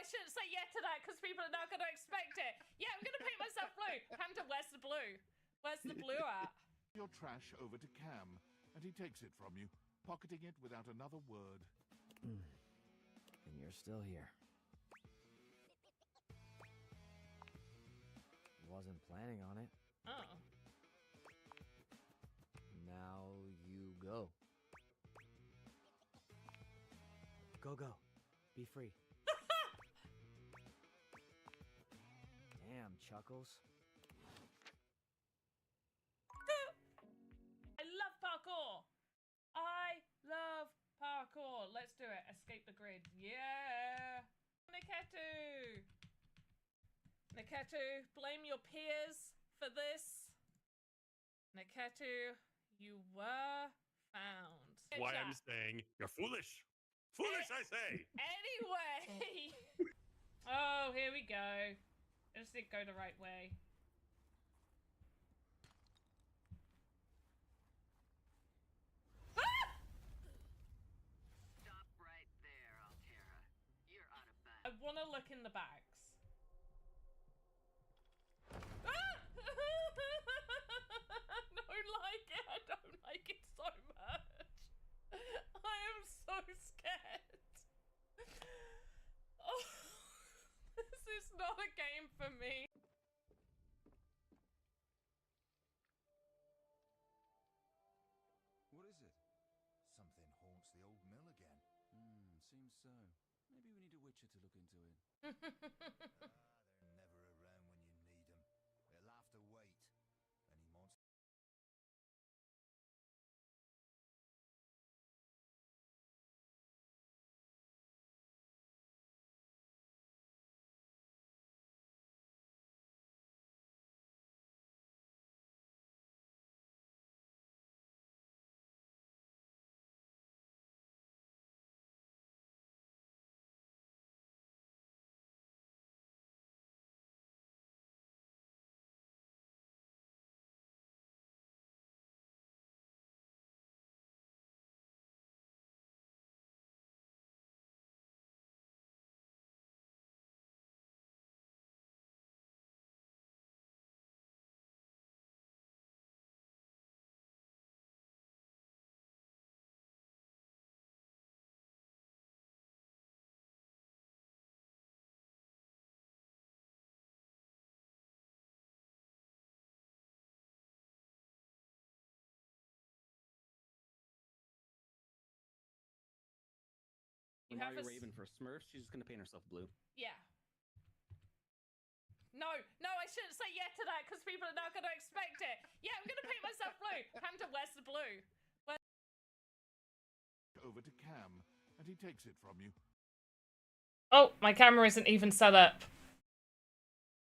shouldn't say yeah to that because people are now going to expect it. Yeah, I'm going to paint myself blue. Panda, where's the blue? Where's the blue at? Your trash over to Cam, and he takes it from you, pocketing it without another word. And you're still here. Wasn't planning on it. Oh. Now you go. Go. Be free. Damn, Chuckles. I love parkour. I love parkour. Let's do it. Escape the grid. Yeah. Niketu. Niketu, blame your peers for this. Niketu, you were found. That's why I'm saying you're foolish. Foolish, I say. Anyway. Oh, here we go. I just didn't go the right way. Ah! Stop right there, Altera. You're out of bounds. I want to look in the bags. Ah! I don't like it. I don't like it so much. I am so scared. Oh, this is not a game for me. What is it? Something haunts the old mill again. Seems so. Maybe we need a Witcher to look into it. They're never around when you need them. They'll have to wait. Any monster. You When have Mario a Raven for Smurfs, she's just gonna paint herself blue. Yeah. No, I shouldn't say yeah to that because people are now going to expect it. Yeah, I'm going to paint myself blue. Panda, where's the blue? Over to Cam, and he takes it from you. Oh, my camera isn't even set up.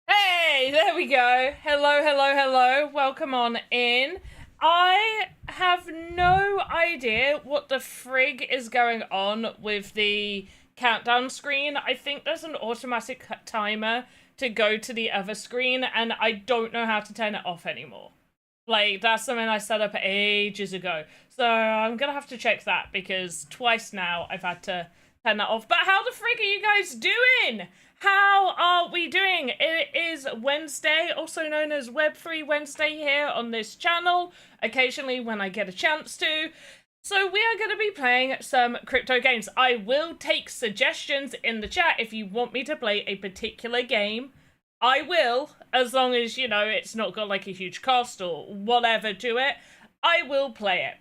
Hey, there we go. Hello. Welcome on in. I have no idea what the frig is going on with the countdown screen. I think there's an automatic timer to go to the other screen, and I don't know how to turn it off anymore. Like, that's something I set up ages ago. So I'm gonna have to check that, because twice now I've had to turn that off. But how the frig are you guys doing? How are we doing? It is Wednesday, also known as Web3 Wednesday here on this channel, occasionally when I get a chance to. So we are going to be playing some crypto games. I will take suggestions in the chat if you want me to play a particular game. I will, as long as, you know, it's not got like a huge cost or whatever to it. I will play it.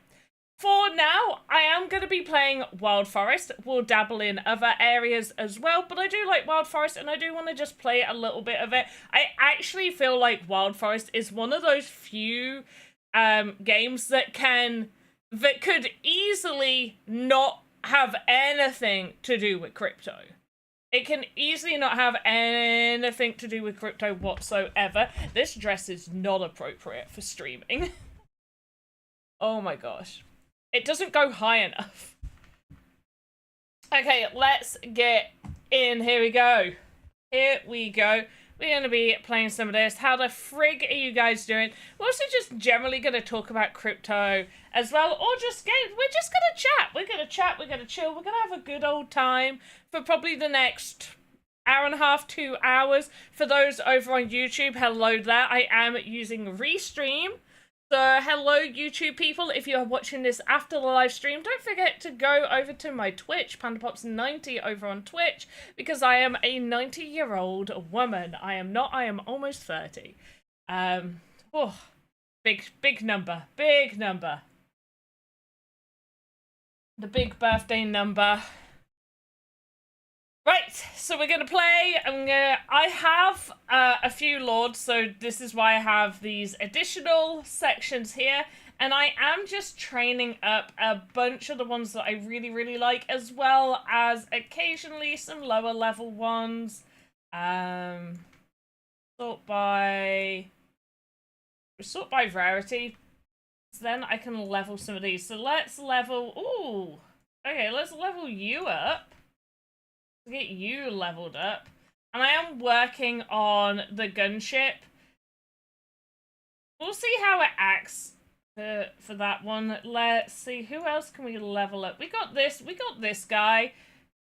For now, I am going to be playing Wild Forest. We'll dabble in other areas as well, but I do like Wild Forest and I do want to just play a little bit of it. I actually feel like Wild Forest is one of those few games that could easily not have anything to do with crypto. It can easily not have anything to do with crypto whatsoever. This dress is not appropriate for streaming. Oh my gosh. It doesn't go high enough. Okay, let's get in. Here we go. We're going to be playing some of this. How the frig are you guys doing? We're also just generally going to talk about crypto as well. Or we're just going to chat. We're going to chat. We're going to chill. We're going to have a good old time for probably the next hour and a half, 2 hours. For those over on YouTube, hello there. I am using Restream. So hello YouTube people, if you are watching this after the live stream, don't forget to go over to my Twitch, PandaPops90 over on Twitch, because I am a 90-year-old woman. I am not, I am almost 30. Oh, big number, big number. The big birthday number. Right, so we're gonna play. I have a few lords, so this is why I have these additional sections here, and I am just training up a bunch of the ones that I really like, as well as occasionally some lower level ones. Sort by rarity. So then I can level some of these. So let's level. Ooh, okay, let's level you up. Get you leveled up. And I am working on the gunship. We'll see how it acts for that one. Let's see, who else can we level up? We got this guy.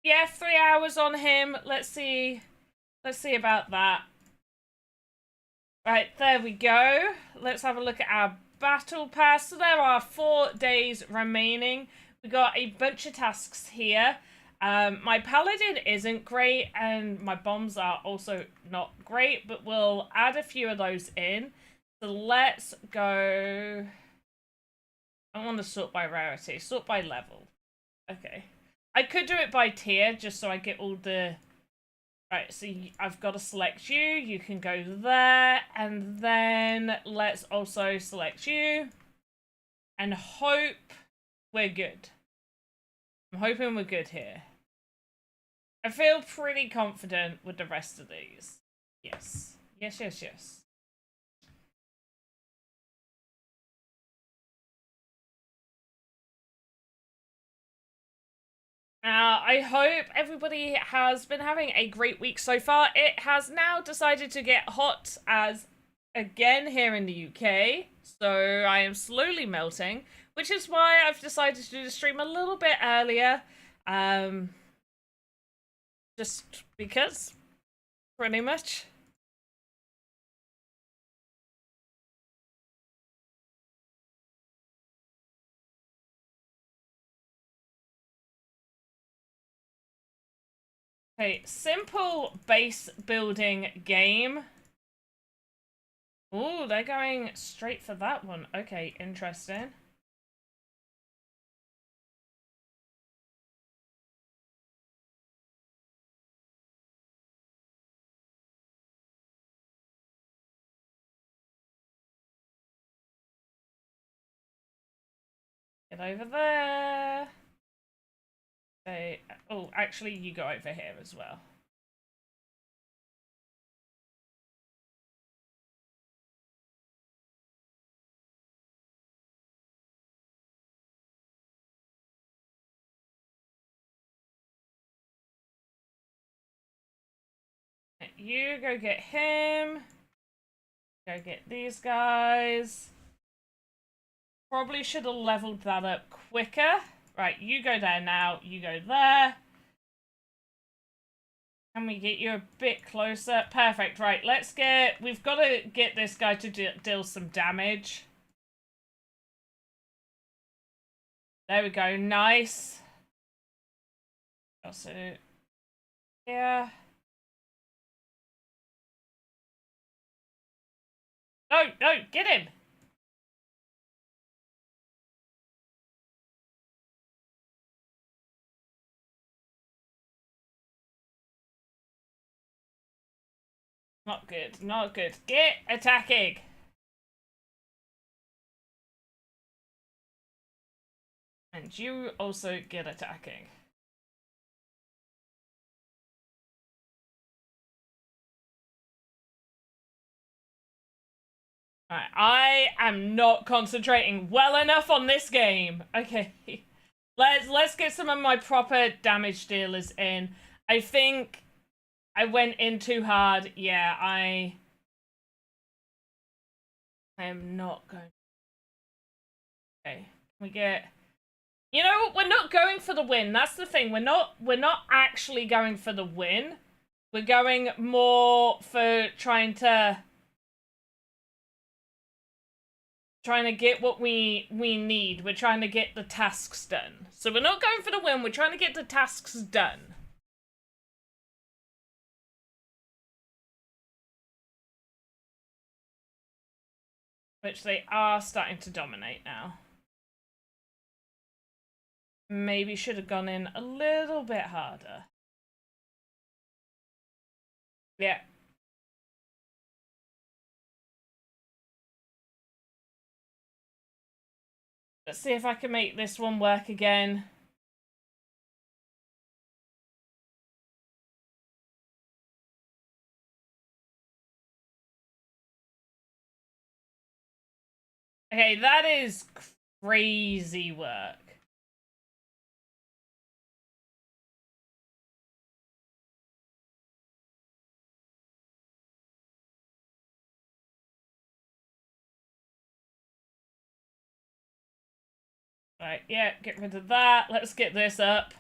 Yeah, 3 hours on him. Let's see about that. Right, there we go. Let's have a look at our battle pass. So there are 4 days remaining. We got a bunch of tasks here. My paladin isn't great, and my bombs are also not great, but we'll add a few of those in. So let's go. I want to sort by rarity, sort by level. Okay. I could do it by tier, just so I get all the... Right, so I've got to select you. You can go there, and then let's also select you. And hope we're good. I'm hoping we're good here. I feel pretty confident with the rest of these. Yes. Yes. Now, I hope everybody has been having a great week so far. It has now decided to get hot as again here in the UK. So I am slowly melting, which is why I've decided to do the stream a little bit earlier. Just because, pretty much. Okay, simple base building game. Ooh, they're going straight for that one. Okay, interesting. Get over there. Okay. Oh, actually, you go over here as well. You go get him. Go get these guys. Probably should have leveled that up quicker. Right, you go there now. You go there. Can we get you a bit closer? Perfect. Right, let's get... We've got to get this guy to deal some damage. There we go. Nice. Also... Yeah. No, get him! Not good, not good. Get attacking! And you also get attacking. Alright, I am not concentrating well enough on this game. Okay. Let's get some of my proper damage dealers in. I think I went in too hard. Yeah, I am not going. Okay. Can we get... You know, we're not going for the win. That's the thing. We're not actually going for the win. We're going more for trying to get what we need. We're trying to get the tasks done. So we're not going for the win, we're trying to get the tasks done. Which they are starting to dominate now. Maybe should have gone in a little bit harder. Yeah. Let's see if I can make this one work again. Okay, that is crazy work. Right, yeah, get rid of that. Let's get this up.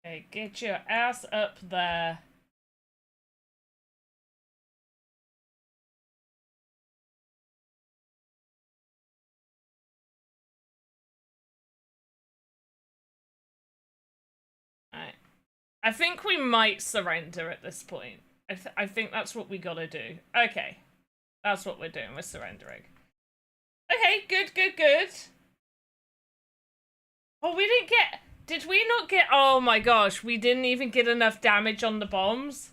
Okay, get your ass up there. Alright. I think we might surrender at this point. I think that's what we gotta do. Okay. That's what we're doing. We're surrendering. Okay, good, good, good. Oh, we didn't get... Did we not get... Oh my gosh, we didn't even get enough damage on the bombs.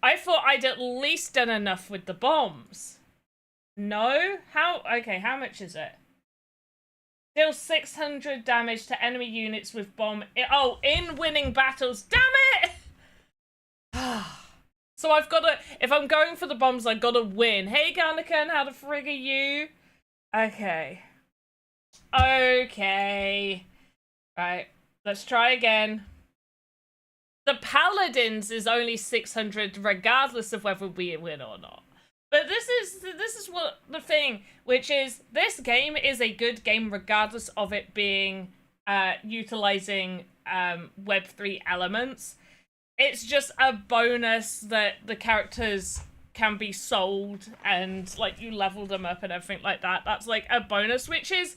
I thought I'd at least done enough with the bombs. No? How? Okay, how much is it? Deal 600 damage to enemy units with bomb... Oh, in winning battles. Damn it! So I've got to... If I'm going for the bombs, I've got to win. Hey, Garnican, how the frig are you? Okay. Okay. Right. Let's try again. The Paladins is only 600 regardless of whether we win or not. But this is what the thing, which is this game is a good game regardless of it being utilizing Web3 elements. It's just a bonus that the characters can be sold and like you level them up and everything like that. That's like a bonus, which is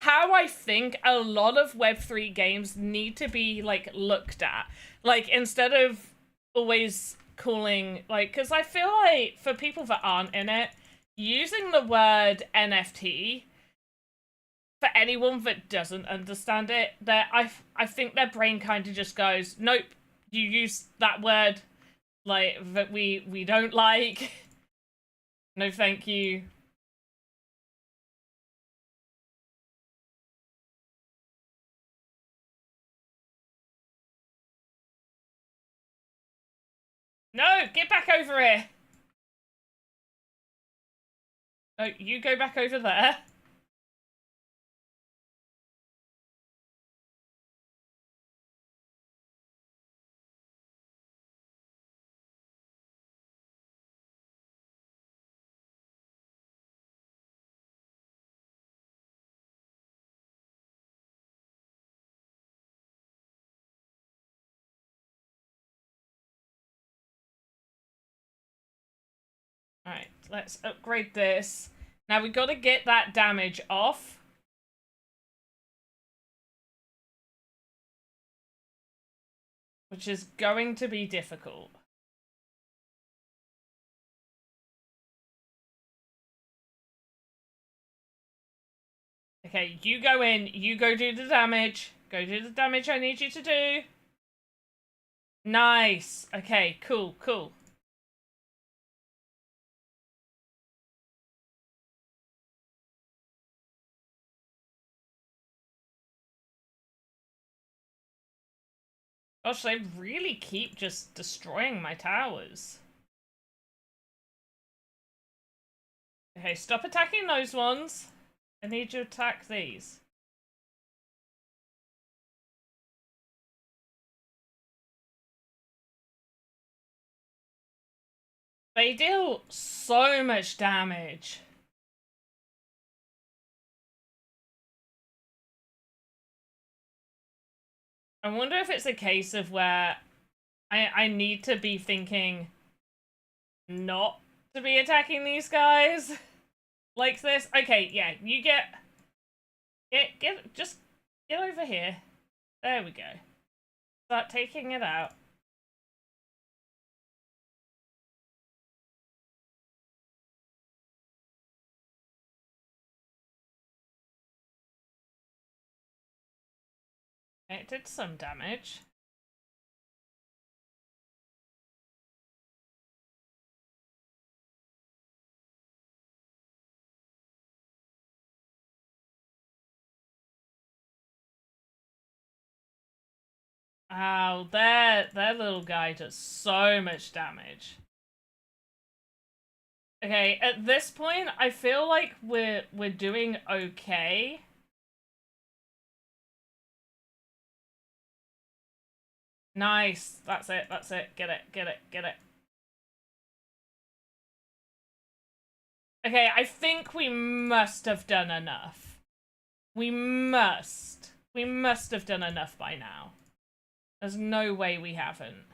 how I think a lot of Web3 games need to be like looked at. Like instead of always calling like, because I feel like for people that aren't in it, using the word NFT for anyone that doesn't understand it, that I think their brain kind of just goes, nope, you use that word like that we don't like. No, thank you. No, get back over here. No, you go back over there. Alright, let's upgrade this. Now we got to get that damage off. Which is going to be difficult. Okay, you go in, you go do the damage. Go do the damage I need you to do. Nice. Okay, cool, cool. Gosh, they really keep just destroying my towers. Okay, stop attacking those ones. I need you to attack these. They deal so much damage. I wonder if it's a case of where I need to be thinking not to be attacking these guys like this. Okay, yeah, you just get over here. There we go. Start taking it out. It did some damage. Oh, their little guy does so much damage. Okay, at this point, I feel like we're doing okay. Nice. That's it. That's it. Get it. Get it. Get it. Okay, I think we must have done enough. We must. We must have done enough by now. There's no way we haven't.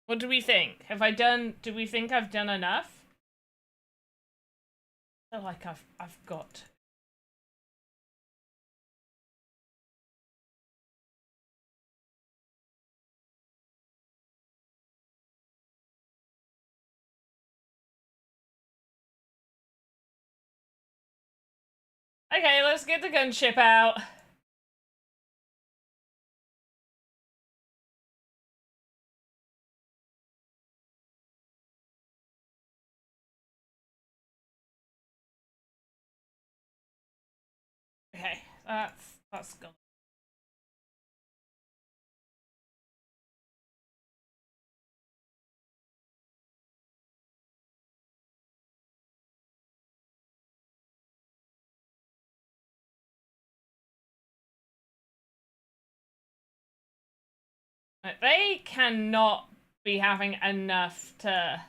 What do we think? Have I done... Do we think I've done enough? I feel like I've got to. Okay, let's get the gunship out. Okay, that's gone. They cannot be having enough to...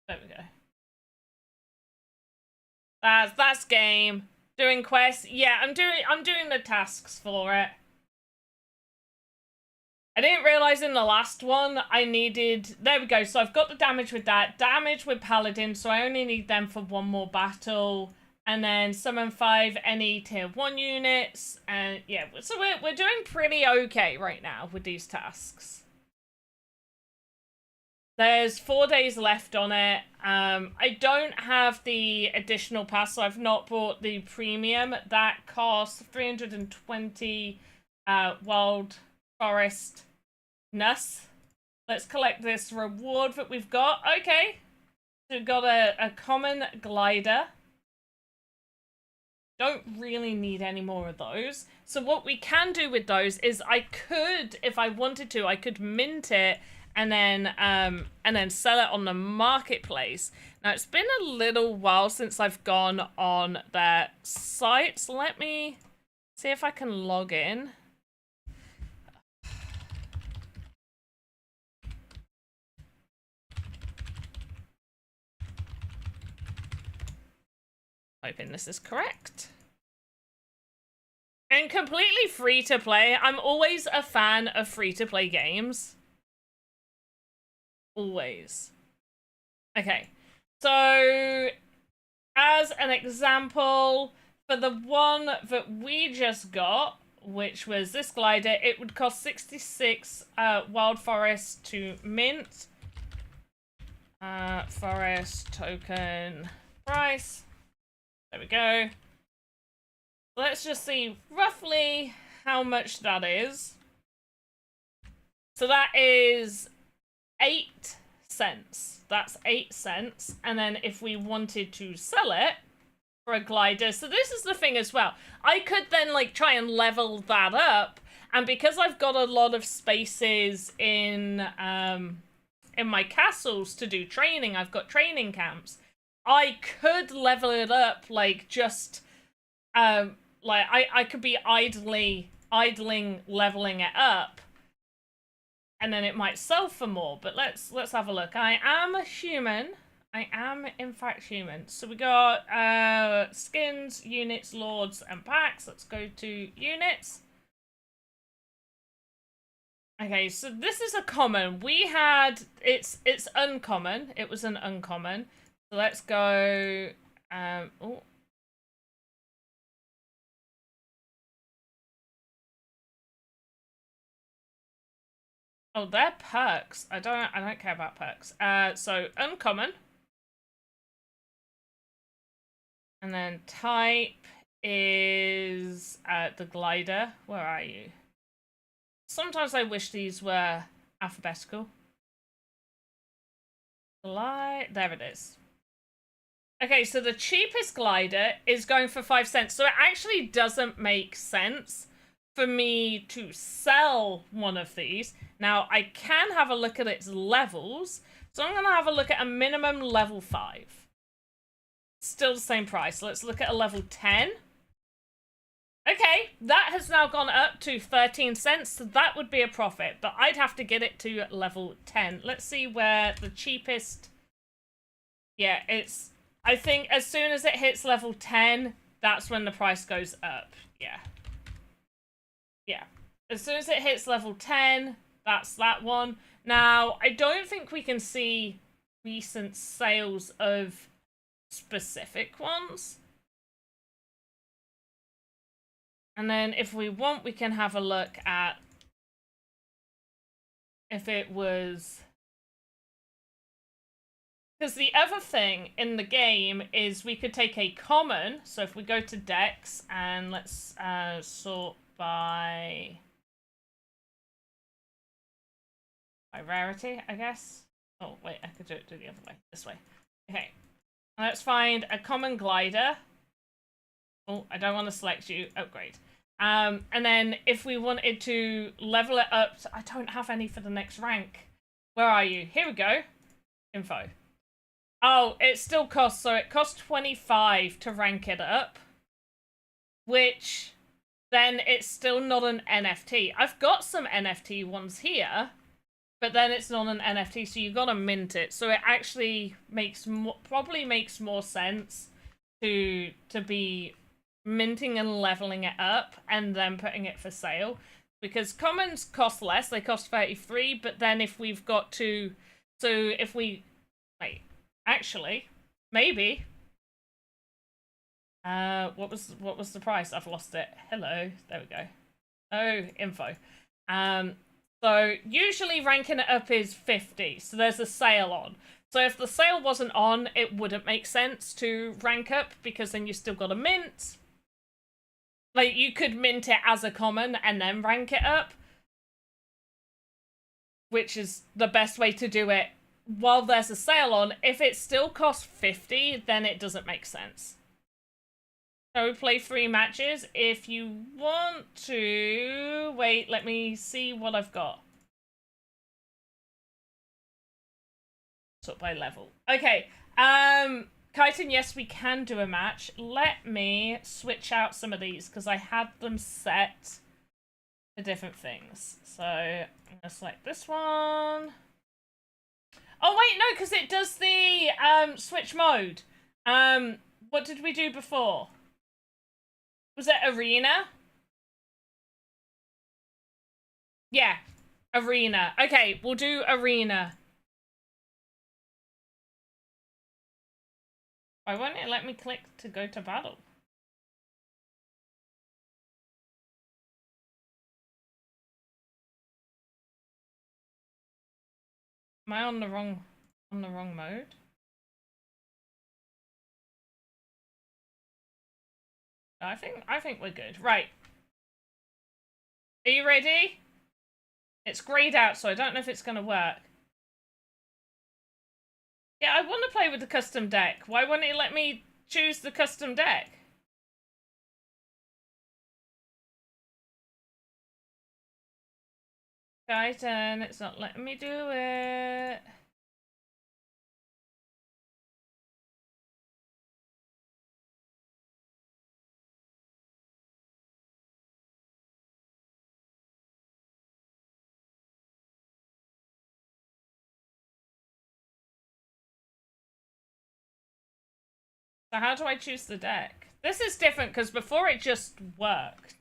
There we go. That's game. Doing quests. Yeah, I'm doing the tasks for it. I didn't realize in the last one I needed... There we go. So I've got the damage with that. Damage with Paladin, so I only need them for one more battle. And then summon 5 any tier 1 units. And yeah, so we're doing pretty okay right now with these tasks. There's 4 days left on it. I don't have the additional pass, so I've not bought the premium. That costs 320 wild forest nuss. Let's collect this reward that we've got. Okay. So we've got a common glider. Don't really need any more of those. So what we can do with those is I could, if I wanted to, I could mint it and then sell it on the marketplace. Now it's been a little while since I've gone on their site, so let me see if I can log in. Hoping this is correct. And completely free to play. I'm always a fan of free to play games. Always. Okay, so as an example, for the one that we just got, which was this glider, it would cost 66 wild forest to mint. Forest token price. There we go. Let's just see roughly how much that is. So that is 8 cents. That's 8 cents. And then if we wanted to sell it for a glider, so this is the thing as well. I could then like try and level that up. And because I've got a lot of spaces in in my castles to do training. I've got training camps. I could level it up, like, just, like, I could be idling, leveling it up, and then it might sell for more. But let's have a look. I am a human. I am, in fact, human. So we got skins, units, lords, and packs. Let's go to units. Okay, so this is a common. We had, it's uncommon. It was an uncommon. So let's go, oh. Oh, they're perks. I don't care about perks. So uncommon. And then type is the glider. Where are you? Sometimes I wish these were alphabetical. There it is. Okay, so the cheapest glider is going for 5 cents. So it actually doesn't make sense for me to sell one of these. Now, I can have a look at its levels. So I'm going to have a look at a minimum level 5. Still the same price. Let's look at a level 10. Okay, that has now gone up to 13 cents, so that would be a profit. But I'd have to get it to level 10. Let's see where the cheapest... Yeah, it's... I think as soon as it hits level 10, that's when the price goes up. Yeah. Yeah. As soon as it hits level 10, that's that one. Now, I don't think we can see recent sales of specific ones. And then if we want, we can have a look at if it was... Because the other thing in the game is we could take a common. So if we go to decks and let's sort by rarity, I guess. Oh, wait, I could do it the other way. This way. Okay. Let's find a common glider. Oh, I don't want to select you. Oh, great. And then if we wanted to level it up, I don't have any for the next rank. Where are you? Here we go. Info. Oh, it still costs, so it costs 25 to rank it up. Which, then it's still not an NFT. I've got some NFT ones here, but then it's not an NFT, so you gotta mint it. So it actually makes probably makes more sense to be minting and leveling it up and then putting it for sale. Because commons cost less, they cost 33, but then if we've got to... So if we... Wait. Actually, maybe. What was the price? I've lost it. Hello. There we go. Oh, info. So usually ranking it up is 50. So there's a sale on. So if the sale wasn't on, it wouldn't make sense to rank up because then you still got to mint. Like you could mint it as a common and then rank it up, which is the best way to do it. While there's a sale on, if it still costs 50, then it doesn't make sense. So we play 3 matches. If you want to... Wait, let me see what I've got. Sort by level. Okay. Kyton, yes, we can do a match. Let me switch out some of these, because I had them set for different things. So, I'm going to select this one. Oh, wait, no, because it does the switch mode. What did we do before? Was it arena? Yeah, arena. Okay, we'll do arena. Why won't it let me click to go to battle? Am I on the wrong mode? I think we're good. Right. Are you ready? It's grayed out, so I don't know if it's gonna work. Yeah, I want to play with the custom deck. Why wouldn't it let me choose the custom deck? Titan, it's not letting me do it. So how do I choose the deck? This is different because before it just worked.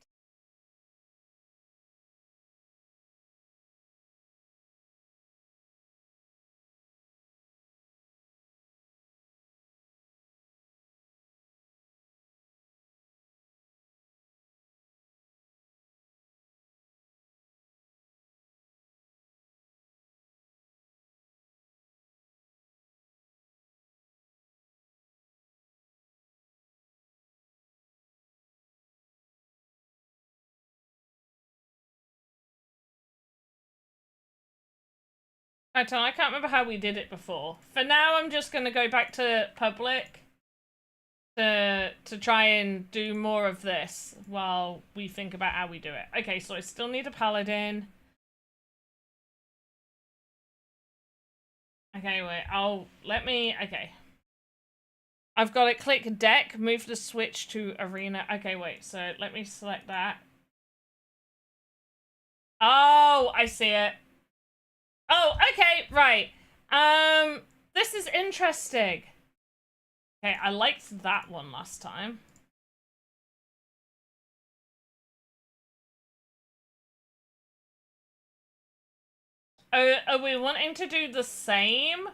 I can't remember how we did it before. For now, I'm just going to go back to public to try and do more of this while we think about how we do it. Okay, so I still need a paladin. Okay, wait, okay. I've got it, click deck, move the switch to arena. Okay, wait, so let me select that. Oh, I see it. Oh, okay, right. This is interesting. Okay, I liked that one last time. Oh, are we wanting to do the same?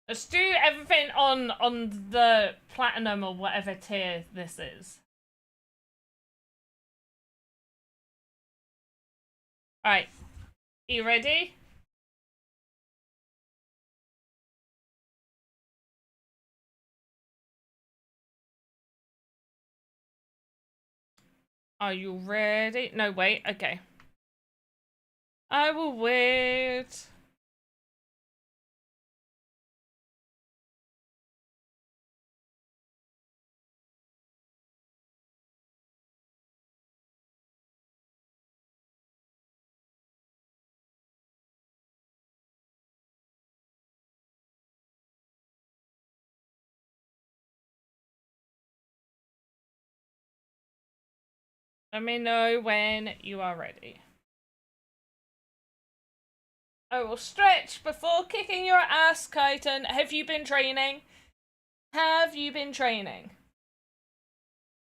Let's do everything on the platinum or whatever tier this is. Alright. You ready? Are you ready? No, wait. Okay. I will wait. Let me know when you are ready. I will stretch before kicking your ass, Kyton. Have you been training? Have you been training?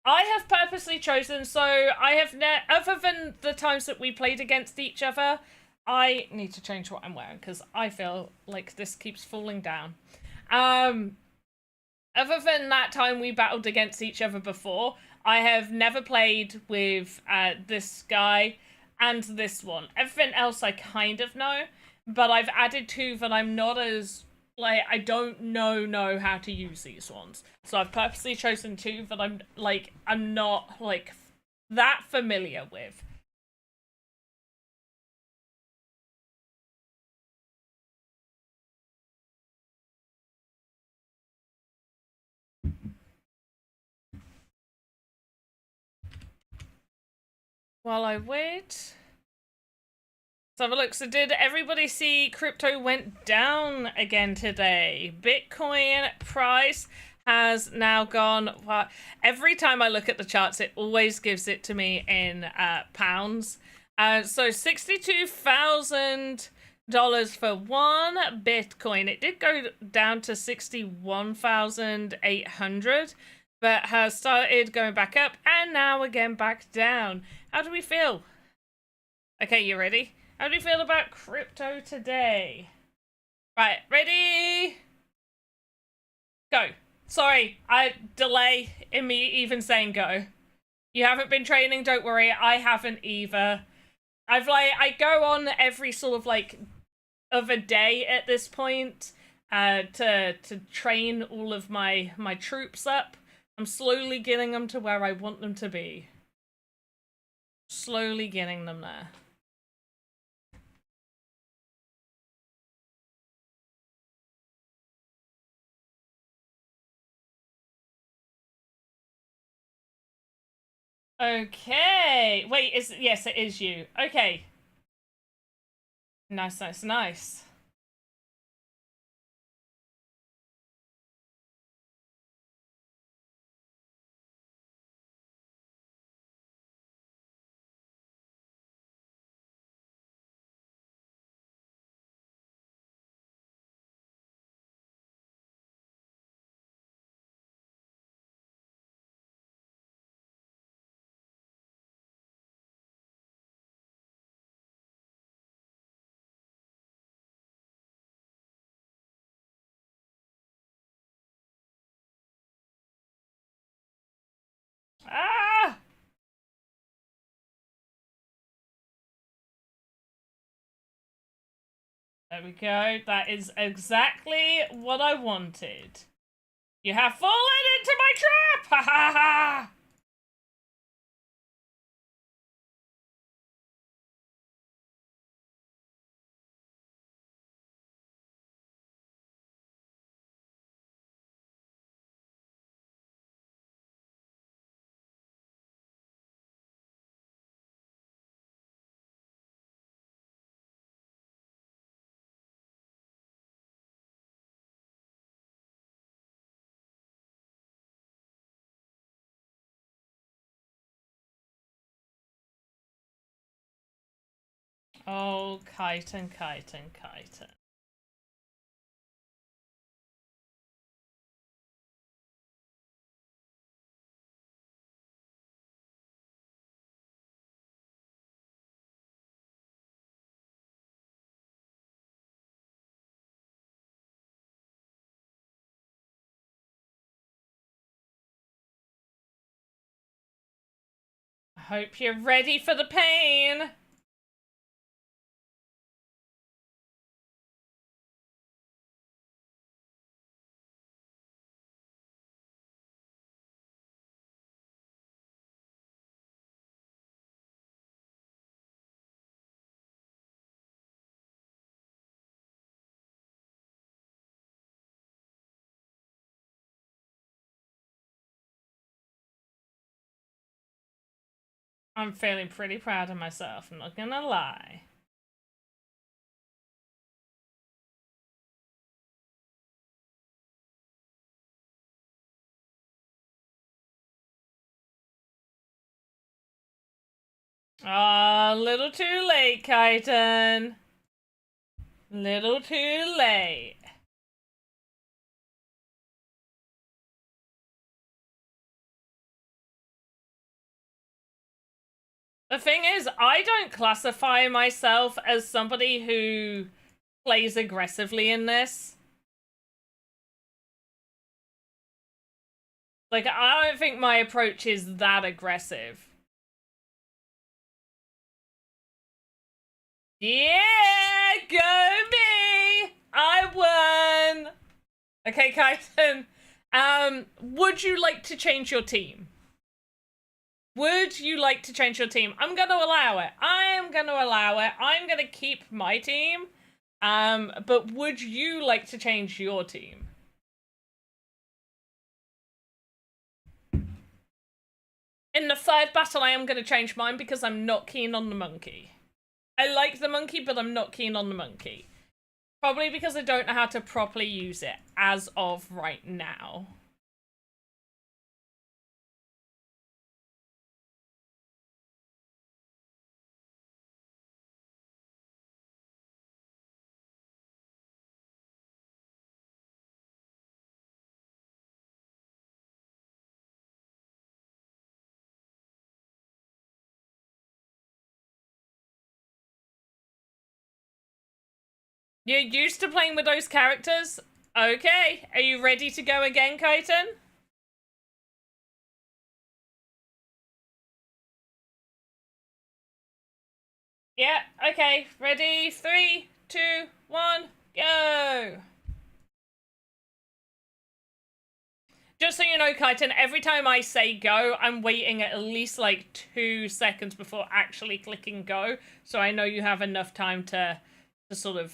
I have purposely chosen, so I have other than the times that we played against each other, I need to change what I'm wearing because I feel like this keeps falling down. Other than that time we battled against each other before, I have never played with this guy and this one. Everything else I kind of know, but I've added two that I'm not as, like, I don't know how to use these ones. So I've purposely chosen two that I'm not, like, that familiar with. While I wait... Let's have a look. So did everybody see crypto went down again today? Bitcoin price has now gone... Well, every time I look at the charts, it always gives it to me in pounds. So $62,000 for one Bitcoin. It did go down to 61,800, but has started going back up and now again back down. How do we feel? Okay, you ready? How do you feel about crypto today? Right, ready? Go. Sorry, I delay in me even saying go. You haven't been training, don't worry, I haven't either. I go on every sort of other day at this point to train all of my troops up. I'm slowly getting them to where I want them to be. Slowly getting them there. Okay. Wait, yes, it is you. Okay. Nice, nice, nice. There we go. That is exactly what I wanted. You have fallen into my trap! Ha ha ha! Oh, chitin, chitin, chitin. I hope you're ready for the pain. I'm feeling pretty proud of myself, I'm not gonna lie. Ah, little too late, chitin. Little too late. The thing is, I don't classify myself as somebody who plays aggressively in this. Like, I don't think my approach is that aggressive. Yeah, go me! I won! Okay, chitin. Would you like to change your team? Would you like to change your team? I'm gonna allow it. I am gonna allow it. I'm gonna keep my team. But would you like to change your team? In the third battle, I am gonna change mine because I'm not keen on the monkey. I like the monkey, but I'm not keen on the monkey. Probably because I don't know how to properly use it as of right now. You're used to playing with those characters? Okay, are you ready to go again, chitin? Yeah, okay, ready? 3, 2, 1, go! Just so you know, chitin, every time I say go, I'm waiting at least like 2 seconds before actually clicking go, so I know you have enough time to sort of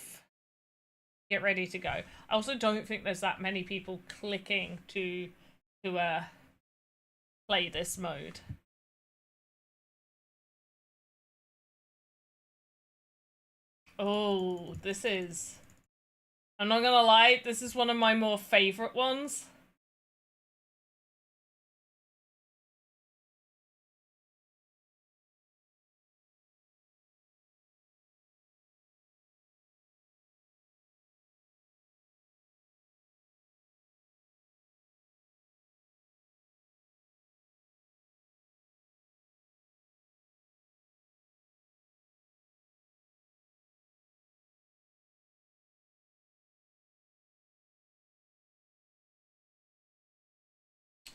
get ready to go. I also don't think there's that many people clicking to play this mode. Oh, this is... I'm not gonna lie, this is one of my more favorite ones.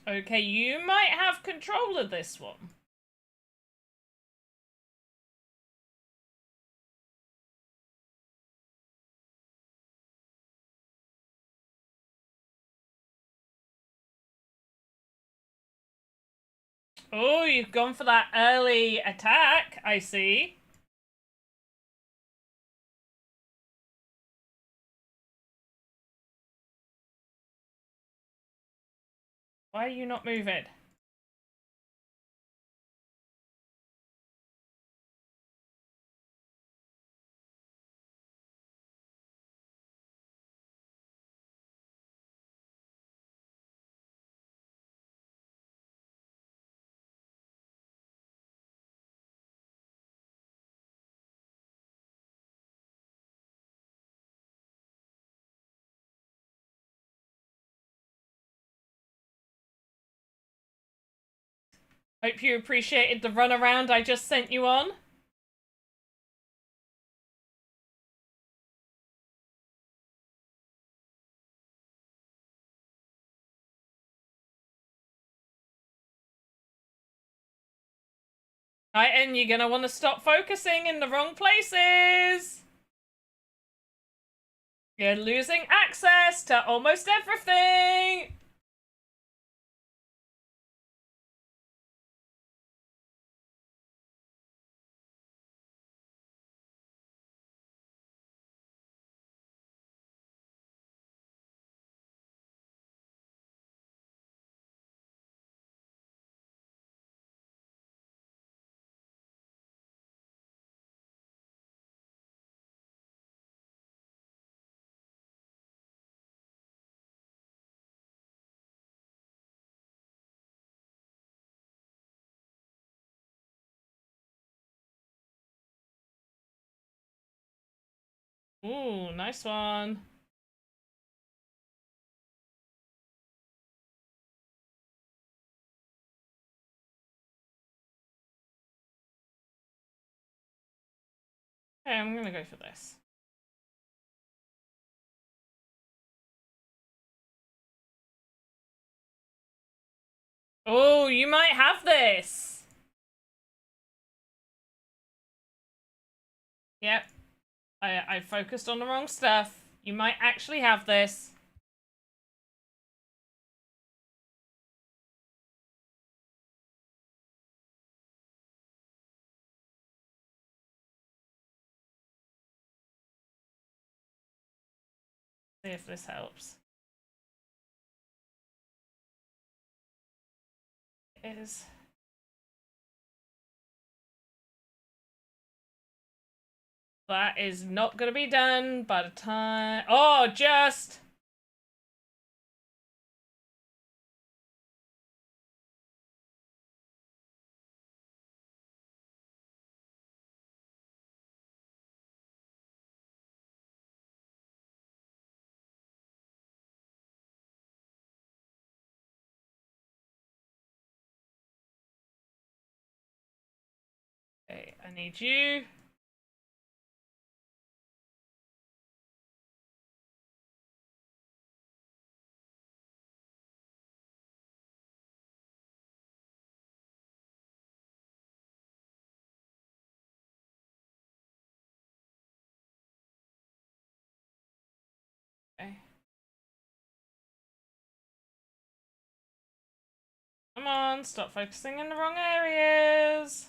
Okay, you might have control of this one. Oh, you've gone for that early attack, I see. Why are you not moving? Hope you appreciated the runaround I just sent you on. Right, and you're gonna want to stop focusing in the wrong places. You're losing access to almost everything. Ooh, nice one. Okay, I'm gonna go for this. Oh, you might have this. Yep. I focused on the wrong stuff. You might actually have this. See if this helps. It is. That is not gonna be done by the time. Oh, just. Okay, I need you. Okay. Come on, stop focusing in the wrong areas.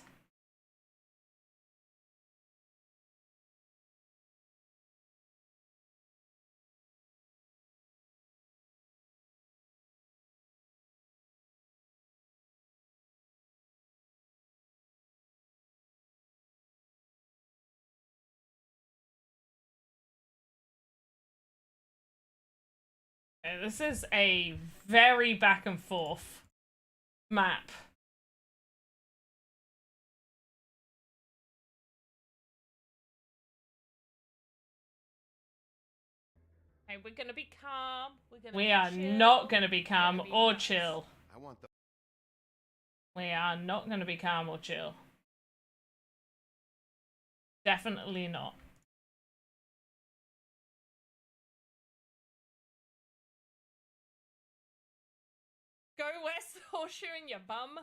Okay, this is a very back and forth map. Okay, we're gonna be calm. We are not gonna be calm or chill. I want the We are not gonna be calm or chill. Definitely not. Go west, horseshoeing your bum.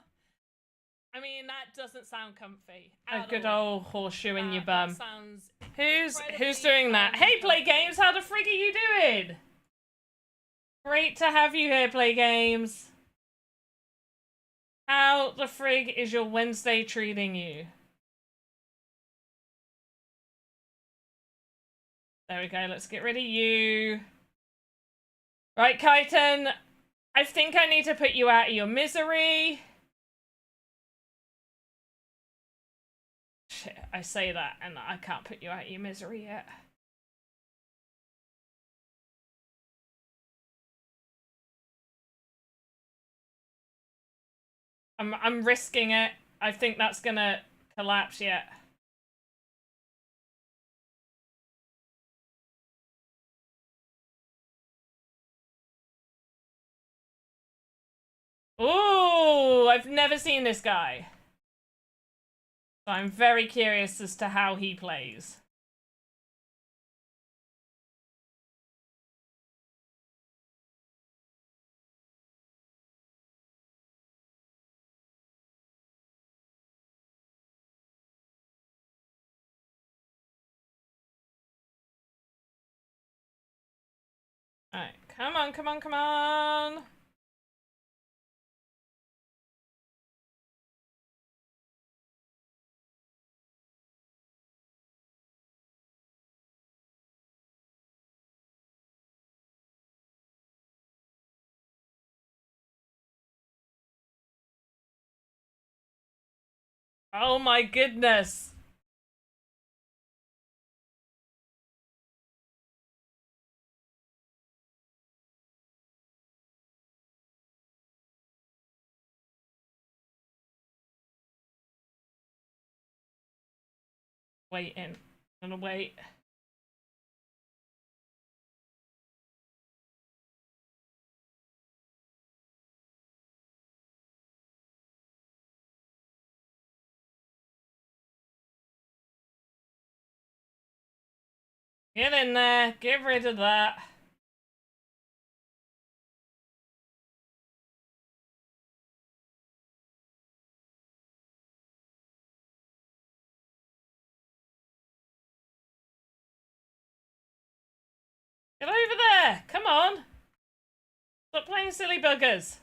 I mean, that doesn't sound comfy. A good old horseshoe in your bum. Sounds who's doing that? Hey, Play Games, how the frig are you doing? Great to have you here, Play Games. How the frig is your Wednesday treating you? There we go. Let's get rid of you. Right, Kaiten. I think I need to put you out of your misery. Shit, I say that and I can't put you out of your misery yet. I'm risking it. I think that's gonna collapse yet. Ooh, I've never seen this guy. So I'm very curious as to how he plays. Alright, come on, come on, come on. Oh my goodness. Waiting. I'm gonna wait. Get in there. Get rid of that. Get over there! Come on! Stop playing silly buggers!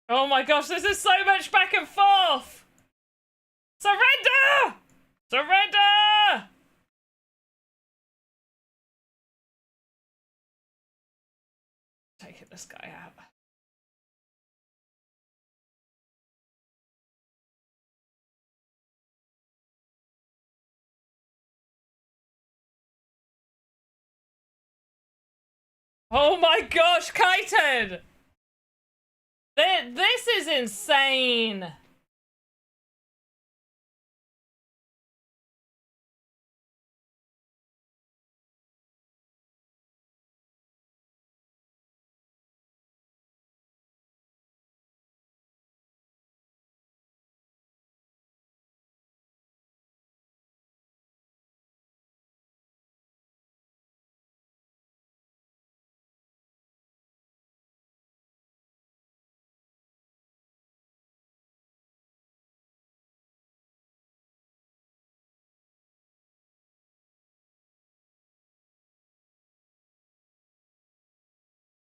Oh my gosh, this is so much back and forth! Surrender! Surrender! Taking this guy out. Oh my gosh, Kaiten! This is insane!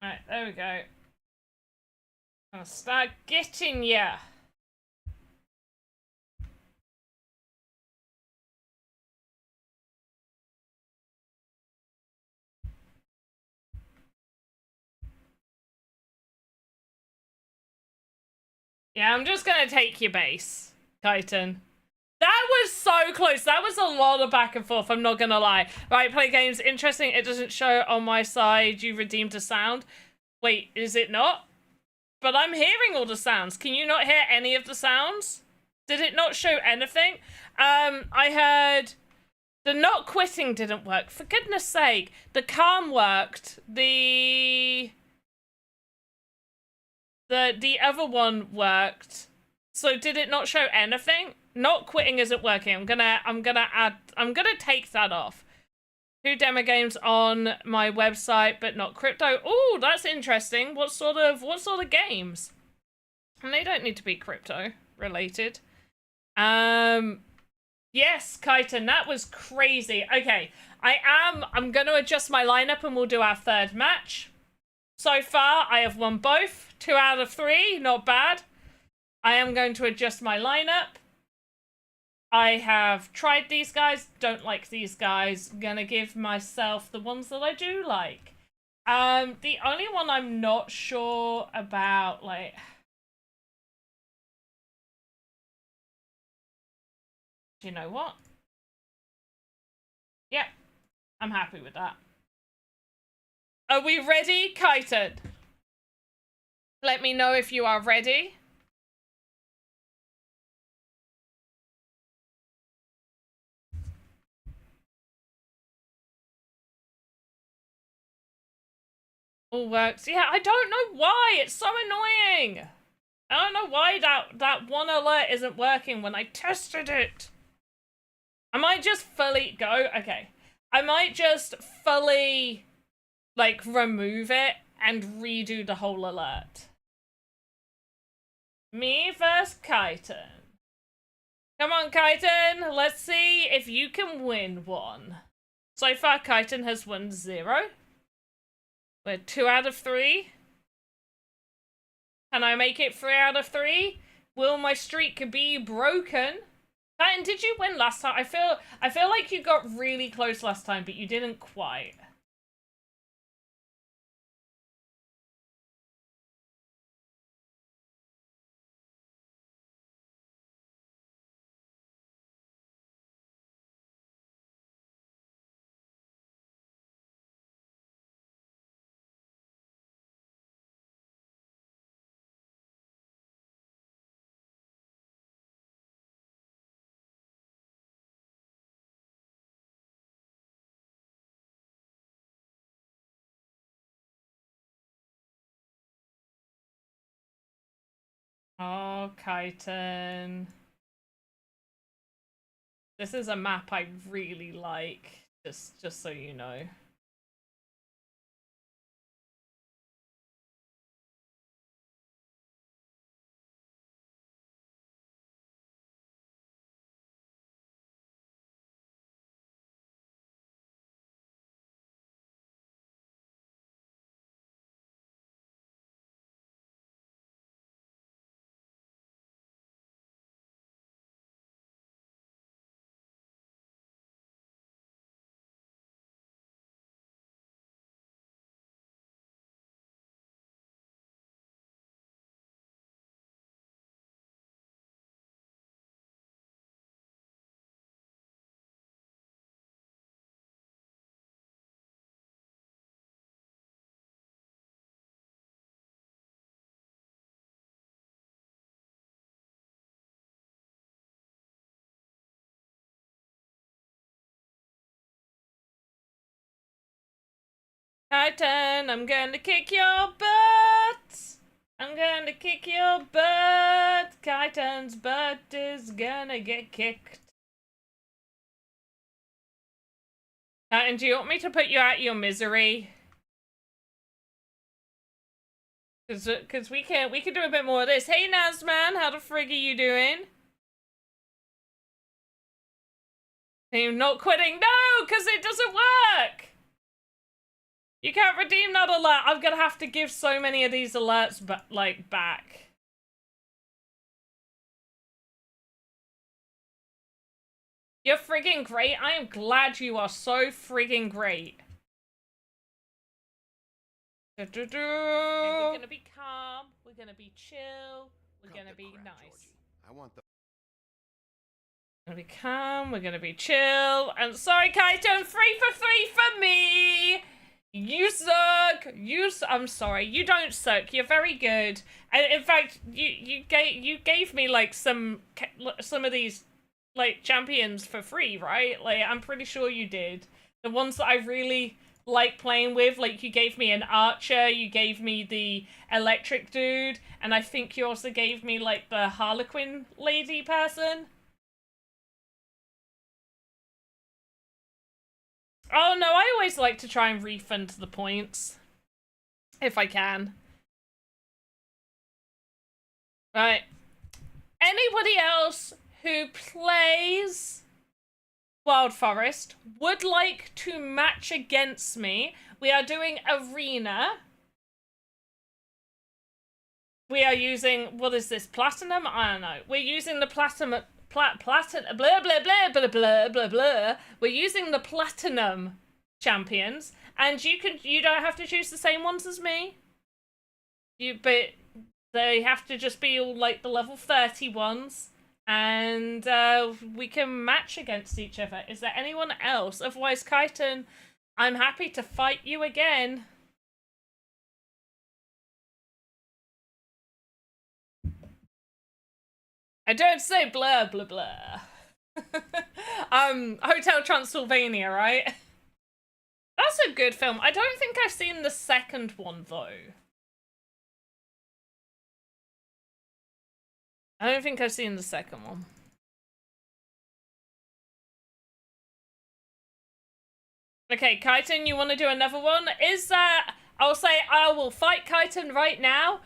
Alright, there we go. I'm gonna start getting ya. Yeah, I'm just gonna take your base, Kaiten. That was so close. That was a lot of back and forth, I'm not gonna lie. Right, play games. Interesting, it doesn't show on my side you redeemed a sound. Wait, is it not? But I'm hearing all the sounds. Can you not hear any of the sounds? Did it not show anything? I heard the not quitting didn't work. For goodness sake. The calm worked. The other one worked. So did it not show anything? Not quitting isn't working. I'm gonna take that off. 2 demo games on my website, but not crypto. Oh, that's interesting. What sort of games? And they don't need to be crypto related. Yes, Kyton, that was crazy. Okay, I'm going to adjust my lineup and we'll do our third match. So far, I have won both. 2 out of 3, not bad. I am going to adjust my lineup. I have tried these guys, don't like these guys. I'm gonna give myself the ones that I do like. The only one I'm not sure about, like... Do you know what? Yep, I'm happy with that. Are we ready, Kyton? Let me know if you are ready. All works. Yeah, I don't know why. It's so annoying. I don't know why that one alert isn't working when I tested it. I might just fully go. Okay. I might just fully, like, remove it and redo the whole alert. Me versus Kyton. Come on, Kyton. Let's see if you can win one. So far, Kyton has won 0. We're 2 out of 3. Can I make it 3 out of 3? Will my streak be broken? Kyton, did you win last time? I feel like you got really close last time, but you didn't quite. Oh, Kyton. This is a map I really like, just so you know. Kyton, I'm going to kick your butt. I'm going to kick your butt. Kyton's butt is gonna get kicked. Kyton, do you want me to put you out of your misery? Cause we can do a bit more of this. Hey Nazman, how the frig are you doing? You're not quitting? No, cause it doesn't work. You can't redeem that alert. I'm gonna have to give so many of these alerts back. You're friggin' great. I am glad you are so friggin' great. We're gonna be calm. We're gonna be chill. We're gonna be nice. Georgie. I want the We're gonna be calm. We're gonna be chill. And sorry, Kyton, 3 for 3 for me. You suck. I'm sorry. You don't suck. You're very good. And in fact, you gave me like some of these like champions for free, right? Like I'm pretty sure you did. The ones that I really like playing with, like you gave me an archer, you gave me the electric dude, and I think you also gave me like the Harlequin lady person. Oh no, I always like to try and refund the points. If I can. Right. Anybody else who plays Wild Forest would like to match against me. We are doing arena. We are using, what is this, platinum? I don't know. We're using the platinum, platinum, blah, blah, blah, blah, blah, blah, blah. We're using the platinum champions, and you don't have to choose the same ones as me. But they have to just be all like the level 30 ones, and we can match against each other. Is there anyone else? Otherwise, Kaiten, I'm happy to fight you again. I don't say blah, blah, blah. Hotel Transylvania, right? That's a good film. I don't think I've seen the second one, though. I don't think I've seen the second one. Okay, Kaiten, you want to do another one? I'll say I will fight Kaiten right now.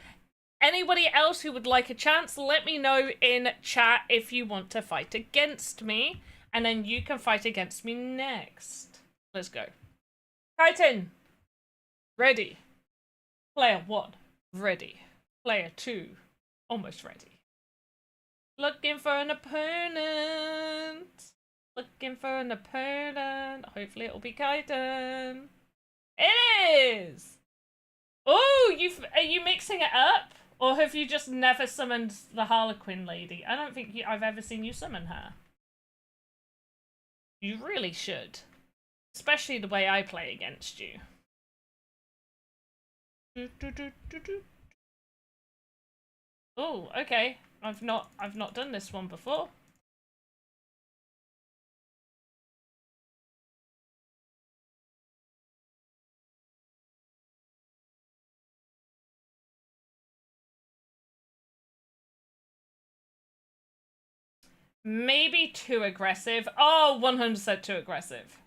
Anybody else who would like a chance, let me know in chat if you want to fight against me. And then you can fight against me next. Let's go. Kaiten. Ready. Player 1. Ready. Player 2. Almost ready. Looking for an opponent. Looking for an opponent. Hopefully it'll be Kaiten. It is! Oh, are you mixing it up? Or have you just never summoned the Harlequin lady? I don't think I've ever seen you summon her. You really should. Especially the way I play against you. Oh, okay. I've not done this one before. Maybe too aggressive. Oh, 100% too aggressive.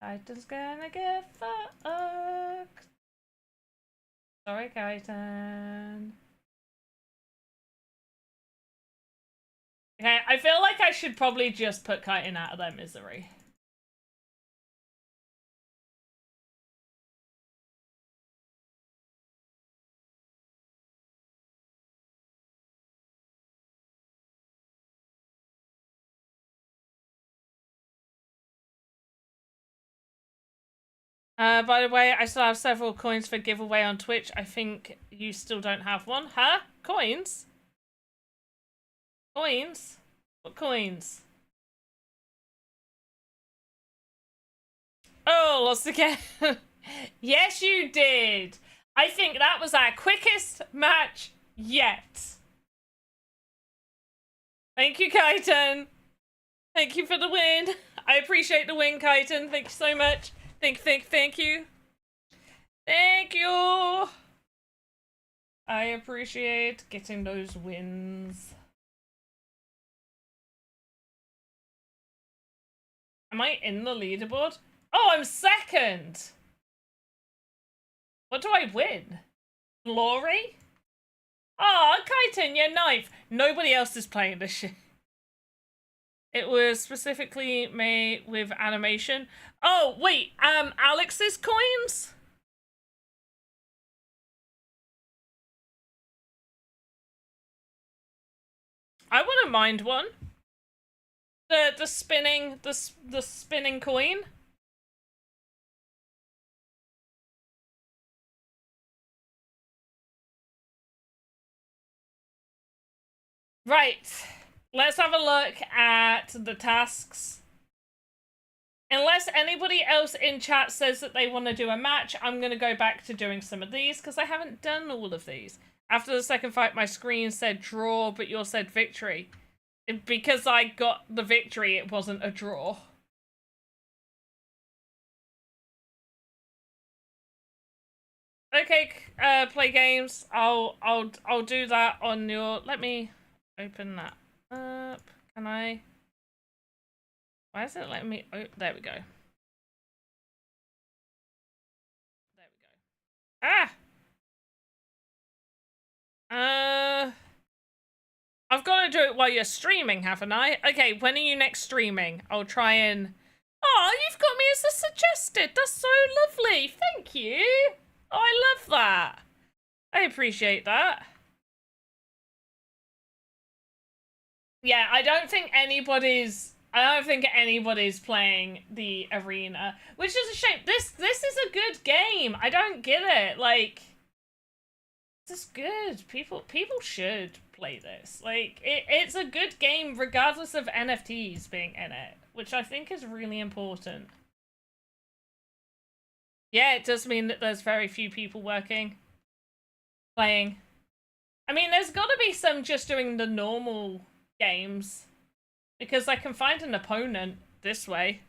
Kaitan's gonna get fucked. Sorry, Kaitan. Okay, I feel like I should probably just put Kaitan out of their misery. By the way, I still have several coins for giveaway on Twitch. I think you still don't have one. Huh? Coins? Coins? What coins? Oh, lost again. Yes, you did. I think that was our quickest match yet. Thank you, Kaiten. Thank you for the win. I appreciate the win, Kaiten. Thank you so much. Thank you. Thank you. I appreciate getting those wins. Am I in the leaderboard? Oh, I'm second. What do I win? Glory? Oh, Kaiten, you're ninth. Nobody else is playing this shit. It was specifically made with animation. Oh, wait, Alex's coins? I wouldn't mind one. The spinning coin. Right. Let's have a look at the tasks. Unless anybody else in chat says that they want to do a match, I'm going to go back to doing some of these because I haven't done all of these. After the second fight, my screen said draw, but yours said victory. Because I got the victory, it wasn't a draw. Okay, play games. I'll do that on your. Let me open that up. Can I? Why is it letting me? Oh, there we go. There we go. Ah. I've got to do it while you're streaming, haven't I? Okay, when are you next streaming? I'll try and. Oh, you've got me as a suggested. That's so lovely. Thank you. Oh, I love that. I appreciate that. Yeah, I don't think anybody's playing the arena, which is a shame. This is a good game. I don't get it. Like, this is good. People should play this. Like, it's a good game regardless of NFTs being in it, which I think is really important. Yeah, it does mean that there's very few people playing. I mean, there's got to be some just doing the normal games, because I can find an opponent this way.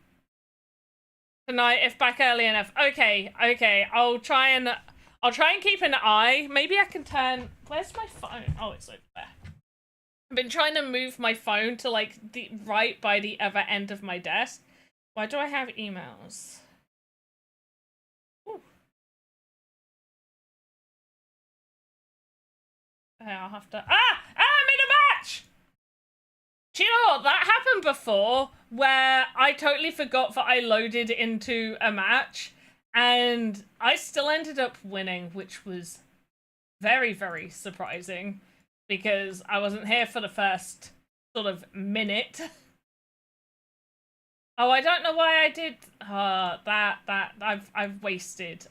Tonight, if back early enough. Okay. I'll try and keep an eye. Maybe I can turn. Where's my phone? Oh, it's over there. I've been trying to move my phone to like the right by the other end of my desk. Why do I have emails? Ooh. I'll have to. I'm in a match. Do you know what? That happened before, where I totally forgot that I loaded into a match, and I still ended up winning, which was very, very surprising, because I wasn't here for the first sort of minute. Oh, I don't know why I did that. I've wasted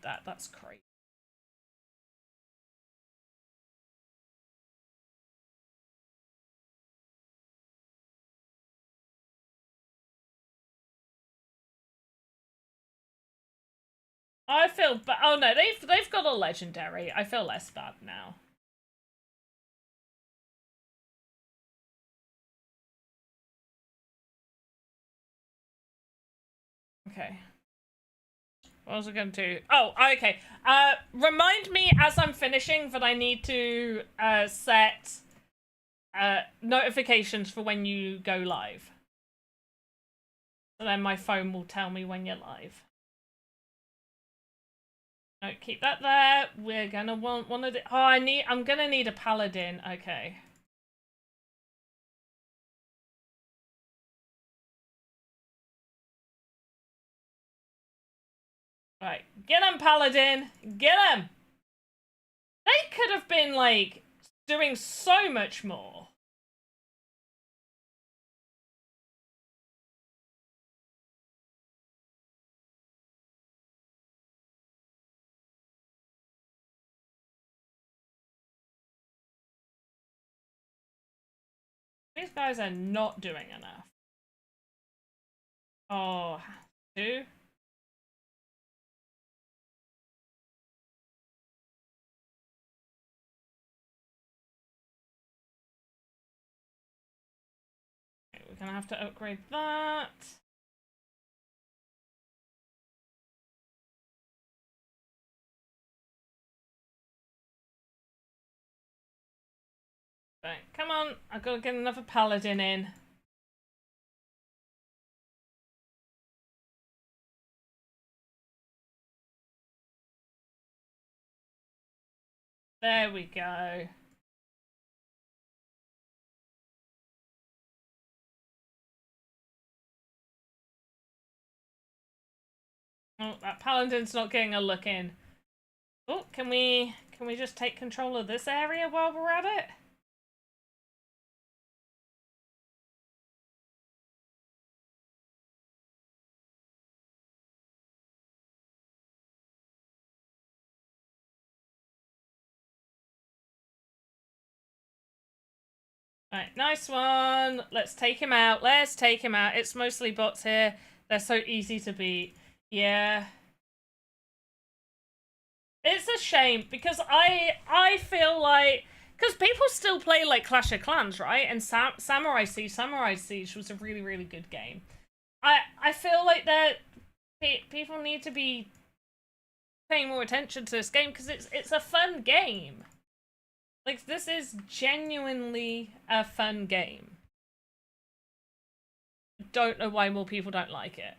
that. That's crazy. I feel bad. Oh no, they've got a legendary. I feel less bad now. Okay. What was I going to do? Oh, okay. Remind me as I'm finishing that I need to set notifications for when you go live. So then my phone will tell me when you're live. No, keep that there. We're gonna want one of the. Oh, I'm gonna need a paladin. Okay. Right, get him, paladin. Get him. They could have been like doing so much more. These guys are not doing enough. Oh, 2. Okay, we're gonna have to upgrade that. Right, come on. I've got to get another paladin in. There we go. Oh, that paladin's not getting a look in. Oh, can we just take control of this area while we're at it? Right, nice one. Let's take him out. Let's take him out. It's mostly bots here. They're so easy to beat. Yeah. It's a shame because I feel like, because people still play like Clash of Clans, right? And Samurai Siege was a really, really good game. I feel like that people need to be paying more attention to this game because it's a fun game. Like, this is genuinely a fun game. Don't know why more people don't like it.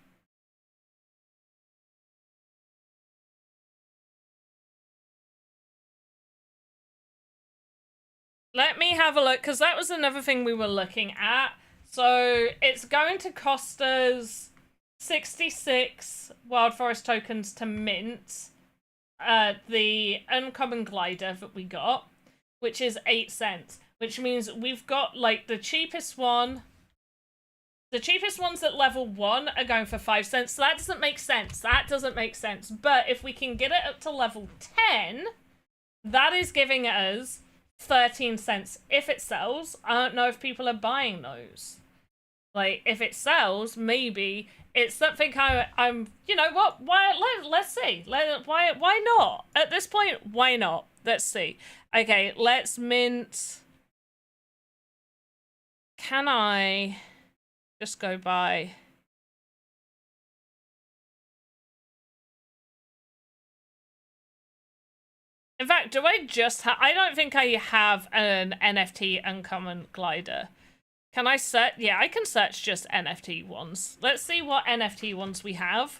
Let me have a look, because that was another thing we were looking at. So it's going to cost us 66 Wild Forest tokens to mint the uncommon glider that we got, which is 8 cents, which means we've got like the cheapest one. The cheapest ones at level 1 are going for 5 cents, so that doesn't make sense. That doesn't make sense. But if we can get it up to level 10, that is giving us 13 cents if it sells. I don't know if people are buying those. Like, if it sells, maybe it's something I'm you know what? Let's see. Why not? At this point, why not? Let's see. Okay, let's mint. Can I just go by? In fact, do I just have... I don't think I have an NFT uncommon glider. Can I search? Yeah, I can search just NFT ones. Let's see what NFT ones we have.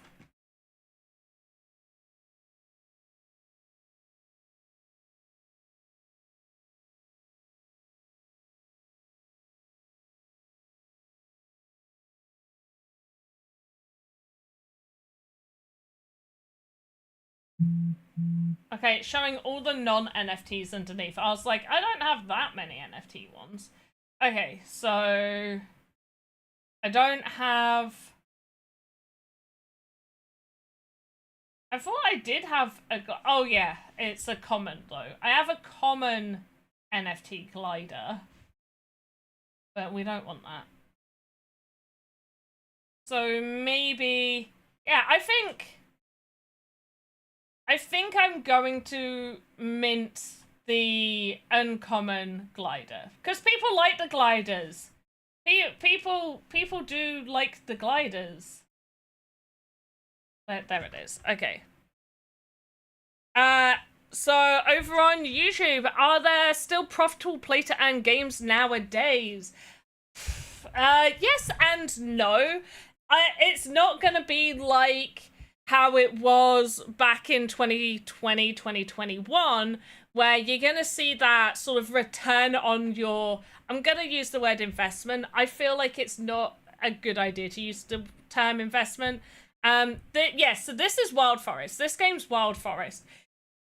Okay, it's showing all the non-NFTs underneath. I was like, I don't have that many NFT ones. Okay, so I don't have... I thought I did have a... Oh yeah, it's a common though. I have a common NFT glider, but we don't want that. So maybe... Yeah, I think I'm going to mint the uncommon glider because people like the gliders. People do like the gliders. There it is. Okay. So over on YouTube, are there still profitable play to earn games nowadays? Yes and no. It's not gonna be like how it was back in 2020, 2021, where you're going to see that sort of return on your... I'm going to use the word investment. I feel like it's not a good idea to use the term investment. Yes, so this is Wild Forest. This game's Wild Forest.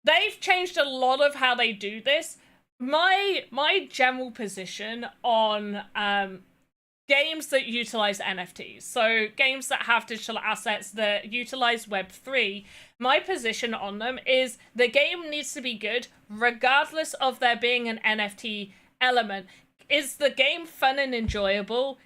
They've changed a lot of how they do this. My general position on... games that utilize NFTs, so games that have digital assets that utilize Web3, my position on them is the game needs to be good regardless of there being an NFT element. Is the game fun and enjoyable?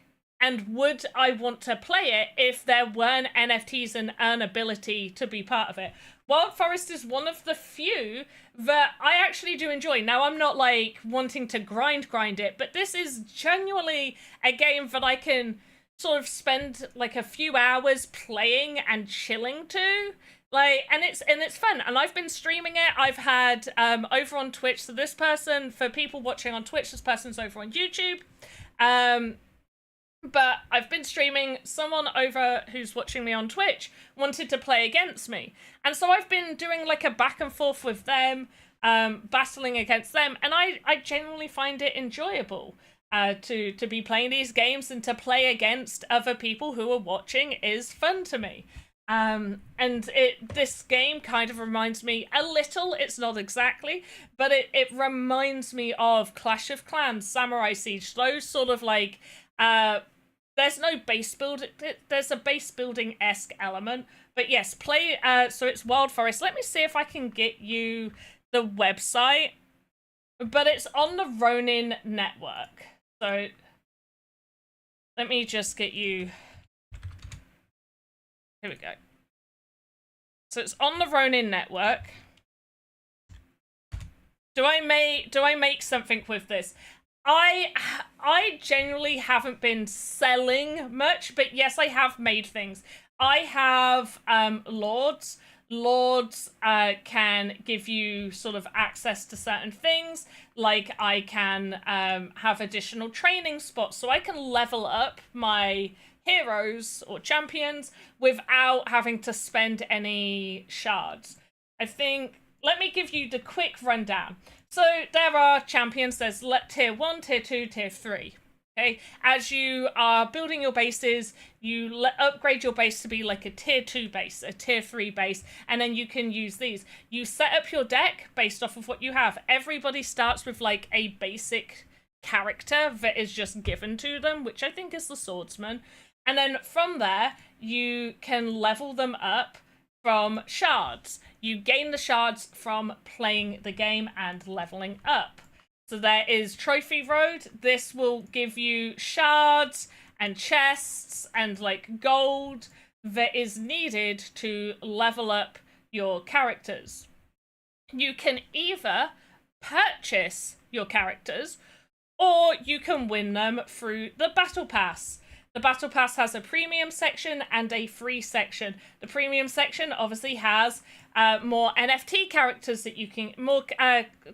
And would I want to play it if there weren't NFTs and earnability to be part of it? Wild Forest is one of the few that I actually do enjoy. Now, I'm not, like, wanting to grind it, but this is genuinely a game that I can sort of spend, like, a few hours playing and chilling to. Like, and it's fun. And I've been streaming it. I've had, over on Twitch, so this person, for people watching on Twitch, this person's over on YouTube. But I've been streaming. Someone over who's watching me on Twitch wanted to play against me. And so I've been doing like a back and forth with them, battling against them. And I genuinely find it enjoyable to be playing these games, and to play against other people who are watching is fun to me. And this game kind of reminds me a little, it's not exactly, but it reminds me of Clash of Clans, Samurai Siege, those sort of like... there's no base build. There's a base building-esque element. But yes, play... so it's Wild Forest. Let me see if I can get you the website. But it's on the Ronin network. So let me just get you Here we go. So it's on the Ronin network. Do I make something with this? I generally haven't been selling much, but yes, I have made things. I have lords. Lords can give you sort of access to certain things. Like I can have additional training spots, so I can level up my heroes or champions without having to spend any shards. I think, let me give you the quick rundown. So there are champions, there's tier 1, tier 2, tier 3. Okay, as you are building your bases, you upgrade your base to be like a tier 2 base, a tier 3 base, and then you can use these. You set up your deck based off of what you have. Everybody starts with like a basic character that is just given to them, which I think is the swordsman. And then from there, you can level them up from shards. You gain the shards from playing the game and leveling up. So there is Trophy Road. This will give you shards and chests and like gold that is needed to level up your characters. You can either purchase your characters or you can win them through the Battle Pass. The Battle Pass has a premium section and a free section. The premium section obviously has more NFT characters that you can, more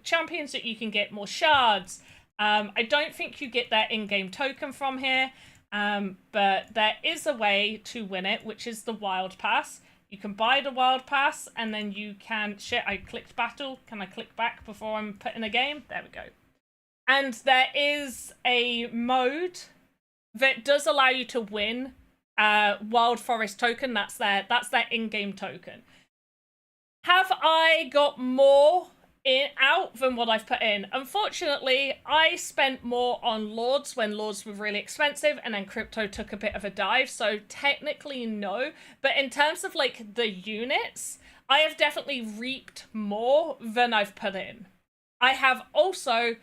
champions that you can get, more shards. I don't think you get their in-game token from here, but there is a way to win it, which is the Wild Pass. You can buy the Wild Pass, and then you can... Shit, I clicked battle. Can I click back before I'm put in a game? There we go. And there is a mode that does allow you to win Wild Forest token. That's their in-game token. Have I got more out than what I've put in? Unfortunately, I spent more on Lords when Lords were really expensive, and then crypto took a bit of a dive, so technically no. But in terms of like the units, I have definitely reaped more than I've put in. I have also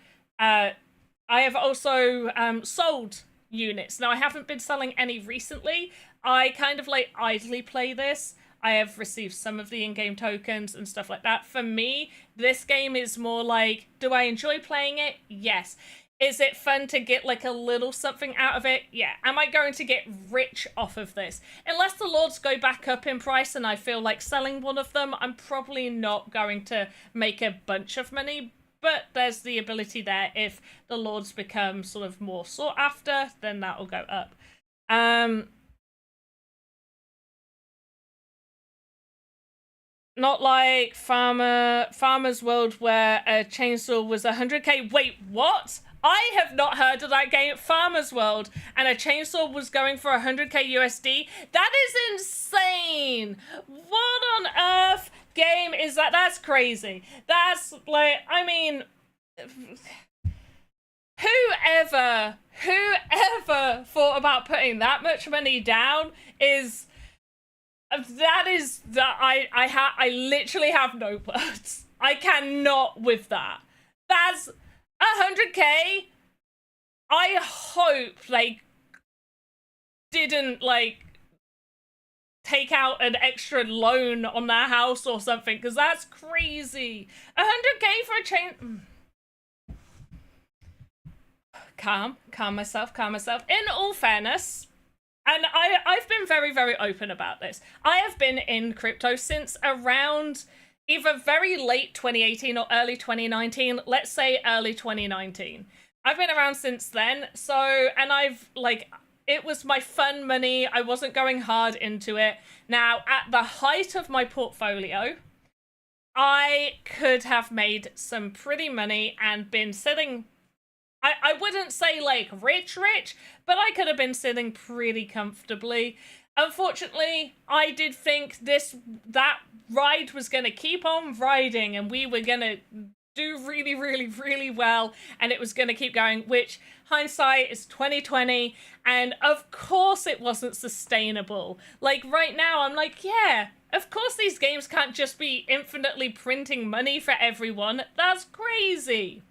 sold units. Now, I haven't been selling any recently. I kind of like idly play this. I have received some of the in-game tokens and stuff like that. For me, this game is more like, do I enjoy playing it? Yes. Is it fun to get like a little something out of it? Yeah. Am I going to get rich off of this? Unless the Lords go back up in price and I feel like selling one of them, I'm probably not going to make a bunch of money. But there's the ability there. If the Lords become sort of more sought after, then that will go up. Not like Farmer's World where a chainsaw was 100k. Wait, what? I have not heard of that game, Farmer's World, and a chainsaw was going for 100k USD. That is insane. What on earth game is that? That's crazy. That's like, I mean, whoever thought about putting that much money down is... I literally have no words. I cannot with that. That's 100k. I hope they didn't like take out an extra loan on their house or something, because that's crazy. 100k for a chain. Calm myself. In all fairness, and I've been very, very open about this. I have been in crypto since around either very late 2018 or early 2019. Let's say early 2019. I've been around since then. So, and I've like, it was my fun money. I wasn't going hard into it. Now, at the height of my portfolio, I could have made some pretty money and been sitting... I wouldn't say like rich, but I could have been sitting pretty comfortably. Unfortunately, I did think that ride was going to keep on riding and we were going to do really, really, really well, and it was going to keep going, which hindsight is 2020, and of course it wasn't sustainable. Like right now, I'm like, yeah, of course these games can't just be infinitely printing money for everyone. That's crazy.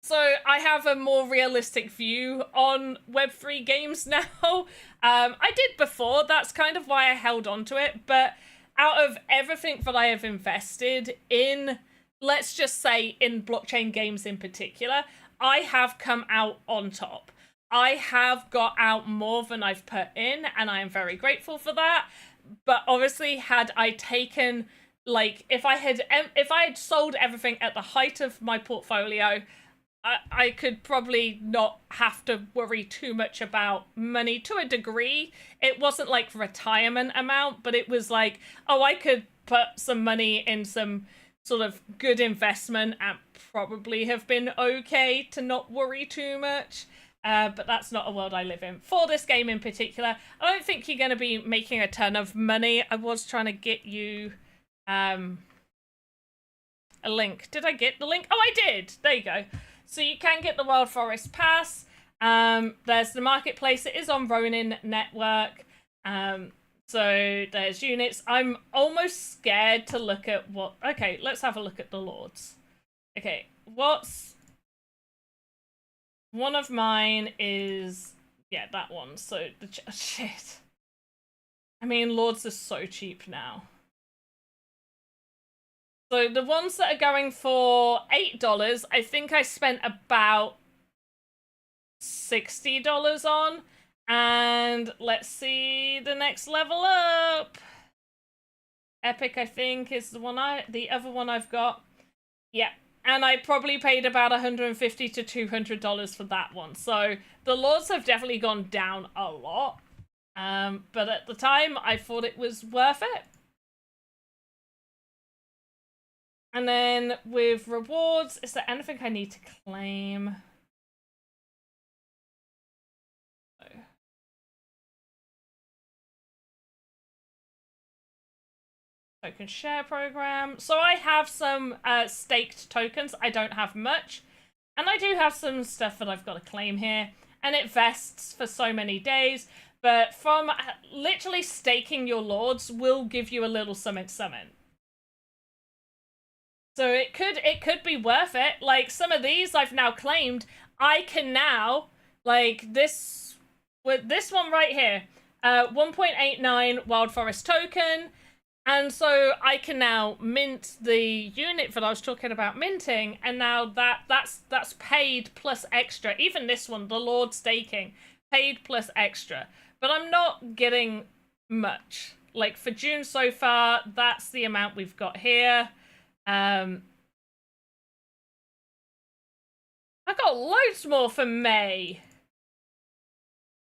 So I have a more realistic view on Web3 games now. I did before, that's kind of why I held on to it, but out of everything that I have invested in, let's just say in blockchain games in particular, I have come out on top. I have got out more than I've put in, and I am very grateful for that. But obviously, had I taken, like, if I had sold everything at the height of my portfolio, I could probably not have to worry too much about money to a degree. It wasn't like retirement amount, but it was like, oh, I could put some money in some sort of good investment and probably have been okay to not worry too much. But that's not a world I live in. For this game in particular, I don't think you're going to be making a ton of money. I was trying to get you a link. Did I get the link? Oh, I did! There you go. So you can get the Wild Forest Pass. There's the marketplace. It is on Ronin Network. So there's units. I'm almost scared to look at what... Okay, let's have a look at the Lords. Okay, what's... One of mine is... Yeah, that one. So the... Shit. I mean, Lords are so cheap now. So the ones that are going for $8, I think I spent about $60 on. And let's see the next level up. Epic, I think, is the other one I've got. Yeah, and I probably paid about $150 to $200 for that one. So the Lords have definitely gone down a lot. But at the time, I thought it was worth it. And then with rewards, is there anything I need to claim? Token share program. So I have some staked tokens. I don't have much. And I do have some stuff that I've got to claim here. And it vests for so many days. But from literally staking your Lords will give you a little something. So it could be worth it. Like, some of these I've now claimed. I can now, like, this, with this one right here, 1.89 Wild Forest token. And so I can now mint the unit that I was talking about minting, and now that's paid plus extra. Even this one, the Lord staking, paid plus extra. But I'm not getting much. Like, for June so far, that's the amount we've got here. I got loads more for May.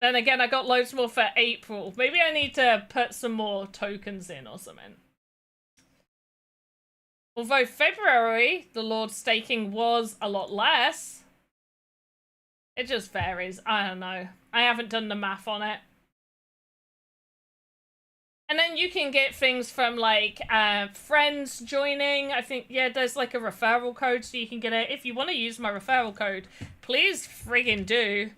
Then again, I got loads more for April. Maybe I need to put some more tokens in or something. Although February, the Lord staking was a lot less. It just varies. I don't know. I haven't done the math on it. And then you can get things from, like, friends joining. I think, yeah, there's, like, a referral code so you can get it. If you want to use my referral code, please friggin' do.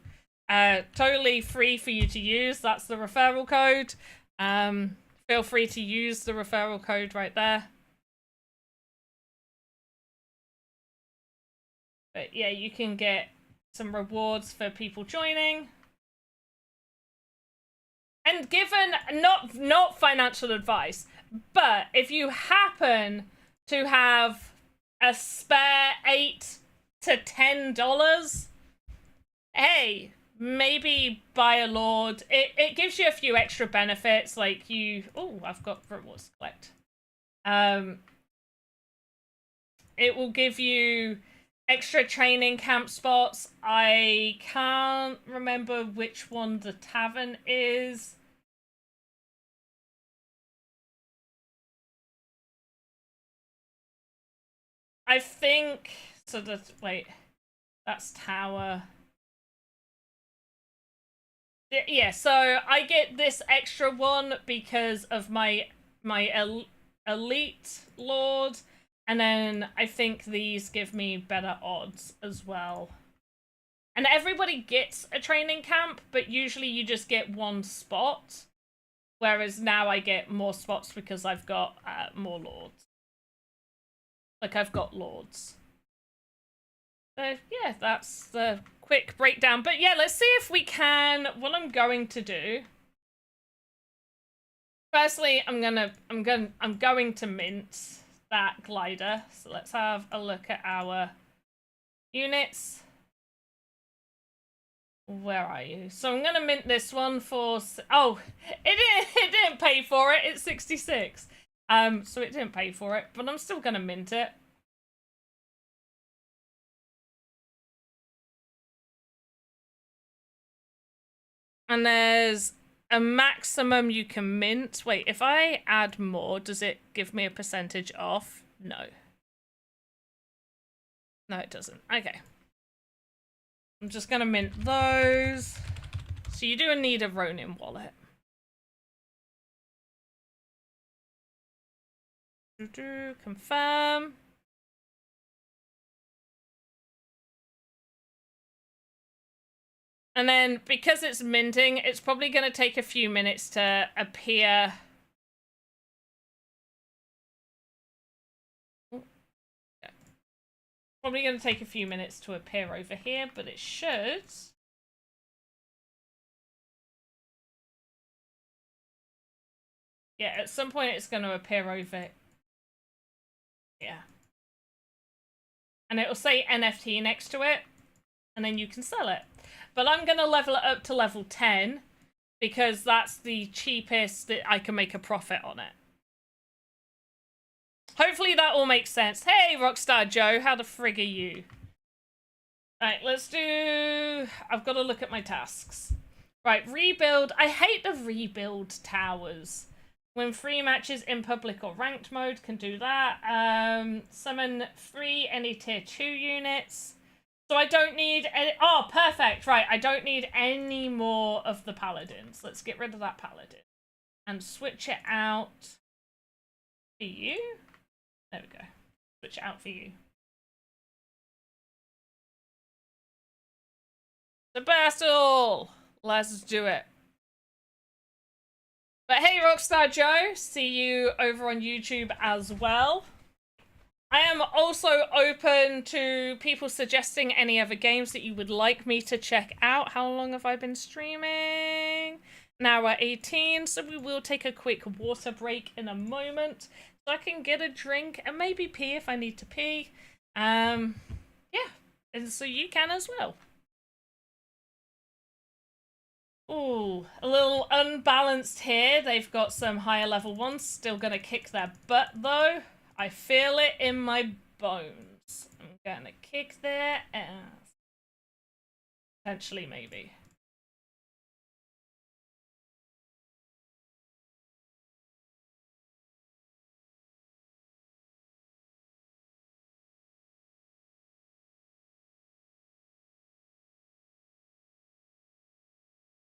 Totally free for you to use. That's the referral code. Feel free to use the referral code right there. But yeah, you can get some rewards for people joining. And given, not financial advice, but if you happen to have a spare $8 to $10, hey, maybe buy a Lord. It gives you a few extra benefits, like you... Oh, I've got rewards to collect. It will give you extra training camp spots. I can't remember which one the tavern is. I think... So that's... Wait. That's Tower. Yeah, so I get this extra one because of my elite Lord. And then I think these give me better odds as well. And everybody gets a training camp, but usually you just get one spot. Whereas now I get more spots because I've got more Lords. Like, I've got Lords. So yeah, that's the quick breakdown. But yeah, let's see if we can. What I'm going to do. Firstly, I'm going to mint that glider. So let's have a look at our units. Where are you? So I'm gonna mint this one for. Oh, it didn't pay for it. It's 66. So it didn't pay for it, but I'm still gonna mint it. And there's a maximum you can mint. Wait, if I add more, does it give me a percentage off? No. No, it doesn't. Okay. I'm just gonna mint those. So you do need a Ronin wallet. Confirm. And then, because it's minting, it's probably going to take a few minutes to appear. Probably going to take a few minutes to appear over here, but it should. Yeah, at some point it's going to appear over. Yeah. And it'll say NFT next to it, and then you can sell it. But I'm going to level it up to level 10 because that's the cheapest that I can make a profit on it. Hopefully that all makes sense. Hey, Rockstar Joe, how the frig are you? Right, let's do... I've got to look at my tasks. Right, rebuild. I hate the rebuild towers. When free matches in public or ranked mode, can do that. Summon 3 any tier 2 units. So I don't need any... Oh, perfect. Right, I don't need any more of the paladins. Let's get rid of that paladin. And switch it out for you. There we go. Switch it out for you. The battle! Let's do it. But hey, Rockstar Joe. See you over on YouTube as well. I am also open to people suggesting any other games that you would like me to check out. How long have I been streaming? Now we're 18, so we will take a quick water break in a moment. So I can get a drink and maybe pee if I need to pee. Yeah, and so you can as well. Ooh, a little unbalanced here. They've got some higher level ones. Still gonna kick their butt though. I feel it in my bones. I'm gonna kick their ass. Potentially, maybe.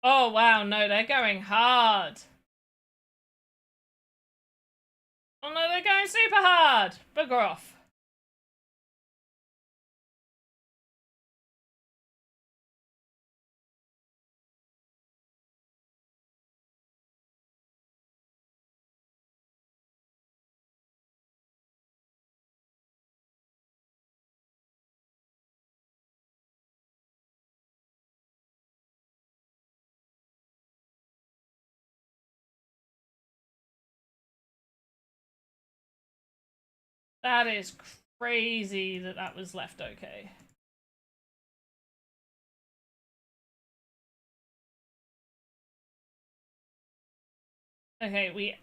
Oh, wow, no, they're going hard. Oh no, they're going super hard. Bugger off. That is crazy that that was left okay. Okay, we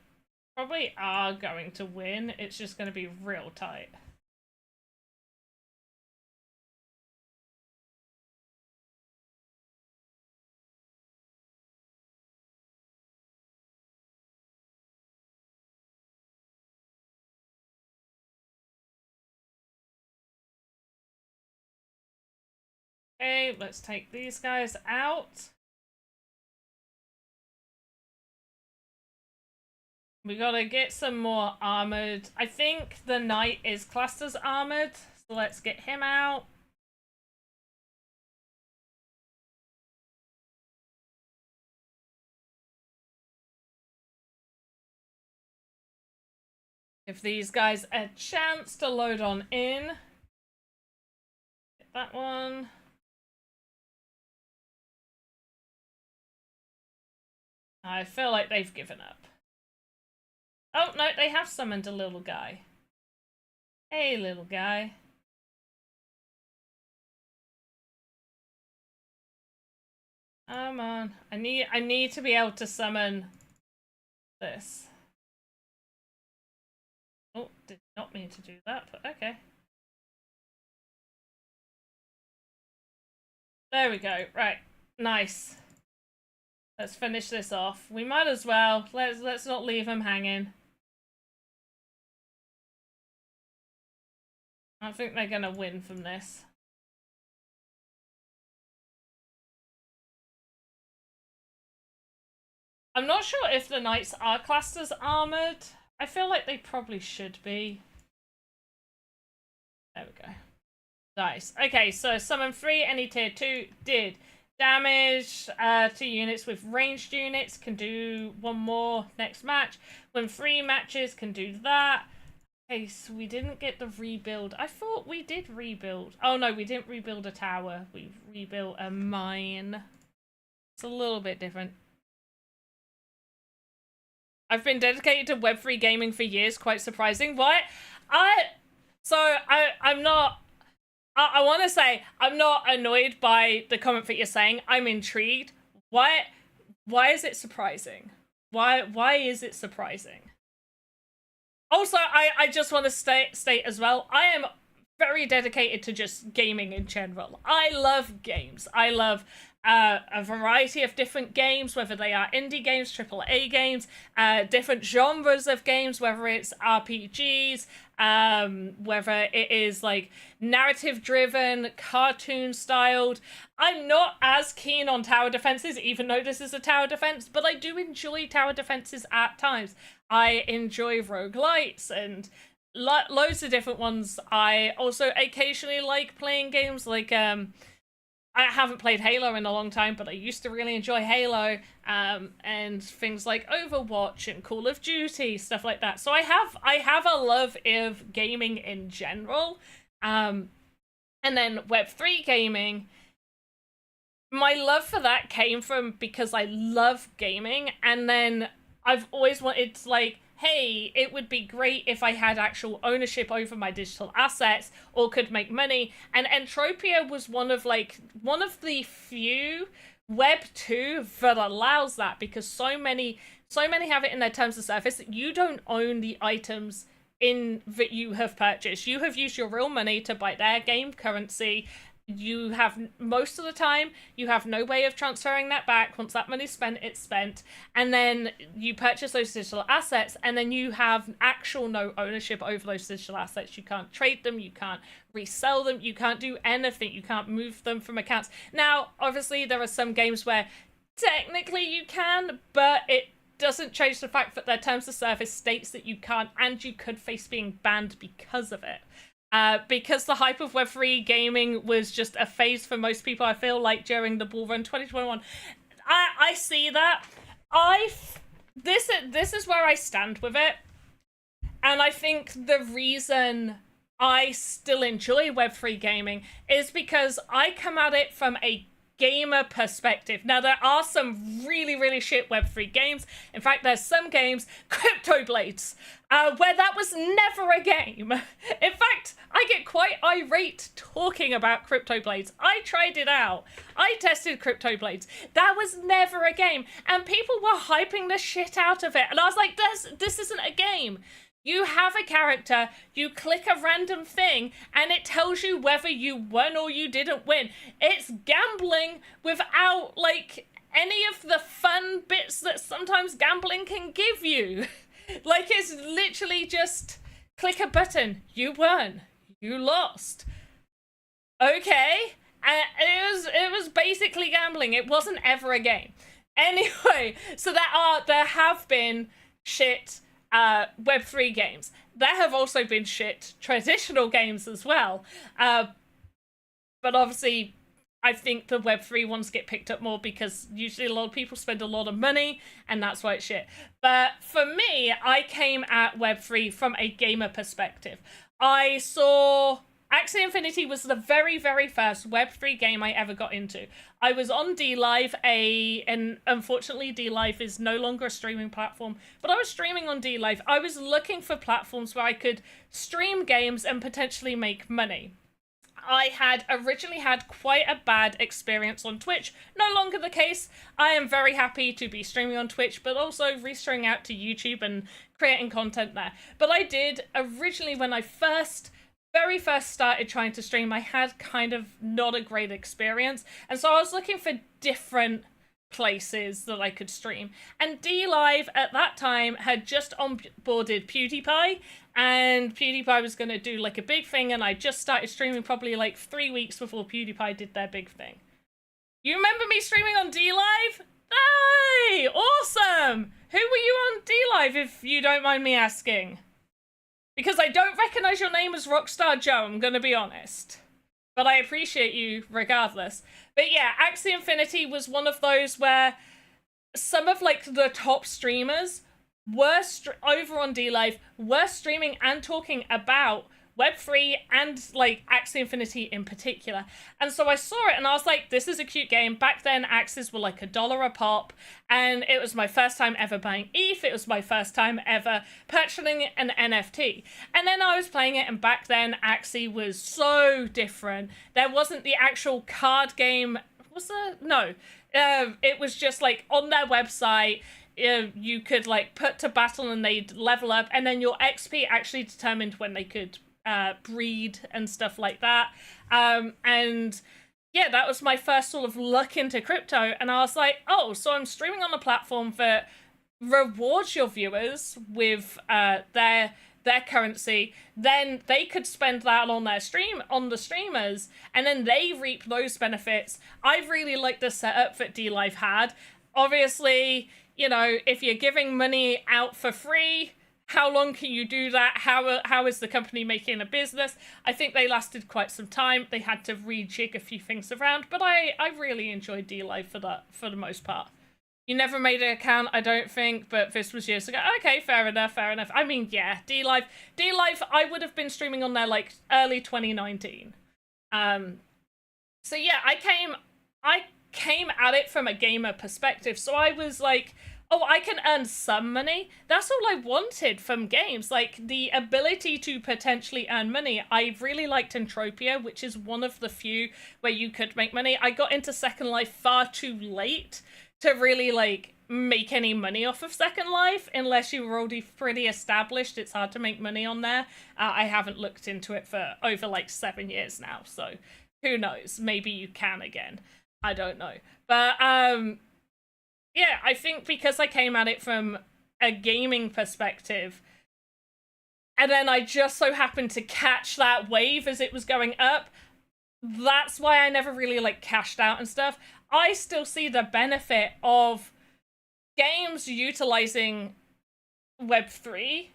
probably are going to win. It's just going to be real tight. Okay, let's take these guys out. We gotta get some more armored. I think the knight is classed as armored, so let's get him out. Give these guys a chance to load on in. Get that one. I feel like they've given up. Oh, no, they have summoned a little guy. Hey, little guy. Come on. I need to be able to summon this. Oh, did not mean to do that, but okay. There we go. Right. Nice. Let's finish this off. We might as well. Let's not leave him hanging. I think they're gonna win from this. I'm not sure if the knights are classed as armored. I feel like they probably should be. There we go. Nice. Okay, so summon 3, any tier 2 did damage to units with ranged units, can do 1 more next match. Win 3 matches, can do that. Okay, so we didn't get the rebuild. I thought we did rebuild. Oh no, we didn't rebuild a tower. We rebuilt a mine. It's a little bit different. I've been dedicated to Web3 gaming for years. Quite surprising. What? I'm not... I want to say I'm not annoyed by the comment that you're saying. I'm intrigued. Why is it surprising? Why is it surprising? Also, I just want to state as well, I am very dedicated to just gaming in general. I love games. I love a variety of different games, whether they are indie games, AAA games, different genres of games, whether it's RPGs, whether it is like narrative driven, cartoon styled. I'm not as keen on tower defenses, even though this is a tower defense, but I do enjoy tower defenses at times. I enjoy roguelites and loads of different ones. I also occasionally like playing games like I haven't played Halo in a long time, but I used to really enjoy Halo, and things like Overwatch and Call of Duty, stuff like that. So I have a love of gaming in general. And then Web3 gaming, my love for that came from because I love gaming, and then I've always wanted to, like, hey, it would be great if I had actual ownership over my digital assets or could make money. And Entropia was one of the few Web 2 that allows that, because so many have it in their terms of service that you don't own the items in that you have purchased. You have used your real money to buy their game currency. You have, most of the time, you have no way of transferring that back. Once that money's spent, it's spent. And then you purchase those digital assets, and then you have actual no ownership over those digital assets. You can't trade them, you can't resell them, you can't do anything, you can't move them from accounts. Now, obviously, there are some games where technically you can, but it doesn't change the fact that their terms of service states that you can't, and you could face being banned because of it. Because the hype of Web3 gaming was just a phase for most people, I feel like, during the bull run 2021. I see that. This is where I stand with it. And I think the reason I still enjoy Web3 gaming is because I come at it from a gamer perspective. Now, there are some really, really shit Web3 games. In fact, there's some games, Crypto Blades, where that was never a game. In fact, I get quite irate talking about Crypto Blades. I tried it out. I tested Crypto Blades. That was never a game. And people were hyping the shit out of it. And I was like, this isn't a game. You have a character, you click a random thing, and it tells you whether you won or you didn't win. It's gambling without, like, any of the fun bits that sometimes gambling can give you. Like, it's literally just click a button. You won. You lost. Okay. It was basically gambling. It wasn't ever a game. Anyway, so there have been shit Web3 games. There have also been shit traditional games as well. But obviously, I think the Web3 ones get picked up more because usually a lot of people spend a lot of money, and that's why it's shit. But for me, I came at Web3 from a gamer perspective. I saw Axie Infinity was the very, very first Web3 game I ever got into. I was on DLive, and unfortunately DLive is no longer a streaming platform, but I was streaming on DLive. I was looking for platforms where I could stream games and potentially make money. I had originally had quite a bad experience on Twitch. No longer the case. I am very happy to be streaming on Twitch, but also reaching out to YouTube and creating content there. But I did originally, when I very first started trying to stream, I had kind of not a great experience. And so I was looking for different places that I could stream. And DLive at that time had just onboarded PewDiePie, and PewDiePie was going to do like a big thing, and I just started streaming probably like 3 weeks before PewDiePie did their big thing. You remember me streaming on DLive? Hey, awesome! Who were you on DLive, if you don't mind me asking? Because I don't recognize your name as Rockstar Joe, I'm going to be honest. But I appreciate you regardless. But yeah, Axie Infinity was one of those where some of like the top streamers were over on DLive, were streaming and talking about Web3 and like Axie Infinity in particular. And so I saw it and I was like, this is a cute game. Back then, Axies were like $1 a pop, and it was my first time ever buying ETH. It was my first time ever purchasing an NFT. And then I was playing it, and back then, Axie was so different. There wasn't the actual card game. Was there? No. It was just like on their website, you could like put to battle and they'd level up, and then your XP actually determined when they could breed and stuff like that. And yeah, that was my first sort of look into crypto, and I was like, oh, so I'm streaming on a platform that rewards your viewers with their currency, then they could spend that on their on the streamers, and then they reap those benefits. I really like the setup that DLive had. Obviously, you know, if you're giving money out for free, how long can you do that? How is the company making a business? I think they lasted quite some time. They had to rejig a few things around, but I really enjoyed DLive for the most part. You never made an account, I don't think, but this was years ago. Okay, fair enough. I mean, yeah, DLive, I would have been streaming on there like early 2019. So yeah, I came at it from a gamer perspective. So I was like, oh, I can earn some money. That's all I wanted from games, like the ability to potentially earn money. I really liked Entropia, which is one of the few where you could make money. I got into Second Life far too late to really like make any money off of Second Life. Unless you were already pretty established, it's hard to make money on there. I haven't looked into it for over like 7 years now, so who knows? Maybe you can again. I don't know. But yeah, I think because I came at it from a gaming perspective, and then I just so happened to catch that wave as it was going up, that's why I never really like cashed out and stuff. I still see the benefit of games utilizing Web3.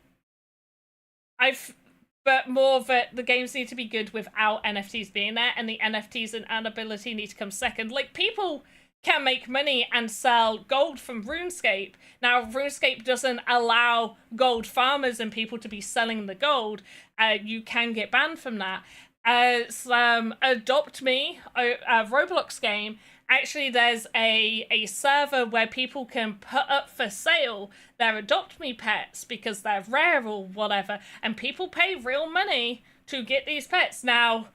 But more that the games need to be good without NFTs being there, and the NFTs and ability need to come second. Like, people can make money and sell gold from RuneScape. Now, RuneScape doesn't allow gold farmers and people to be selling the gold. You can get banned from that. Adopt Me, a Roblox game, actually there's a server where people can put up for sale their Adopt Me pets because they're rare or whatever, and people pay real money to get these pets. Now,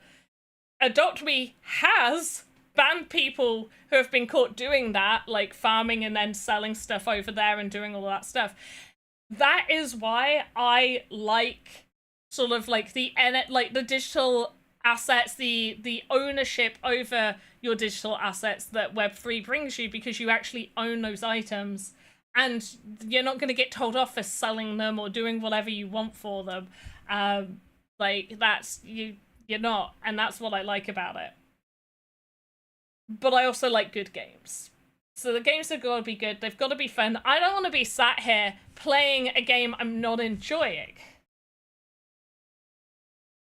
Adopt Me has banned people who have been caught doing that, like farming and then selling stuff over there and doing all that stuff. That is why I like sort of like the digital assets, the ownership over your digital assets that Web3 brings you, because you actually own those items and you're not going to get told off for selling them or doing whatever you want for them. Like, that's you're not, and that's what I like about it. But I also like good games. So the games have got to be good. They've got to be fun. I don't want to be sat here playing a game I'm not enjoying.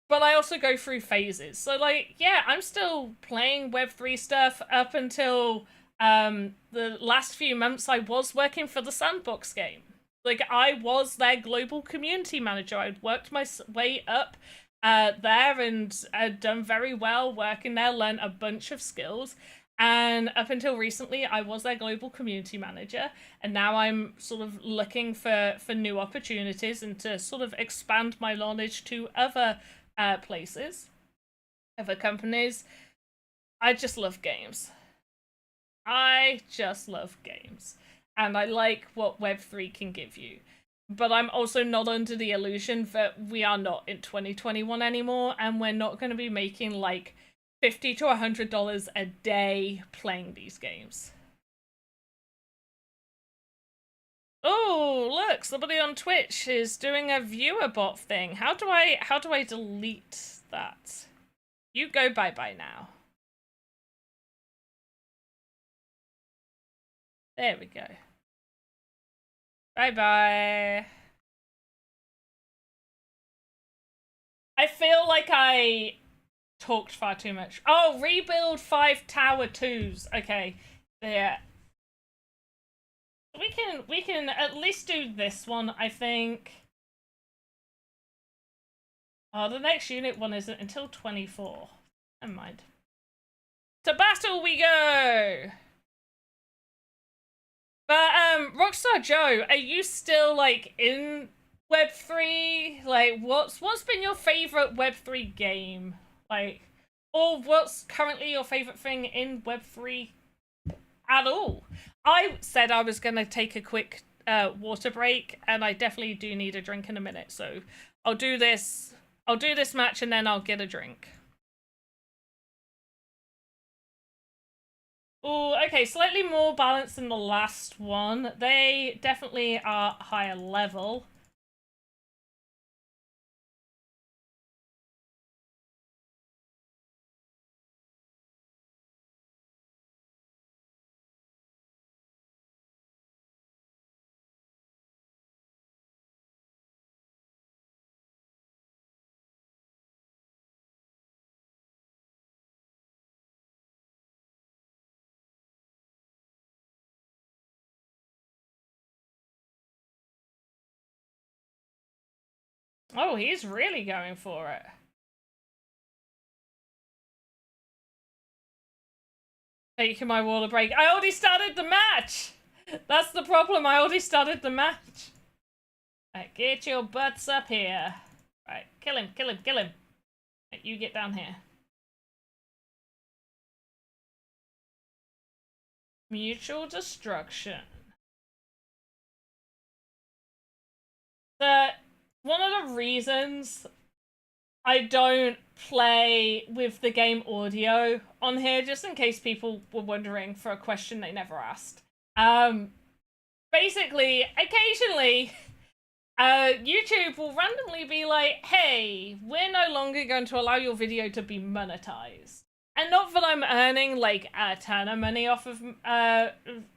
But I also go through phases. So, like, yeah, I'm still playing Web3 stuff up until the last few months. I was working for the Sandbox game. Like, I was their global community manager. I'd worked my way up there and done very well working there, learned a bunch of skills. And up until recently, I was their global community manager, and now I'm sort of looking for new opportunities and to sort of expand my knowledge to other places, other companies. I just love games. I just love games. And I like what Web3 can give you. But I'm also not under the illusion that we are not in 2021 anymore, and we're not going to be making like $50 to $100 a day playing these games. Oh, look, somebody on Twitch is doing a viewer bot thing. How do I delete that? You go bye-bye now. There we go. Bye-bye. I feel like I talked far too much. Oh, rebuild 5 tower 2s. Okay. Yeah. We can at least do this one, I think. Oh, the next unit one isn't until 24. Never mind. To battle we go! But, Rockstar Joe, are you still, like, in Web3? Like, what's been your favorite Web3 game? Like, or what's currently your favorite thing in Web3 at all? I said I was going to take a quick water break, and I definitely do need a drink in a minute, so I'll do this match and then I'll get a drink. Oh, okay, slightly more balanced than the last one. They definitely are higher level. Oh, he's really going for it. Taking my water break. I already started the match! That's the problem, I already started the match. Right, get your butts up here. Right, kill him, kill him, kill him. Right, you get down here. Mutual destruction. One of the reasons I don't play with the game audio on here, just in case people were wondering for a question they never asked. Basically, occasionally, YouTube will randomly be like, hey, we're no longer going to allow your video to be monetized. And not that I'm earning like a ton of money off of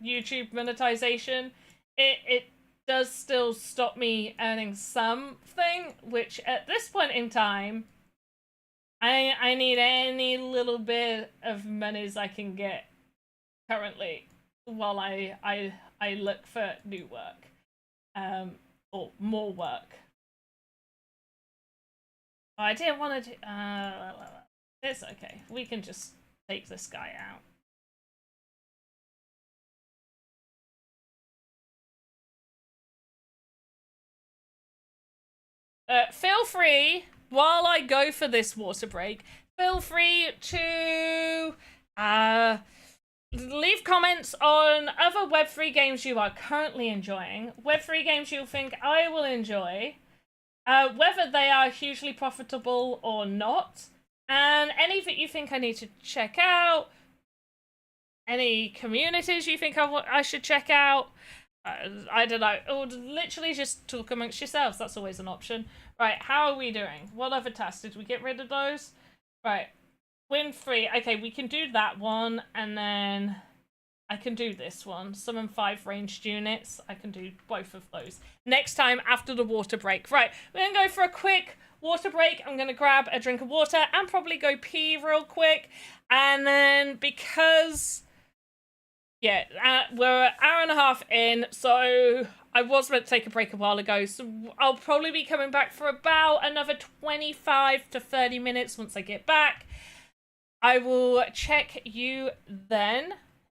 YouTube monetization. It does still stop me earning something, which at this point in time, I need any little bit of monies I can get currently while I look for new work, or more work. Oh, I didn't want to do, it's okay. We can just take this guy out. Feel free, while I go for this water break, feel free to leave comments on other Web3 games you are currently enjoying, Web3 games you think I will enjoy, whether they are hugely profitable or not, and any that you think I need to check out, any communities you think I should check out. I don't know, or literally just talk amongst yourselves. That's always an option. Right, how are we doing? What other tasks? Did we get rid of those? Right, win 3. Okay, we can do that one, and then I can do this one. Summon 5 ranged units. I can do both of those next time after the water break. Right, we're gonna go for a quick water break. I'm gonna grab a drink of water and probably go pee real quick, and then because... yeah, we're an hour and a half in, so I was meant to take a break a while ago, so I'll probably be coming back for about another 25 to 30 minutes once I get back. I will check you then.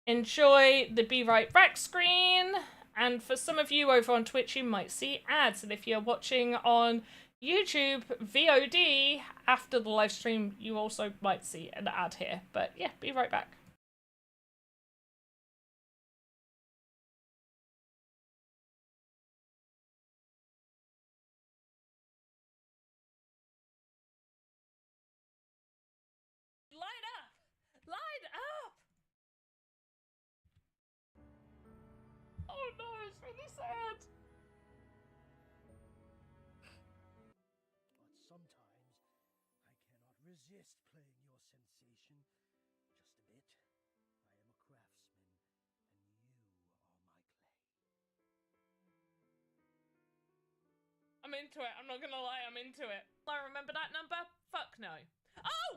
Enjoy the Be Right Back screen. And for some of you over on Twitch, you might see ads. And if you're watching on YouTube VOD after the live stream, you also might see an ad here. But yeah, be right back. Light up! Light up! Oh no, it's really sad. But sometimes I cannot resist playing your sensation just a bit. I am a craftsman, and you are my clay. I'm into it. I'm not gonna lie, I'm into it. I remember that number? Fuck no. Oh!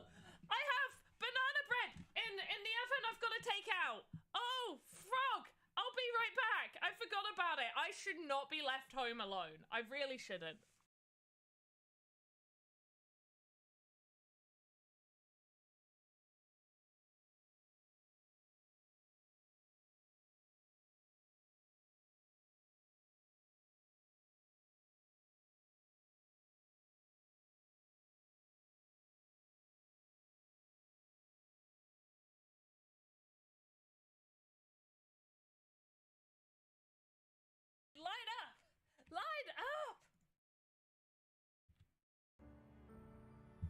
I have banana bread in the oven I've got to take out. Oh, frog! I'll be right back. I forgot about it. I should not be left home alone. I really shouldn't. Light up! Light up!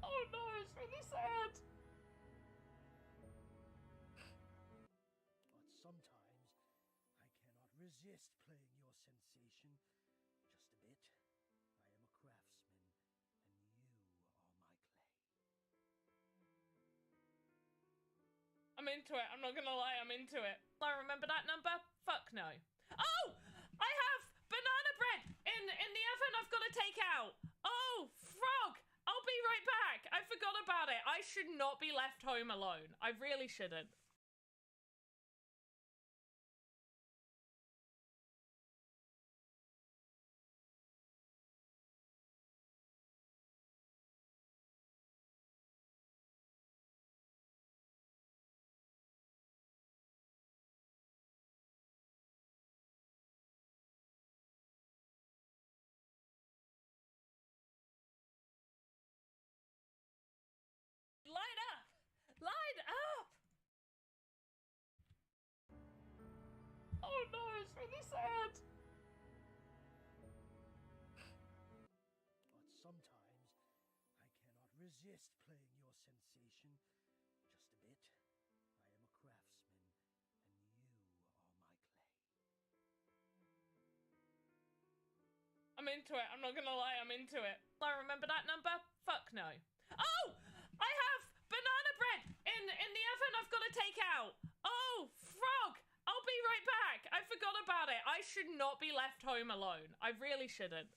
Oh no, it's really sad. But sometimes I cannot resist playing your sensation just a bit. I am a craftsman, and you are my clay. I'm into it. I'm not gonna lie, I'm into it. I remember that number? Fuck no. Oh! I have banana bread in the oven I've got to take out. Oh, frog! I'll be right back. I forgot about it. I should not be left home alone. I really shouldn't. Light up! Light up! Oh no, it's really sad. But sometimes I cannot resist playing your sensation just a bit. I am a craftsman, and you are my clay. I'm into it. I'm not gonna lie, I'm into it. I remember that number? Fuck no. Oh! I have banana bread in the oven I've got to take out. Oh, frog! I'll be right back. I forgot about it. I should not be left home alone. I really shouldn't.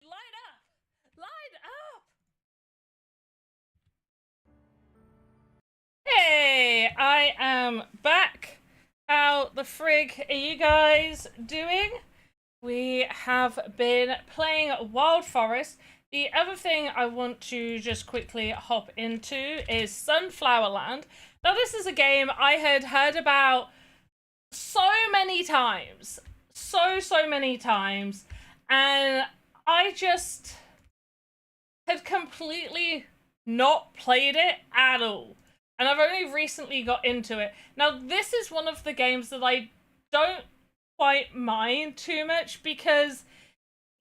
Light up! Light up! Hey, I am back. How the frig are you guys doing? We have been playing Wild Forest. The other thing I want to just quickly hop into is Sunflower Land. Now, this is a game I had heard about so many times. So many times. And I just had completely not played it at all. And I've only recently got into it. Now, this is one of the games that I don't quite mind too much because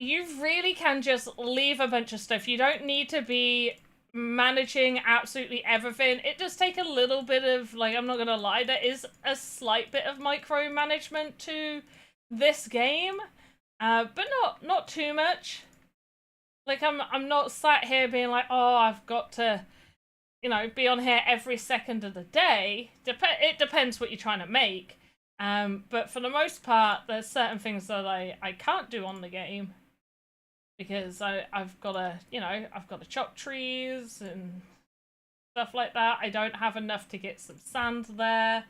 you really can just leave a bunch of stuff. You don't need to be managing absolutely everything. It does take a little bit of, like, I'm not gonna lie, there is a slight bit of micromanagement to this game, but not too much. Like I'm not sat here being like, oh, I've got to, you know, be on here every second of the day. It depends what you're trying to make. But for the most part, there's certain things that I can't do on the game because I've got to, you know, I've got to chop trees and stuff like that. I don't have enough to get some sand there.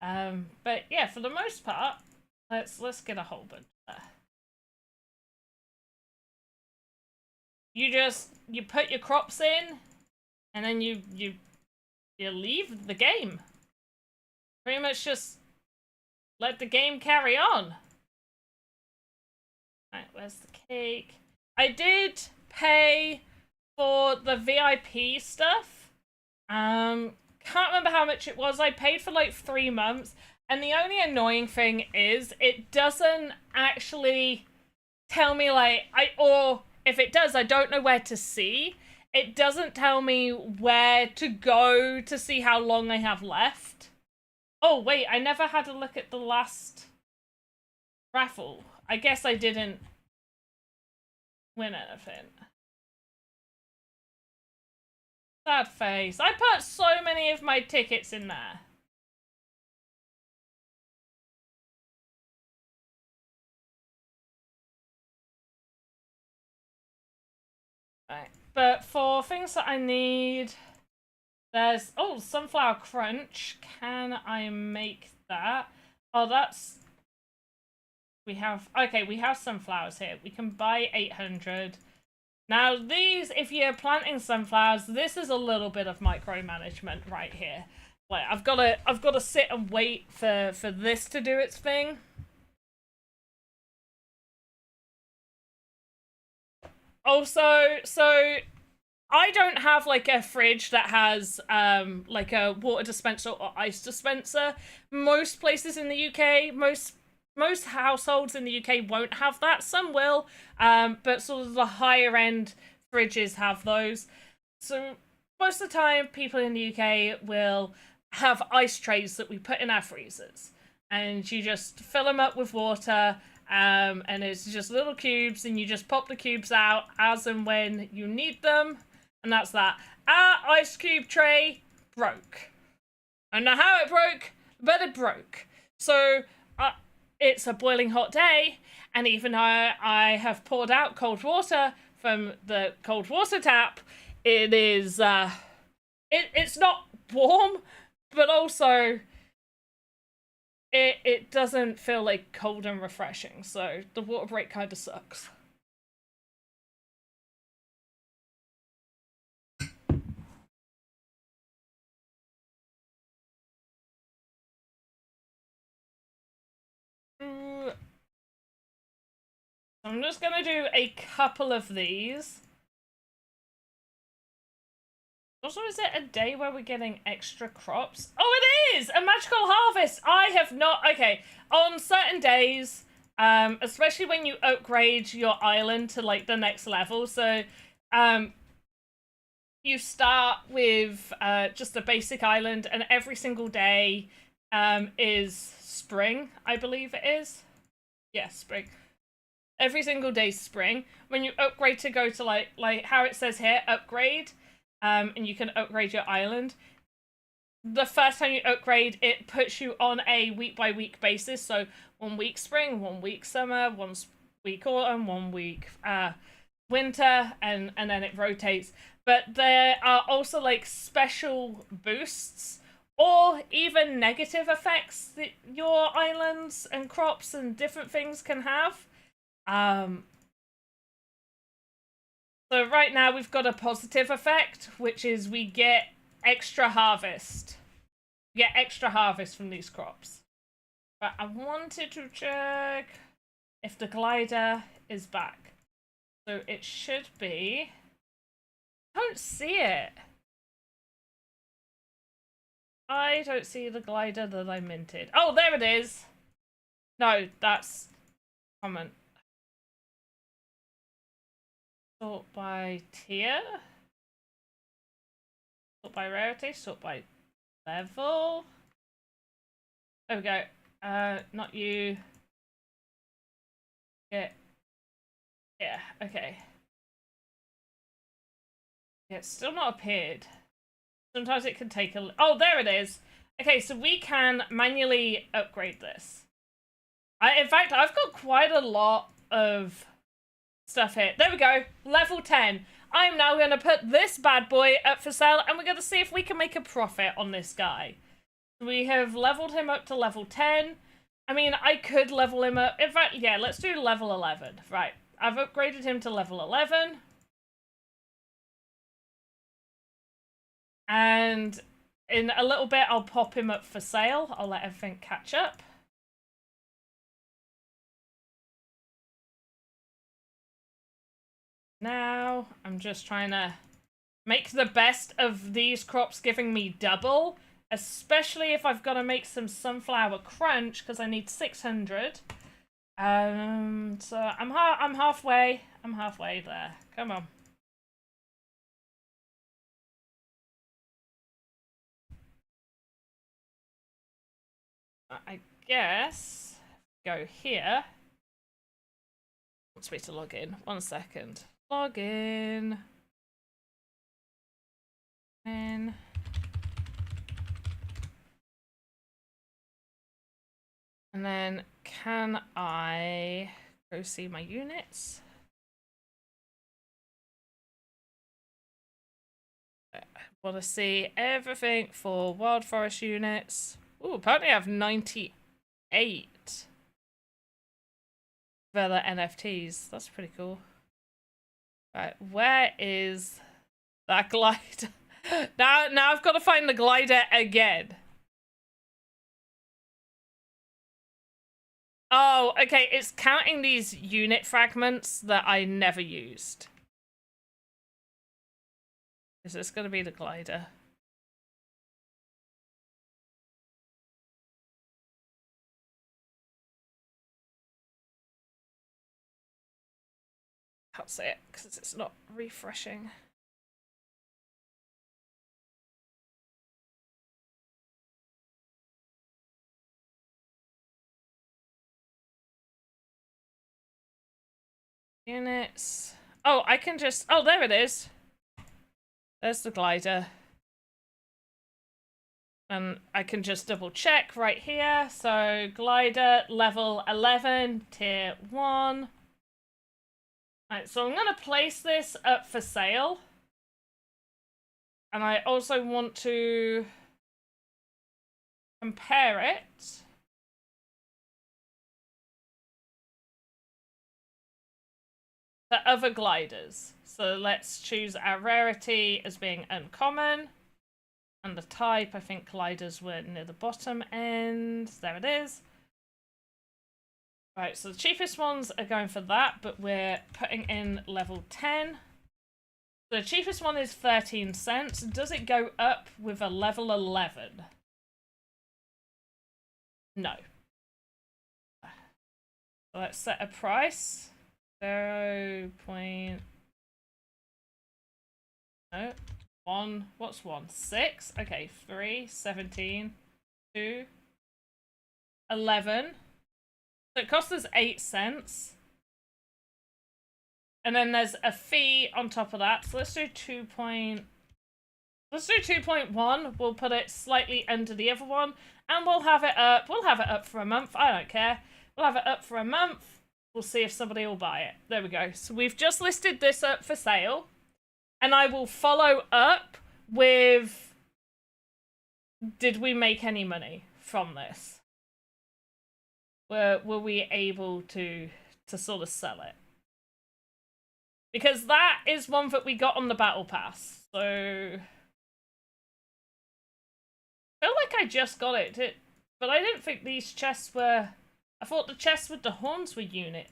But yeah, for the most part, let's get a whole bunch there. You put your crops in, and then you leave the game. Pretty much just let the game carry on. Right, where's the cake? I did pay for the VIP stuff. Can't remember how much it was. I paid for like 3 months, and the only annoying thing is it doesn't actually tell me like or if it does, I don't know where to see. It doesn't tell me where to go to see how long I have left. Oh wait, I never had a look at the last raffle. I guess I didn't win anything. Sad face. I put so many of my tickets in there. Right. But for things that I need, there's, oh, sunflower crunch. Can I make that? Oh, that's, we have, okay, we have sunflowers here. We can buy 800. Now these, if you're planting sunflowers, this is a little bit of micromanagement right here. Like I've got to sit and wait for this to do its thing. Also, so I don't have like a fridge that has like a water dispenser or ice dispenser. Most places in the UK, most households in the UK won't have that. Some will, but sort of the higher end fridges have those. So most of the time, people in the UK will have ice trays that we put in our freezers, and you just fill them up with water. And it's just little cubes, and you just pop the cubes out as and when you need them, and that's that. Our ice cube tray broke. I don't know how it broke, but it broke. So it's a boiling hot day, and even though I have poured out cold water from the cold water tap, it is it's not warm, but also it doesn't feel like cold and refreshing, so the water break kind of sucks. So I'm just gonna do a couple of these. Also, is it a day where we're getting extra crops? Oh, it is! A magical harvest! I have not... Okay, on certain days, especially when you upgrade your island to, like, the next level, so, you start with, just a basic island, and every single day, is spring, I believe it is. Yes, spring. Every single day is spring. When you upgrade to go to, like how it says here, upgrade... and you can upgrade your island. The first time you upgrade, it puts you on a week-by-week basis. So 1 week spring, 1 week summer, 1 week autumn, 1 week winter, and then it rotates. But there are also like special boosts or even negative effects that your islands and crops and different things can have. So right now we've got a positive effect, which is we get extra harvest. We get extra harvest from these crops. But I wanted to check if the glider is back. So it should be... I don't see it. I don't see the glider that I minted. Oh, there it is. No, that's common. Sort by tier, sort by rarity, sort by level. There we go. Not you. Yeah. Yeah, okay. Yeah, it's still not appeared. Sometimes it can take a... Oh, there it is. Okay, so we can manually upgrade this. In fact, I've got quite a lot of stuff here. There we go. Level 10. I'm now going to put this bad boy up for sale, and we're going to see if we can make a profit on this guy. We have leveled him up to level 10. I mean, I could level him up. In fact, yeah, let's do level 11. Right. I've upgraded him to level 11. And in a little bit, I'll pop him up for sale. I'll let everything catch up. Now, I'm just trying to make the best of these crops giving me double, especially if I've got to make some sunflower crunch because I need 600. So I'm halfway. I'm halfway there. Come on. I guess go here. Wants me to log in. 1 second. Log in. In. And then can I go see my units? I want to see everything for wild forest units. Ooh, apparently I have 98 further NFTs. That's pretty cool. Right, where is that glider? now I've got to find the glider again. Oh, okay, it's counting these unit fragments that I never used. Is this going to be the glider? Can't say it because it's not refreshing. Units. Oh, I can just... Oh, there it is. There's the glider. And I can just double check right here. So, glider, level 11, tier 1. Right, so I'm going to place this up for sale. And I also want to compare it to other gliders. So let's choose our rarity as being uncommon. And the type, I think gliders were near the bottom end. There it is. Right, so the cheapest ones are going for that, but we're putting in level 10. The cheapest one is 13 cents. Does it go up with a level 11? No. So let's set a price. 0. No. 1. What's 1? 6. Okay. 3. 17. 2. 11. So it costs us 8 cents. And then there's a fee on top of that. So let's do 2. Let's do 2.1. We'll put it slightly under the other one. And we'll have it up. We'll have it up for a month. I don't care. We'll have it up for a month. We'll see if somebody will buy it. There we go. So we've just listed this up for sale. And I will follow up with... Did we make any money from this? Were we able to sort of sell it? Because that is one that we got on the battle pass. So... I feel like I just got it. But I didn't think these chests were... I thought the chests with the horns were units.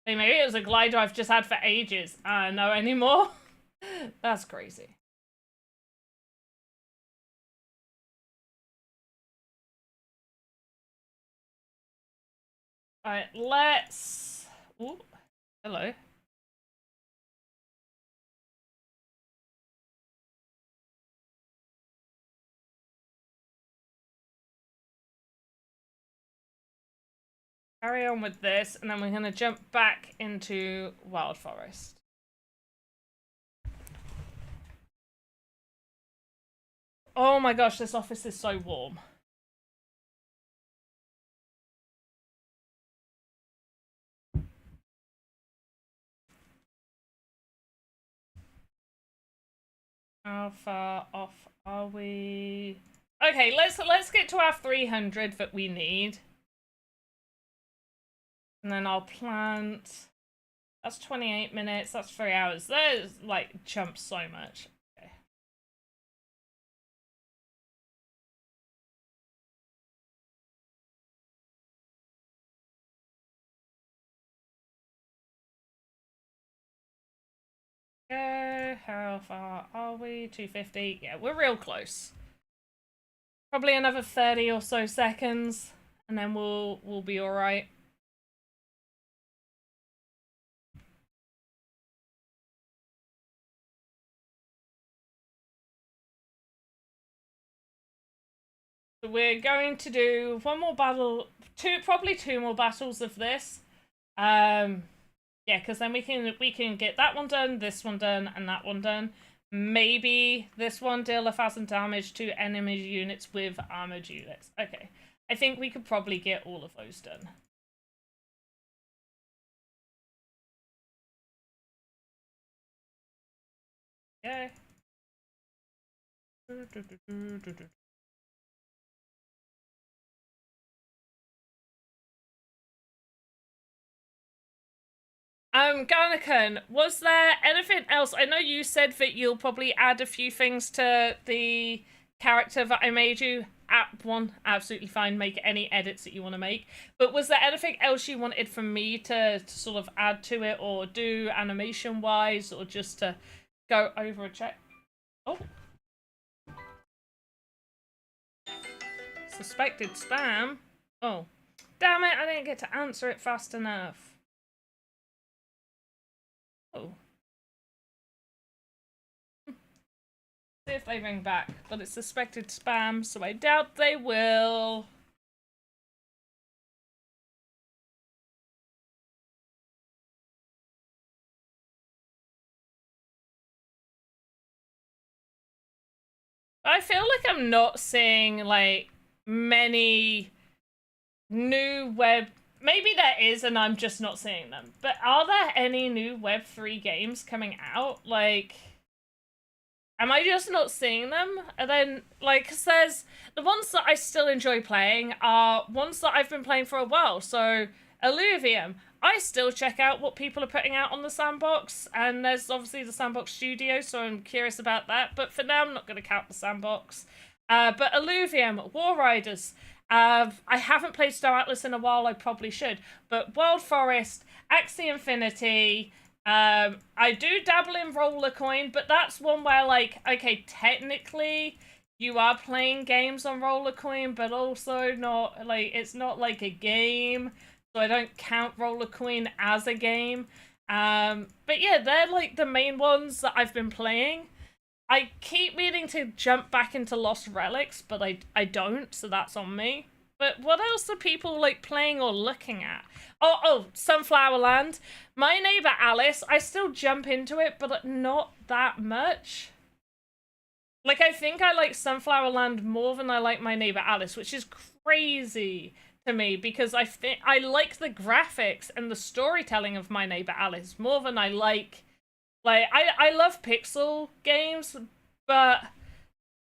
Hey, maybe it was a glider I've just had for ages. I don't know anymore. That's crazy. Alright, let's... Ooh, hello. carry on with this, and then we're going to jump back into Wild Forest. Oh my gosh, this office is so warm. How far off are we? Okay, let's get to our 300 that we need. And then I'll plant. That's 28 minutes. That's 3 hours. There's like jumps so much. Okay. How far are we? 250. Yeah, we're real close. Probably another 30 or so seconds, and then we'll be all right. So we're going to do one more battle, probably two more battles of this. Yeah, because then we can get that one done, this one done, and that one done. Maybe this one deal 1,000 damage to enemy units with armored units. Okay, I think we could probably get all of those done. Okay. Garnican, was there anything else? I know you said that you'll probably add a few things to the character that I made you. Absolutely fine, make any edits that you want to make. But was there anything else you wanted from me to sort of add to it, or do animation-wise, or just to go over a check? Oh. Suspected spam? Oh. Damn it, I didn't get to answer it fast enough. Oh. See if they ring back, but it's suspected spam, so I doubt they will. I feel like I'm not seeing like many new web. Maybe there is, and I'm just not seeing them. But are there any new Web3 games coming out? Like, am I just not seeing them? And then, like, 'cause there's the ones that I still enjoy playing are ones that I've been playing for a while. So, Alluvium, I still check out what people are putting out on the Sandbox, and there's obviously the Sandbox Studio, so I'm curious about that. But for now, I'm not going to count the Sandbox. But Alluvium, War Riders. I haven't played Star Atlas in a while, I probably should. But Wild Forest, Axie Infinity, I do dabble in Roller Coin, but that's one where, like, okay, technically you are playing games on Roller Coin, but also not, like, it's not like a game, so I don't count Roller Coin as a game. But yeah, they're, like, the main ones that I've been playing. I keep meaning to jump back into Lost Relics, but I don't, so that's on me. But what else are people, like, playing or looking at? Oh, Sunflower Land. My neighbor Alice, I still jump into it, but not that much. Like, I think I like Sunflower Land more than I like My Neighbor Alice, which is crazy to me, because I like the graphics and the storytelling of My Neighbor Alice more than I like... Like, I love pixel games, but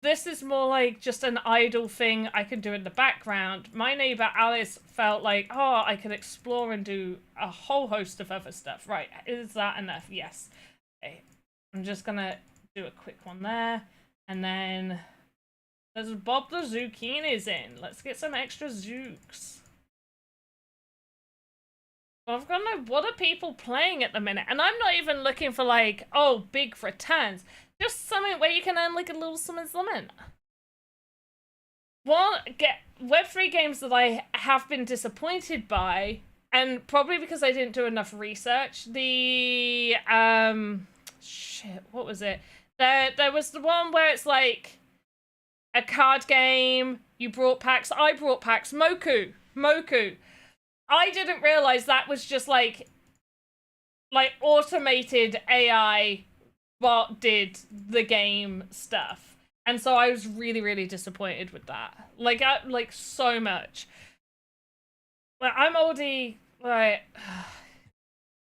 this is more like just an idle thing I can do in the background. My Neighbor Alice felt like, oh, I could explore and do a whole host of other stuff. Right, is that enough? Yes. Okay. I'm just gonna do a quick one there. And then there's Bob the Zucchini's in. Let's get some extra Zooks. I've got to know, what are people playing at the minute? And I'm not even looking for, like, oh, big returns. Just something where you can earn, like, a little something. Web3 games that I have been disappointed by, and probably because I didn't do enough research, the, shit, what was it? There was the one where it's, like, a card game, you brought packs, I brought packs, Moku. I didn't realize that was just like automated AI bot did the game stuff. And so I was really, really disappointed with that. Like, so much. Like, I'm already, like,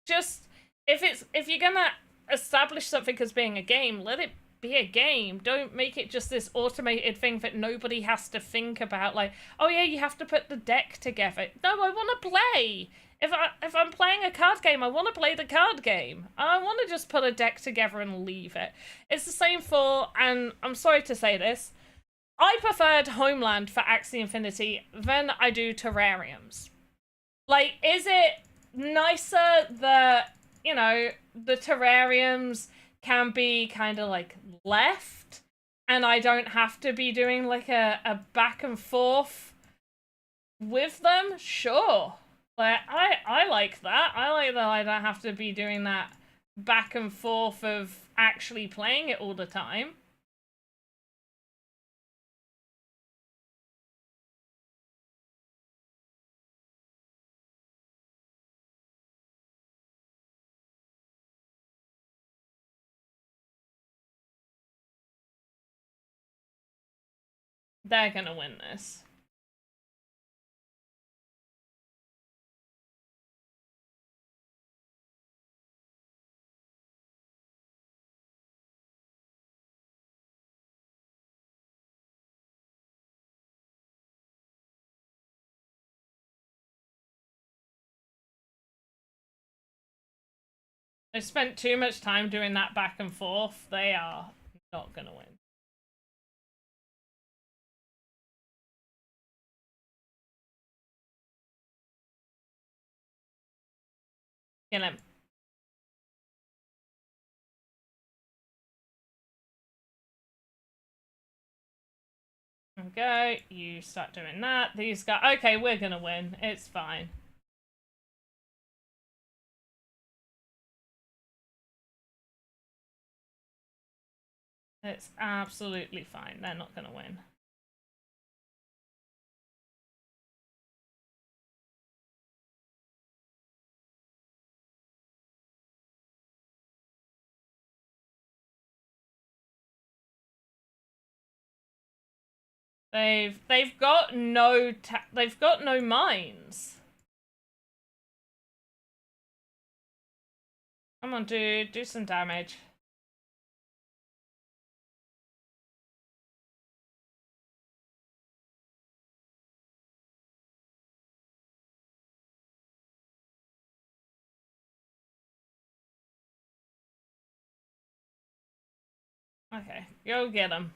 just, if you're gonna establish something as being a game, let it be a game. Don't make it just this automated thing that nobody has to think about, like, oh yeah, you have to put the deck together. No, I want to play. If I'm playing a card game, I want to play the card game. I want to just put a deck together and leave it. It's the same for, and I'm sorry to say this, I preferred Homeland for Axie Infinity than I do Terrariums. Like, is it nicer that, you know, the Terrariums can be kind of like left and I don't have to be doing like a back and forth with them? Sure. Like, I like that. I like that I don't have to be doing that back and forth of actually playing it all the time. They're gonna win this. They spent too much time doing that back and forth. They are not gonna win. Kill him. There we go. You start doing that. These guys. Okay, we're gonna win. It's fine. It's absolutely fine. They're not gonna win. They've got no mines. Come on, dude, do some damage. Okay, go get him.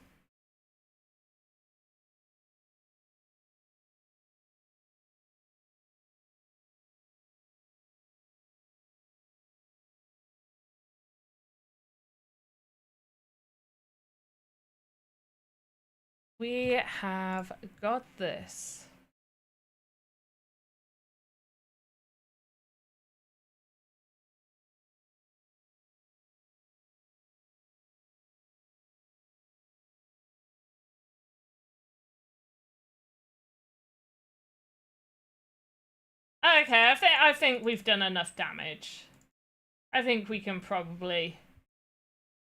We have got this. Okay, I think we've done enough damage. I think we can probably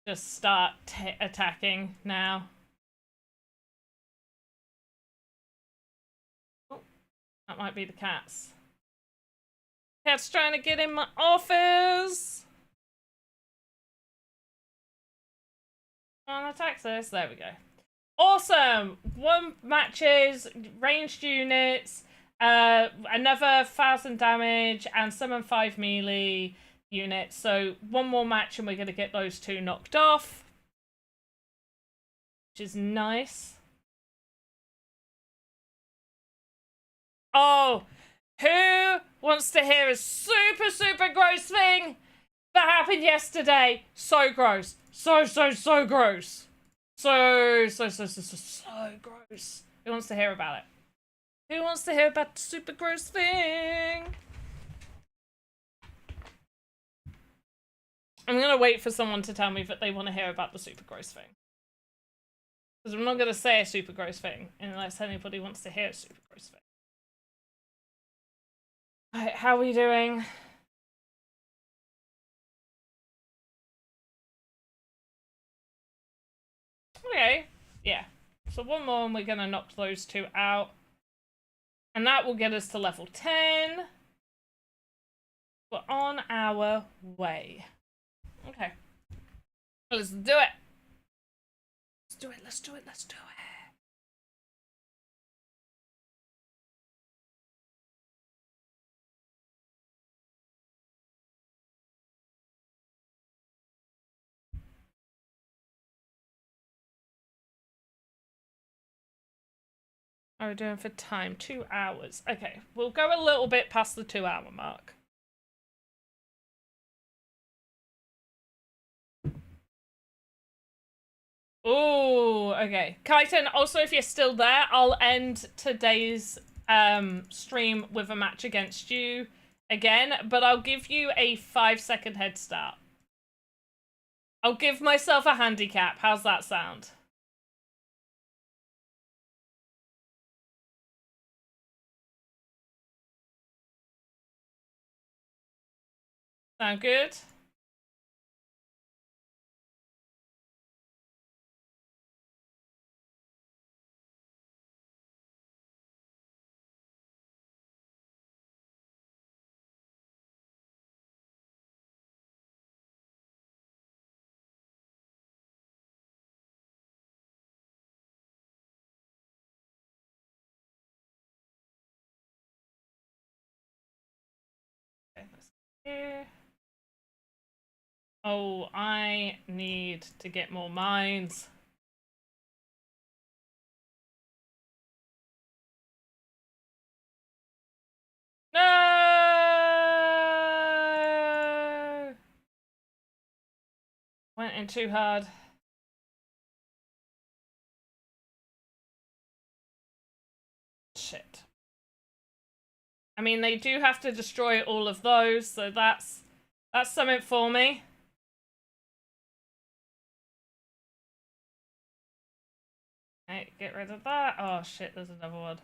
just start attacking now. Oh, that might be the cats. Cat's trying to get in my office. On attack this. There we go. Awesome. 1 matches, ranged units, another 1,000 damage, and summon 5 melee units. So 1 more match and we're going to get those 2 knocked off, which is nice. Oh, who wants to hear a super, super gross thing that happened yesterday? So gross. So gross. So gross. Who wants to hear about it? Who wants to hear about the super gross thing? I'm gonna wait for someone to tell me that they want to hear about the super gross thing. Because I'm not gonna say a super gross thing unless anybody wants to hear a super gross thing. Right, how are we doing? Okay, yeah. So one more and we're gonna knock those two out. And that will get us to level 10. We're on our way. Okay. Let's do it. Let's do it, let's do it, let's do it. How are we doing for time? 2 hours. Okay, we'll go a little bit past the 2 hour mark. Ooh, okay. Kyton, also if you're still there, I'll end today's stream with a match against you again, but I'll give you a 5-second head start. I'll give myself a handicap. How's that sound? Sound good? Okay, let's here. Oh, I need to get more mines. No! Went in too hard. Shit. I mean, they do have to destroy all of those, so that's something for me. Okay, get rid of that. Oh shit, there's another one.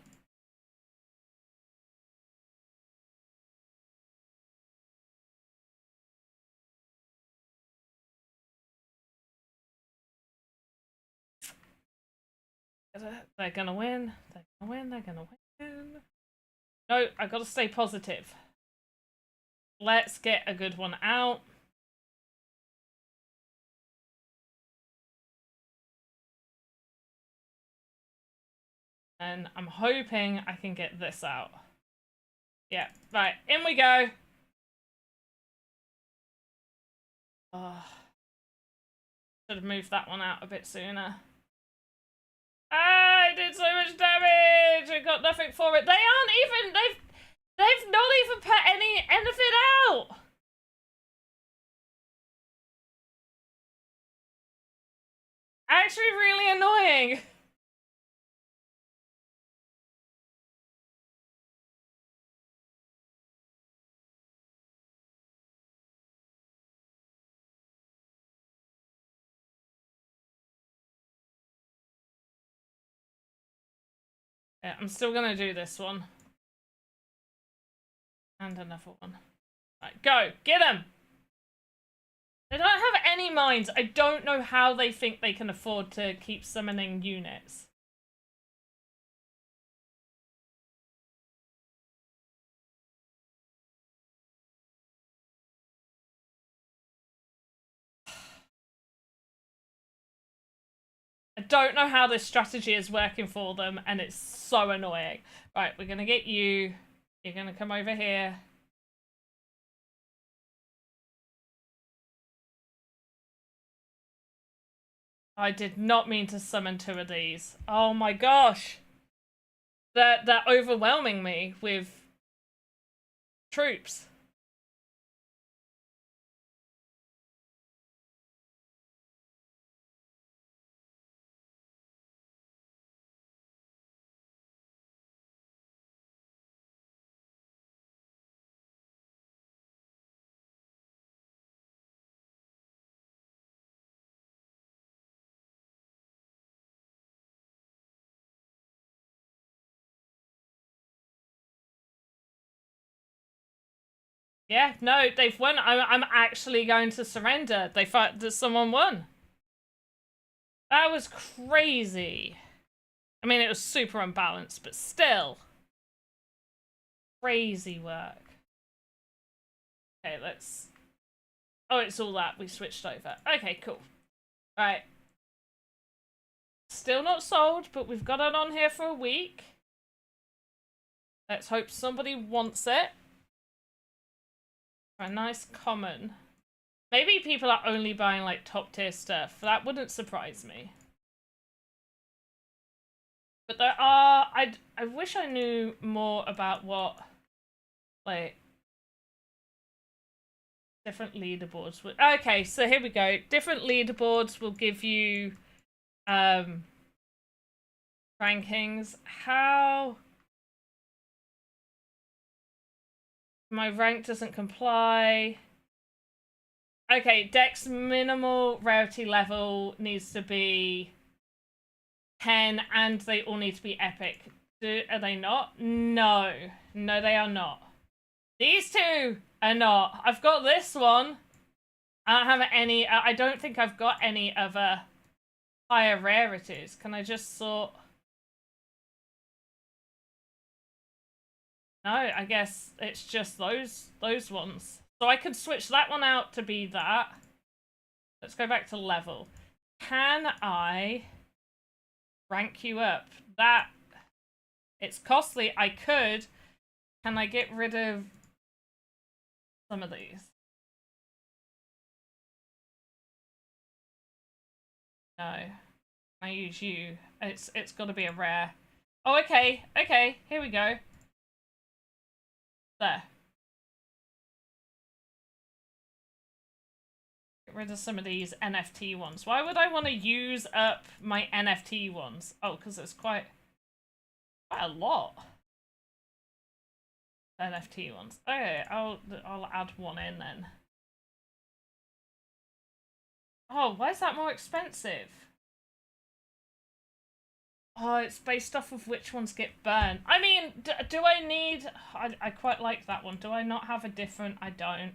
They're gonna win. They're gonna win. They're gonna win. No, I gotta stay positive. Let's get a good one out. And I'm hoping I can get this out. Yeah, right, in we go. Oh, should have moved that one out a bit sooner. Ah, I did so much damage. I got nothing for it. They aren't even. They've not even put anything out. Actually, really annoying. Yeah, I'm still gonna do this one. And another one. Right, go! Get them! They don't have any mines. I don't know how they think they can afford to keep summoning units. I don't know how this strategy is working for them, and it's so annoying. Right, we're gonna get you. You're gonna come over here. I did not mean to summon 2 of these. Oh my gosh. They're overwhelming me with troops. Yeah, no, they've won. I'm actually going to surrender. They fight. Someone won. That was crazy. I mean, it was super unbalanced, but still. Crazy work. Okay, let's... Oh, it's all that. We switched over. Okay, cool. Right. Still not sold, but we've got it on here for a week. Let's hope somebody wants it. A nice common. Maybe people are only buying like top tier stuff. That wouldn't surprise me. But there are... I wish I knew more about what, like, different leaderboards would... Okay, so here we go. Different leaderboards will give you rankings. How... My rank doesn't comply. Okay, Dex minimal rarity level needs to be 10 and they all need to be epic. Are they not? No. No, they are not. These two are not. I've got this one. I don't have any... I don't think I've got any other higher rarities. Can I just sort... No, I guess it's just those ones. So I could switch that one out to be that. Let's go back to level. Can I rank you up? That... It's costly. I could. Can I get rid of some of these? No. I use you. It's got to be a rare. Oh, okay. Okay, here we go. There. Get rid of some of these NFT ones. Why would I want to use up my NFT ones? Oh, because it's quite a lot. NFT ones. Okay, I'll add one in then. Oh, why is that more expensive? Oh, it's based off of which ones get burned. I mean, do I need... I quite like that one. Do I not have a different... I don't.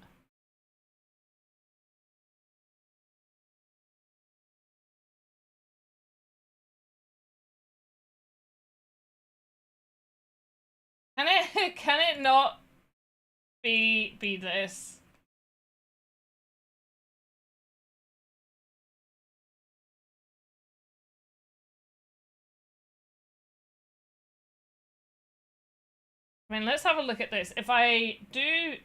Can it not be this? I mean, let's have a look at this. If I do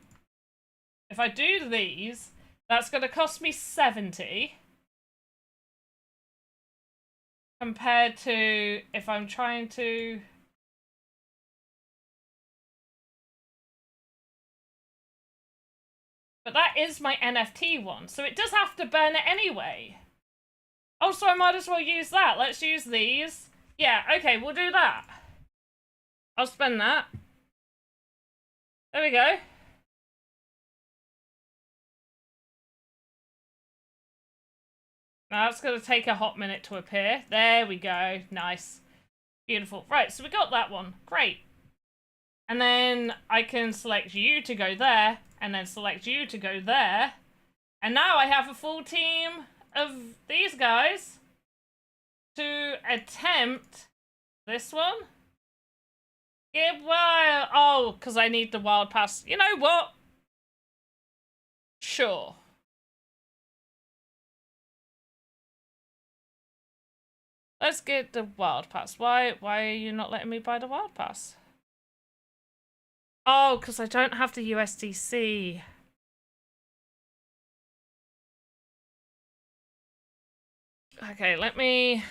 these, that's going to cost me 70 compared to if I'm trying to... But that is my NFT one, so it does have to burn it anyway. Oh, so I might as well use that. Let's use these. Yeah, okay, we'll do that. I'll spend that. There we go. Now it's going to take a hot minute to appear. There we go. Nice. Beautiful. Right, so we got that one. Great. And then I can select you to go there, and then select you to go there. And now I have a full team of these guys to attempt this one. Get wild. Oh, because I need the wild pass. You know what? Sure. Let's get the wild pass. Why are you not letting me buy the wild pass? Oh, because I don't have the USDC. Okay, let me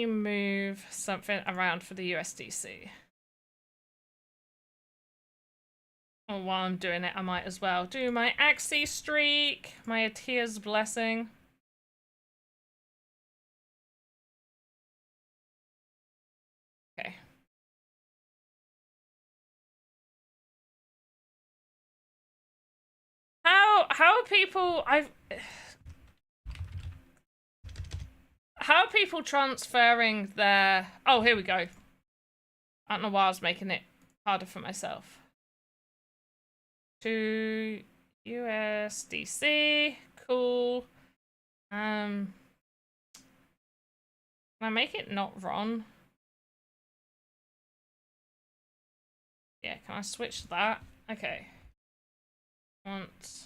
move something around for the USDC. Oh, while I'm doing it, I might as well do my Axie streak, my Atia's blessing. Okay. How are people... how are people transferring their... Oh, here we go. I don't know why I was making it harder for myself. To USDC. Cool. Can I make it not RON? Yeah, can I switch that? Okay. Want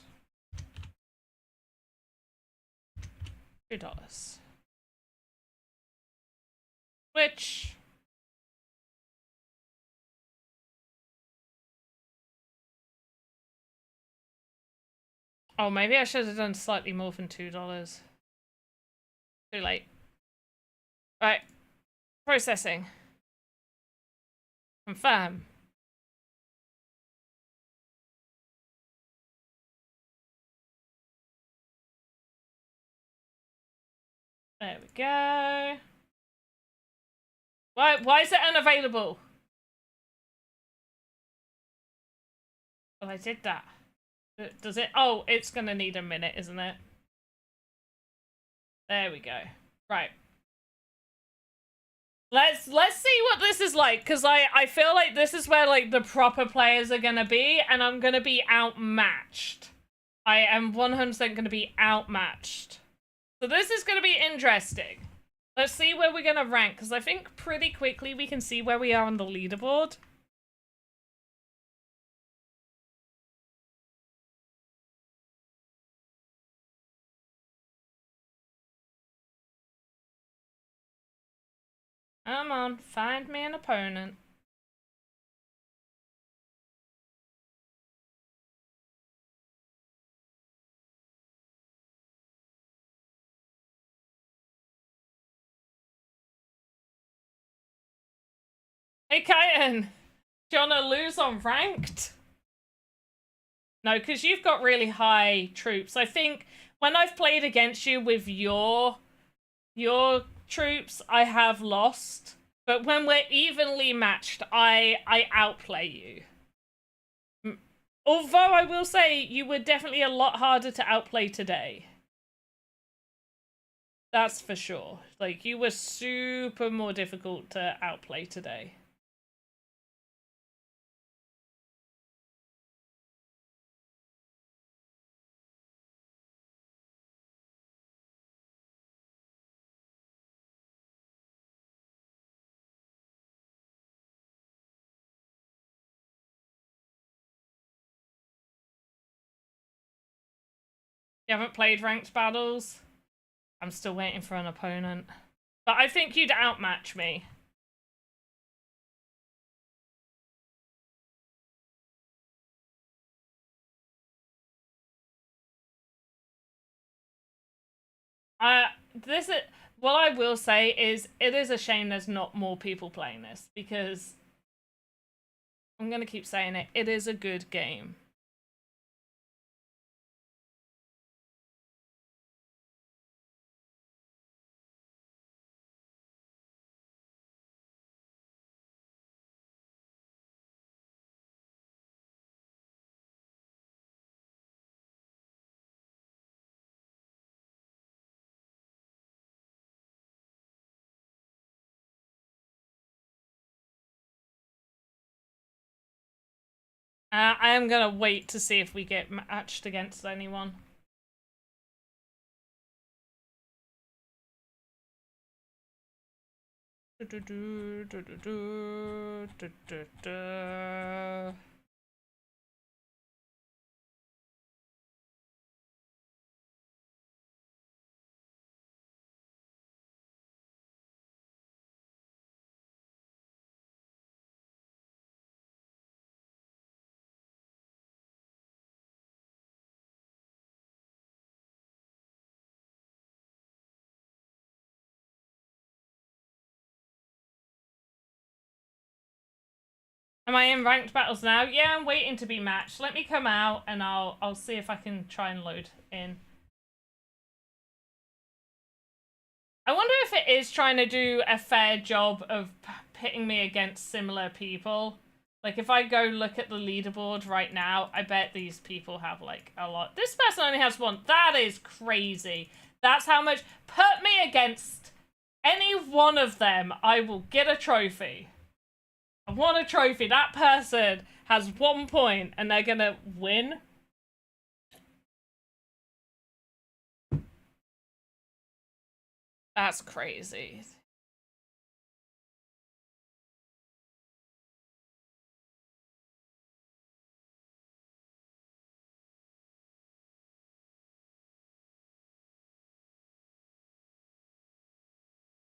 $2. Switch. Oh, maybe I should have done slightly more than $2. Too late. Right. Processing. Confirm. There we go. Why is it unavailable? Oh, I did that. Does it? Oh, it's gonna need a minute, isn't it? There we go. Right. Let's see what this is like, because I feel like this is where like the proper players are gonna be, and I'm gonna be outmatched. I am 100% gonna be outmatched. So this is gonna be interesting. Let's see where we're gonna rank, because I think pretty quickly we can see where we are on the leaderboard. Come on, find me an opponent. Hey, Kaiten! Do you want to lose on ranked? No, because you've got really high troops. I think when I've played against you with your troops, I have lost. But when we're evenly matched, I outplay you. Although I will say you were definitely a lot harder to outplay today. That's for sure. Like, you were super more difficult to outplay today. You haven't played ranked battles? I'm still waiting for an opponent. But I think you'd outmatch me. What I will say is it is a shame there's not more people playing this, because I'm gonna keep saying it. It is a good game. I am gonna wait to see if we get matched against anyone. Am I in ranked battles now? Yeah, I'm waiting to be matched. Let me come out and I'll see if I can try and load in. I wonder if it is trying to do a fair job of pitting me against similar people. Like, if I go look at the leaderboard right now, I bet these people have, like, a lot. This person only has one. That is crazy. That's how much... Put me against Any one of them, I will get a trophy. I want a trophy. That person has 1 point and they're gonna win. That's crazy.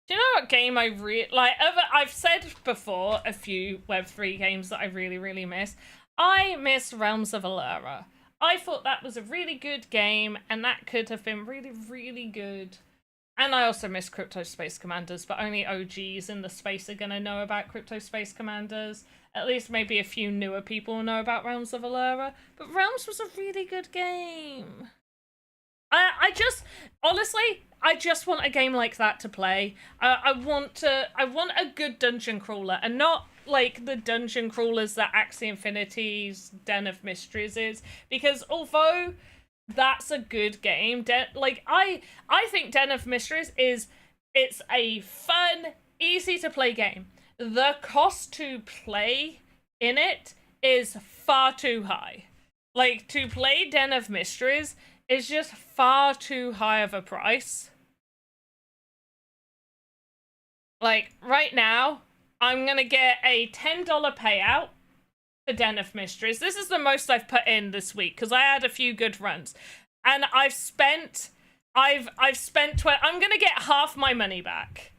Do you know what game I I've said before a few Web3 games that I really, really miss. I miss Realms of Allura. I thought that was a really good game, and that could have been really, really good. And I also miss Crypto Space Commanders, but only OGs in the space are gonna know about Crypto Space Commanders. At least maybe a few newer people know about Realms of Allura. But Realms was a really good game. I just, honestly, I just want a game like that to play. I want a good dungeon crawler, and not like the dungeon crawlers that Axie Infinity's Den of Mysteries is, because although that's a good game, I think Den of Mysteries it's a fun, easy to play game. The cost to play in it is far too high. Like, to play Den of Mysteries is just far too high of a price. Like, right now, I'm gonna get a $10 payout for Den of Mysteries. This is the most I've put in this week, because I had a few good runs. And I'm gonna get half my money back.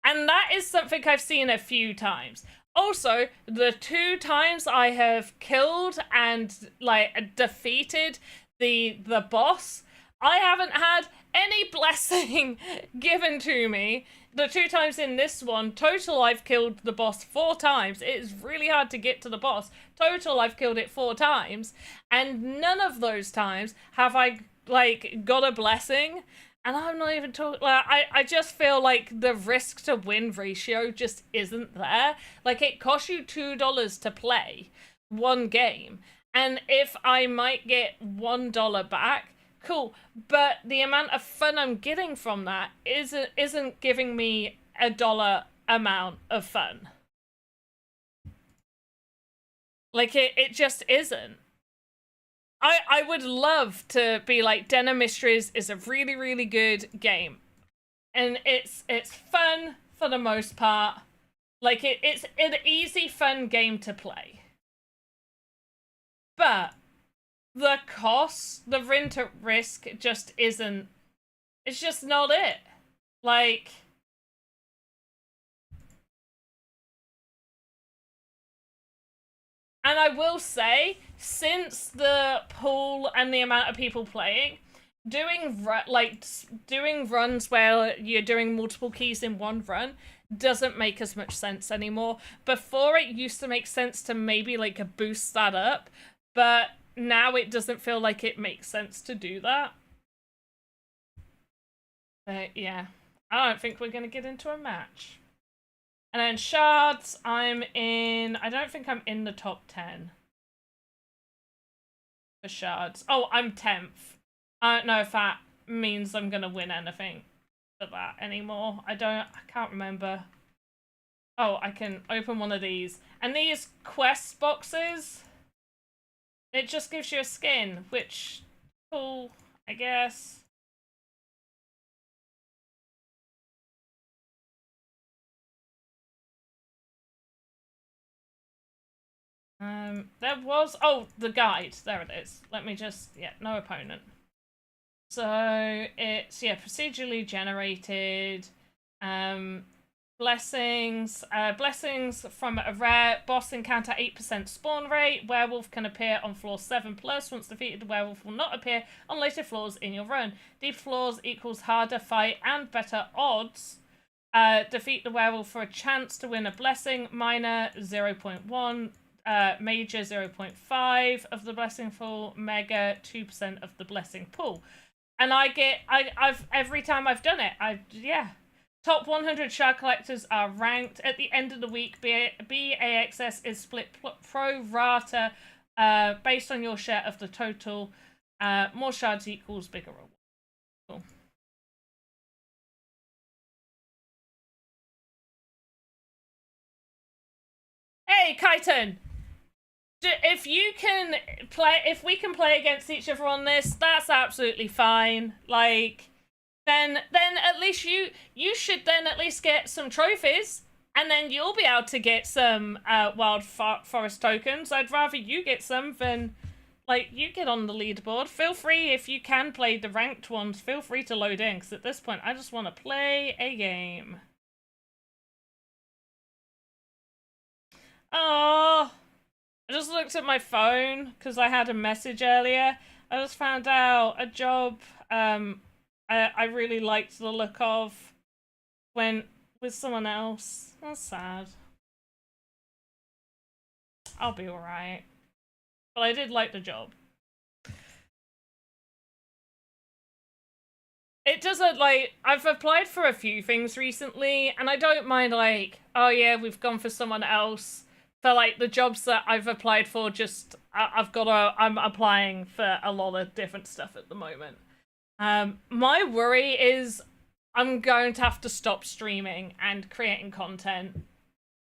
And that is something I've seen a few times. Also, the 2 times I have killed and, like, defeated the boss, I haven't had any blessing given to me. The 2 times in this one, total I've killed the boss 4 times. It is really hard to get to the boss. Total I've killed it 4 times, and none of those times have I, like, got a blessing. And I'm not even talking, like, I just feel like the risk to win ratio just isn't there. Like, it costs you $2 to play one game, and if I might get $1 back, cool. But the amount of fun I'm getting from that isn't giving me a dollar amount of fun. Like, it just isn't. I would love to be like, Den of Mysteries is a really, really good game. And it's fun for the most part. Like, it's an easy, fun game to play. But the cost, the rent risk just isn't, it's just not it. Like, and I will say, since the pool and the amount of people playing, doing runs where you're doing multiple keys in one run doesn't make as much sense anymore. Before, it used to make sense to maybe, like, boost that up, but now it doesn't feel like it makes sense to do that. But yeah, I don't think we're gonna get into a match. And then shards, I don't think I'm in the top 10 for shards. Oh, I'm 10th. I don't know if that means I'm gonna win anything for that anymore. I can't remember. Oh, I can open one of these. And these quest boxes, it just gives you a skin, which, cool, I guess. There was, oh, the guide, there it is. Let me just, yeah, no opponent. So, it's, yeah, procedurally generated, blessings from a rare boss encounter, 8% spawn rate. Werewolf can appear on floor 7+. Once defeated, the werewolf will not appear on later floors in your run. Deep floors equals harder fight and better odds. Defeat the werewolf for a chance to win a blessing. Minor 0.1. Major 0.5 of the blessing pool. Mega 2% of the blessing pool. And I've every time I've done it, yeah. Top 100 shard collectors are ranked. At the end of the week, BAXS is split pro rata based on your share of the total. More shards equals bigger reward. Cool. hey, Kaiten, if you can play, if we can play against each other on this, that's absolutely fine. Like, then at least you should then at least get some trophies, and then you'll be able to get some wild forest tokens. I'd rather you get some than like you get on the leaderboard. Feel free, if you can play the ranked ones, feel free to load in, because at this point I just want to play a game. Oh, I just looked at my phone because I had a message earlier. I just found out a job I really liked the look of went with someone else. That's sad. I'll be alright. But I did like the job. It doesn't, like, I've applied for a few things recently, and I don't mind, like, oh yeah, we've gone for someone else. For, like, the jobs that I've applied for, just, I'm applying for a lot of different stuff at the moment. My worry is I'm going to have to stop streaming and creating content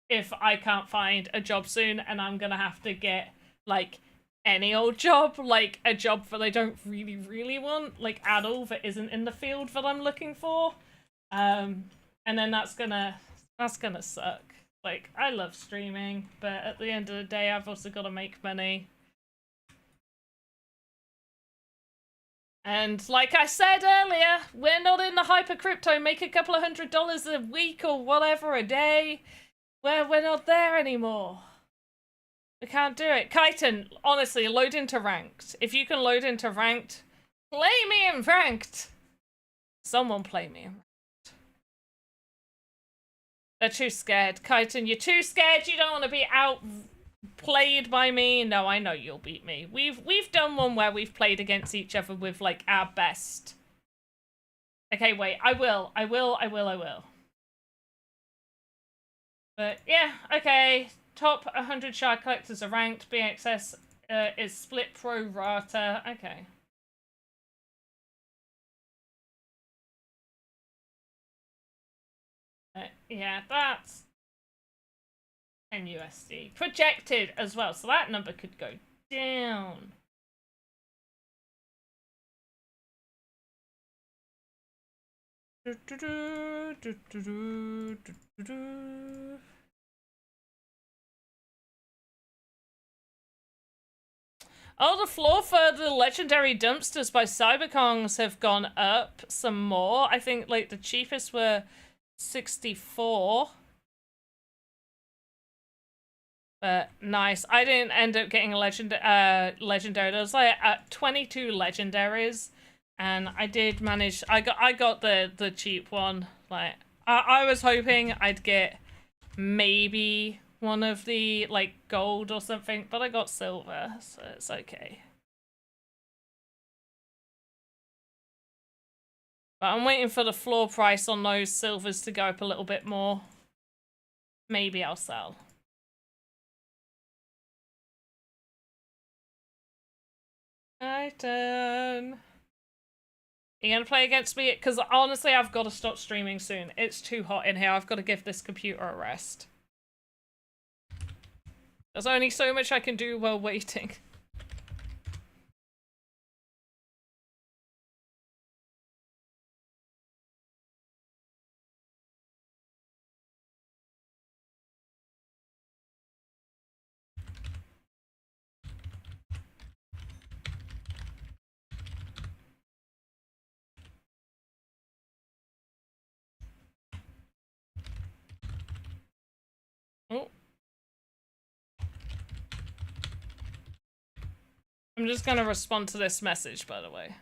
if I can't find a job soon, and I'm gonna have to get, like, any old job, like a job that I don't really want, like at all, that isn't in the field that I'm looking for. And then that's gonna suck. Like, I love streaming, but at the end of the day, I've also got to make money. And like I said earlier, we're not in the hyper crypto, make a couple of $100 a week or whatever a day. We're not there anymore. We can't do it. Kaiten, honestly, load into ranked. If you can load into ranked, play me in ranked. Someone play me in ranked. They're too scared. Kaiten, you're too scared. You don't want to be outplayed by me. No, I know you'll beat me. We've done one where we've played against each other with, like, our best. Okay, wait. I will. But yeah, okay. Top 100 shard collectors are ranked. BXS is split pro rata. Okay. Yeah, that's 10 USD. Projected as well, so that number could go down. Oh, the floor for the legendary dumpsters by Cyberkongs have gone up some more. I think, like, the cheapest were 64. But nice. I didn't end up getting a legendary. There was like 22 legendaries, and I did manage. I got the cheap one. Like, I was hoping I'd get maybe one of the, like, gold or something, but I got silver, so it's okay. But I'm waiting for the floor price on those silvers to go up a little bit more. Maybe I'll sell. Titan. You gonna play against me? Because honestly, I've got to stop streaming soon. It's too hot in here. I've got to give this computer a rest. There's only so much I can do while waiting. Oh. I'm just gonna respond to this message, by the way.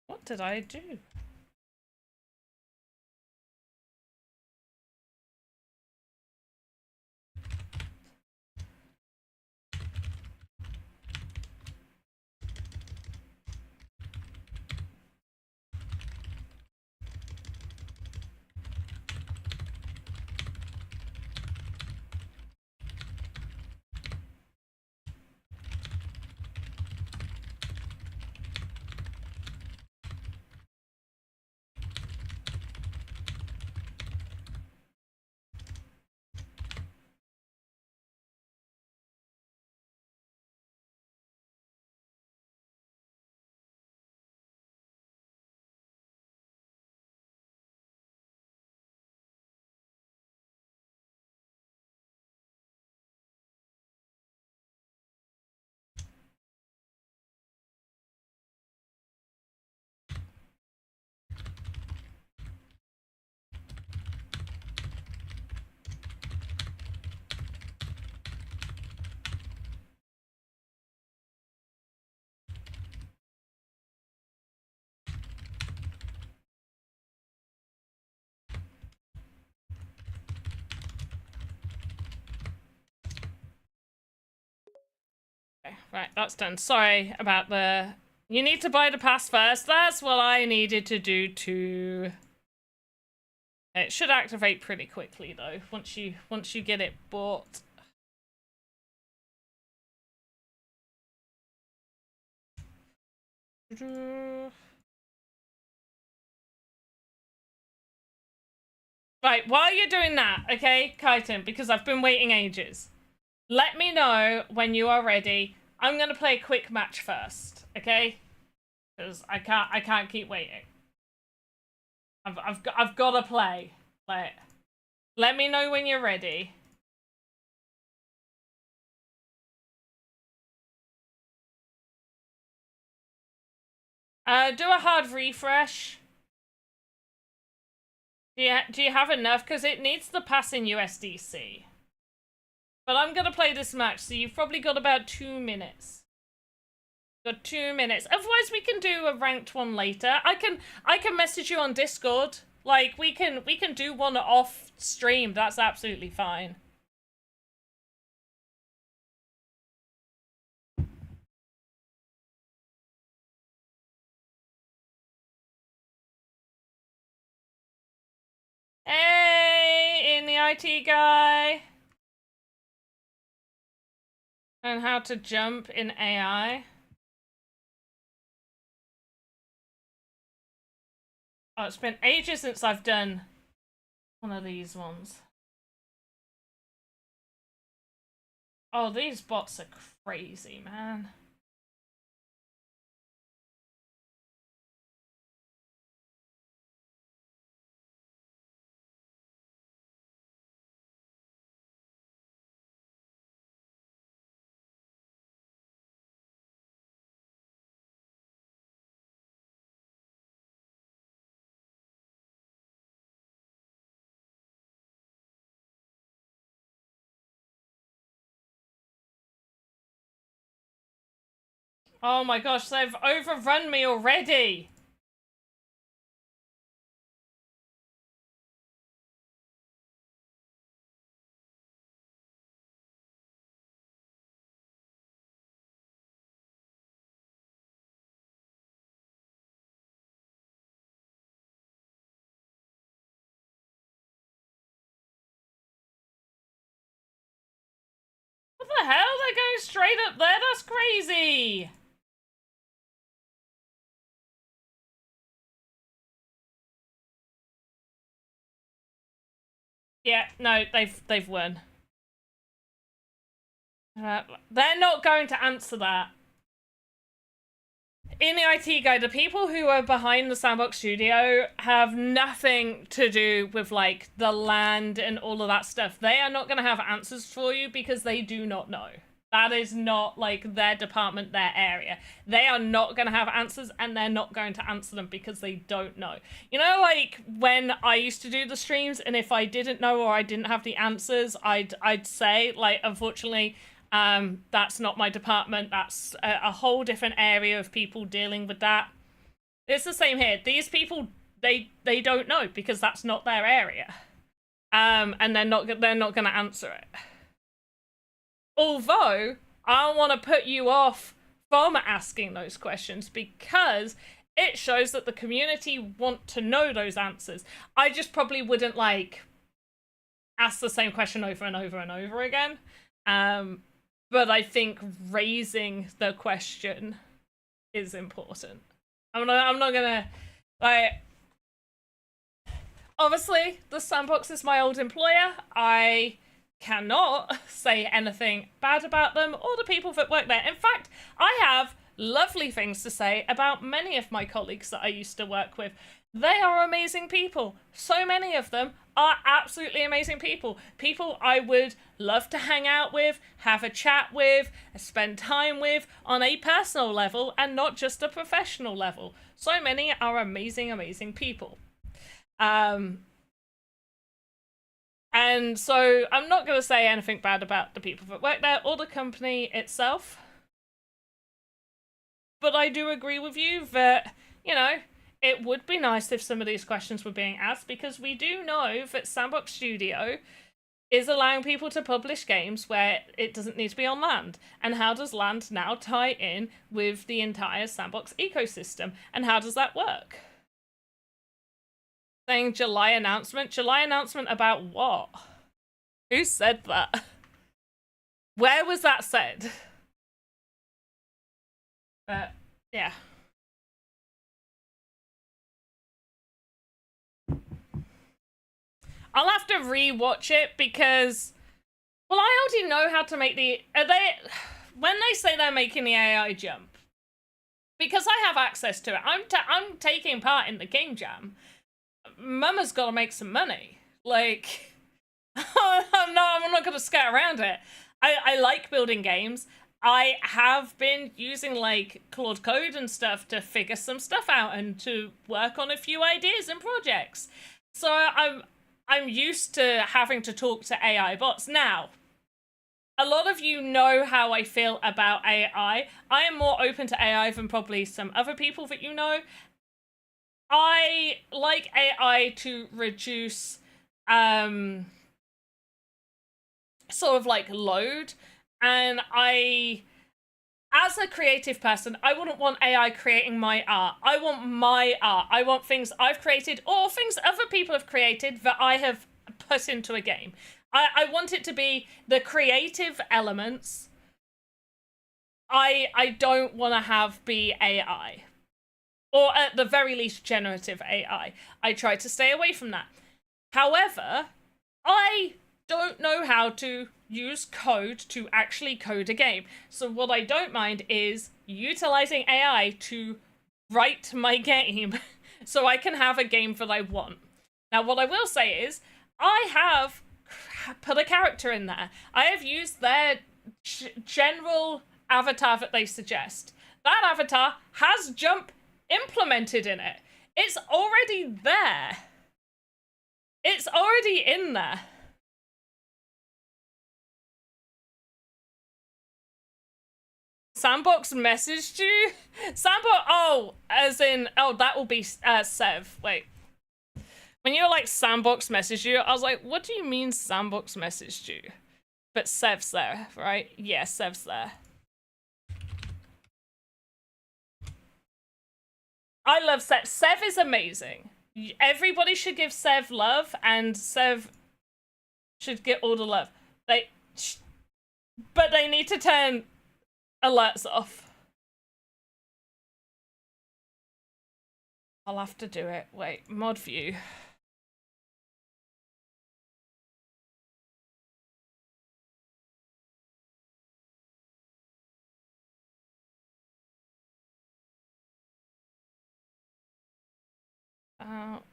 What did I do? Right, that's done. Sorry about the... You need to buy the pass first. That's what I needed to do too. It should activate pretty quickly though, once you get it bought. Right, while you're doing that, okay, Kaiten, because I've been waiting ages. Let me know when you are ready. I'm gonna play a quick match first, okay? Because I can't keep waiting. I've got to play. Like, let me know when you're ready. Do a hard refresh. Do you have enough? Because it needs the pass in USDC. But I'm gonna play this match, so you've probably got about 2 minutes. Got 2 minutes. Otherwise, we can do a ranked one later. I can message you on Discord. Like, we can do one off stream. That's absolutely fine. Hey, in the IT guy. And how to jump in AI. Oh, it's been ages since I've done one of these ones. Oh, these bots are crazy, man. Oh my gosh, they've overrun me already. What the hell? They're going straight up there? That's crazy. Yeah, no, they've won. They're not going to answer that. In the IT guide, the people who are behind the Sandbox Studio have nothing to do with, like, the land and all of that stuff. They are not going to have answers for you because they do not know. That is not, like, their department, their area. They are not going to have answers, and they're not going to answer them because they don't know. You know, like, when I used to do the streams, and if I didn't know or I didn't have the answers, I'd say, like, unfortunately, that's not my department. That's a whole different area of people dealing with that. It's the same here. These people, they don't know because that's not their area. And they're not going to answer it. Although, I want to put you off from asking those questions because it shows that the community want to know those answers. I just probably wouldn't, like, ask the same question over and over and over again. But I think raising the question is important. I'm not gonna, like... Obviously, the Sandbox is my old employer. I cannot say anything bad about them or the people that work there. In fact, I have lovely things to say about many of my colleagues that I used to work with. They are amazing people. So many of them are absolutely amazing people. People I would love to hang out with, have a chat with, spend time with on a personal level and not just a professional level. So many are amazing, amazing people. And so I'm not going to say anything bad about the people that work there or the company itself. But I do agree with you that, you know, it would be nice if some of these questions were being asked because we do know that Sandbox Studio is allowing people to publish games where it doesn't need to be on land. And how does land now tie in with the entire sandbox ecosystem? And how does that work? Saying July announcement? July announcement about what? Who said that? Where was that said? Yeah. I'll have to re-watch it because, well, I already know how to make when they say they're making the AI jump, because I have access to it, I'm taking part in the game jam. Mama's got to make some money. Like, I'm not going to skirt around it. I like building games. I have been using like Claude Code and stuff to figure some stuff out and to work on a few ideas and projects. So I'm used to having to talk to AI bots. Now, a lot of you know how I feel about AI. I am more open to AI than probably some other people that you know. I like AI to reduce sort of like load, and as a creative person, I wouldn't want AI creating my art. I want my art. I want things I've created or things other people have created that I have put into a game. I want it to be the creative elements. I don't want to have be AI. Or at the very least, generative AI. I try to stay away from that. However, I don't know how to use code to actually code a game. So what I don't mind is utilizing AI to write my game so I can have a game that I want. Now, what I will say is I have put a character in there. I have used their general avatar that they suggest. That avatar has jump implemented in it. It's already there. It's already in there. Sandbox messaged you? Sandbox, oh, as in, oh, that will be Sev. Wait. When you were like, Sandbox messaged you, I was like, what do you mean Sandbox messaged you? But Sev's there, right? Yeah, Sev's there. I love Sev. Sev is amazing. Everybody should give Sev love, and Sev should get all the love. But they need to turn alerts off. I'll have to do it. Wait, mod view.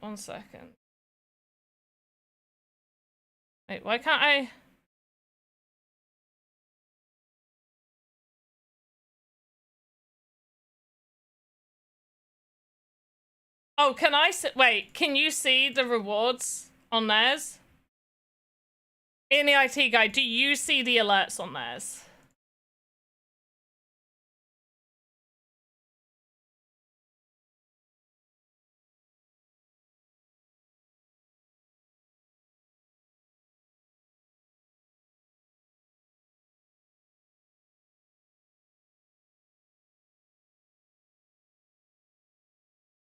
One second. Wait, why can't I? Oh, can I wait, can you see the rewards on theirs? In the IT guide, do you see the alerts on theirs?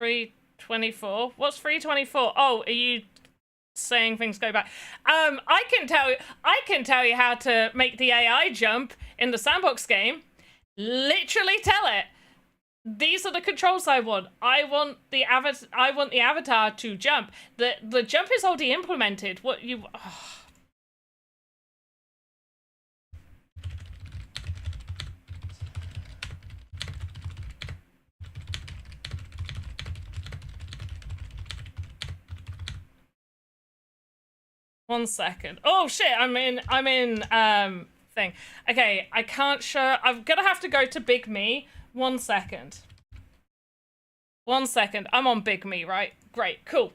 $3.24. What's $3.24? Oh, are you saying things go back? I can tell you how to make the AI jump in the sandbox game. Literally tell it. These are the controls I want. I want the avatar to jump. The jump is already implemented. What you? Oh. One second. Oh shit! I'm in thing. Okay, I can't show. I'm gonna have to go to Big Me. 1 second. 1 second. I'm on Big Me, right? Great, cool.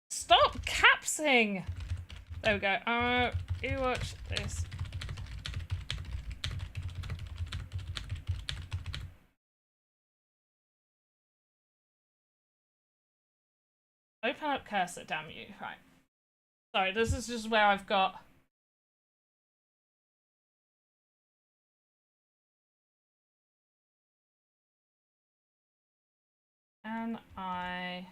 Stop capsing. There we go. You watch this. Open up cursor, damn you. Right. Sorry, this is just where I've got... Can I...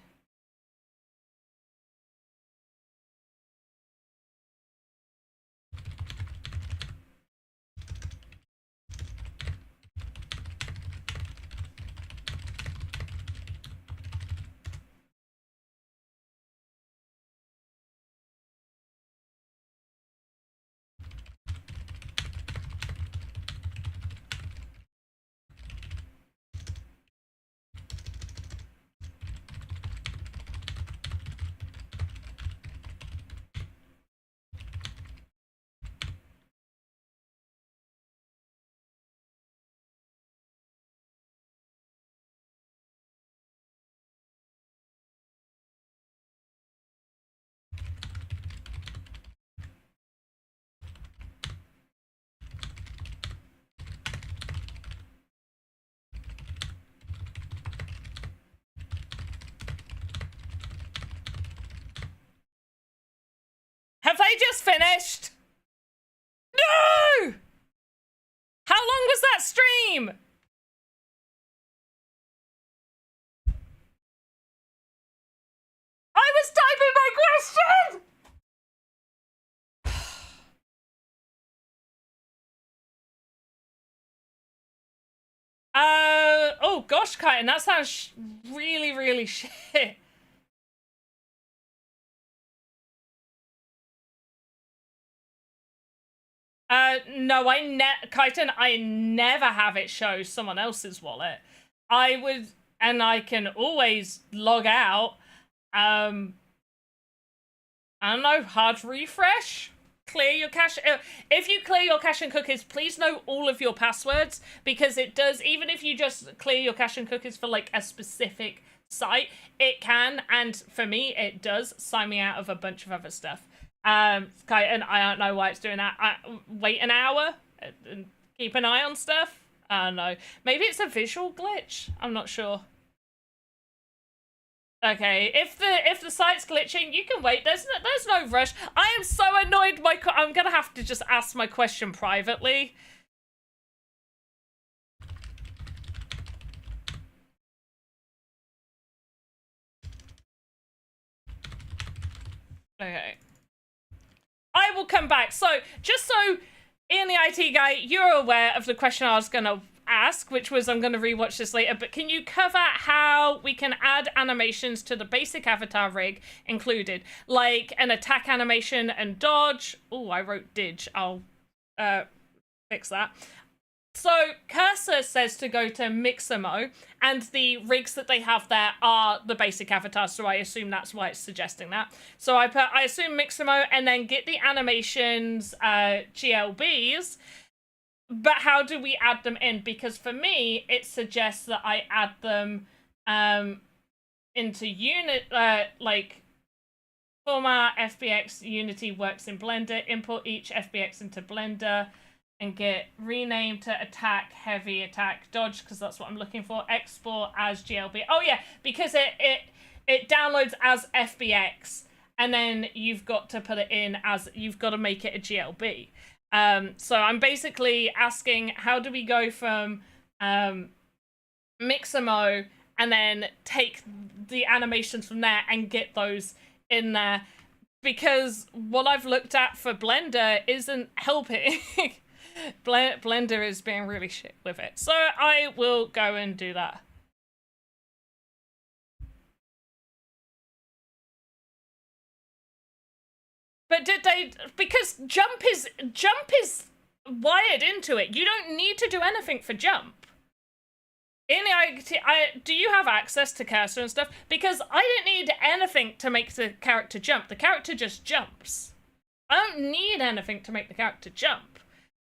Have they just finished? No! How long was that stream? I was typing my question! Oh gosh, Kyton, that sounds really, really shit. No, Kyton, I never have it show someone else's wallet. I would, and I can always log out. I don't know, hard refresh? Clear your cache. If you clear your cache and cookies, please know all of your passwords, because it does, even if you just clear your cache and cookies for like a specific site, it can, and for me, it does sign me out of a bunch of other stuff. And I don't know why it's doing that. Wait an hour and keep an eye on stuff. I don't know. Maybe it's a visual glitch. I'm not sure. Okay, if the site's glitching, you can wait. There's no rush. I am so annoyed. I'm gonna have to just ask my question privately. Okay. I will come back. So, just so Ian the IT guy, you're aware of the question I was gonna ask, which was, I'm gonna rewatch this later, but can you cover how we can add animations to the basic avatar rig included, like an attack animation and dodge? Oh, I wrote dig. I'll fix that. So Cursor says to go to Mixamo, and the rigs that they have there are the basic avatars, so I assume that's why it's suggesting that. So I assume Mixamo, and then get the animations GLBs. But how do we add them in? Because for me, it suggests that I add them into like format FBX Unity works in Blender, import each FBX into Blender, and get renamed to attack, heavy attack, dodge, because that's what I'm looking for, export as GLB. Oh yeah, because it downloads as FBX, and then you've got to put it in as, you've got to make it a GLB. So I'm basically asking, how do we go from Mixamo and then take the animations from there and get those in there? Because what I've looked at for Blender isn't helping. Blender is being really shit with it. So I will go and do that. But did they, because jump is wired into it. You don't need to do anything for jump. Do you have access to cursor and stuff? Because I didn't need anything to make the character jump. The character just jumps. I don't need anything to make the character jump.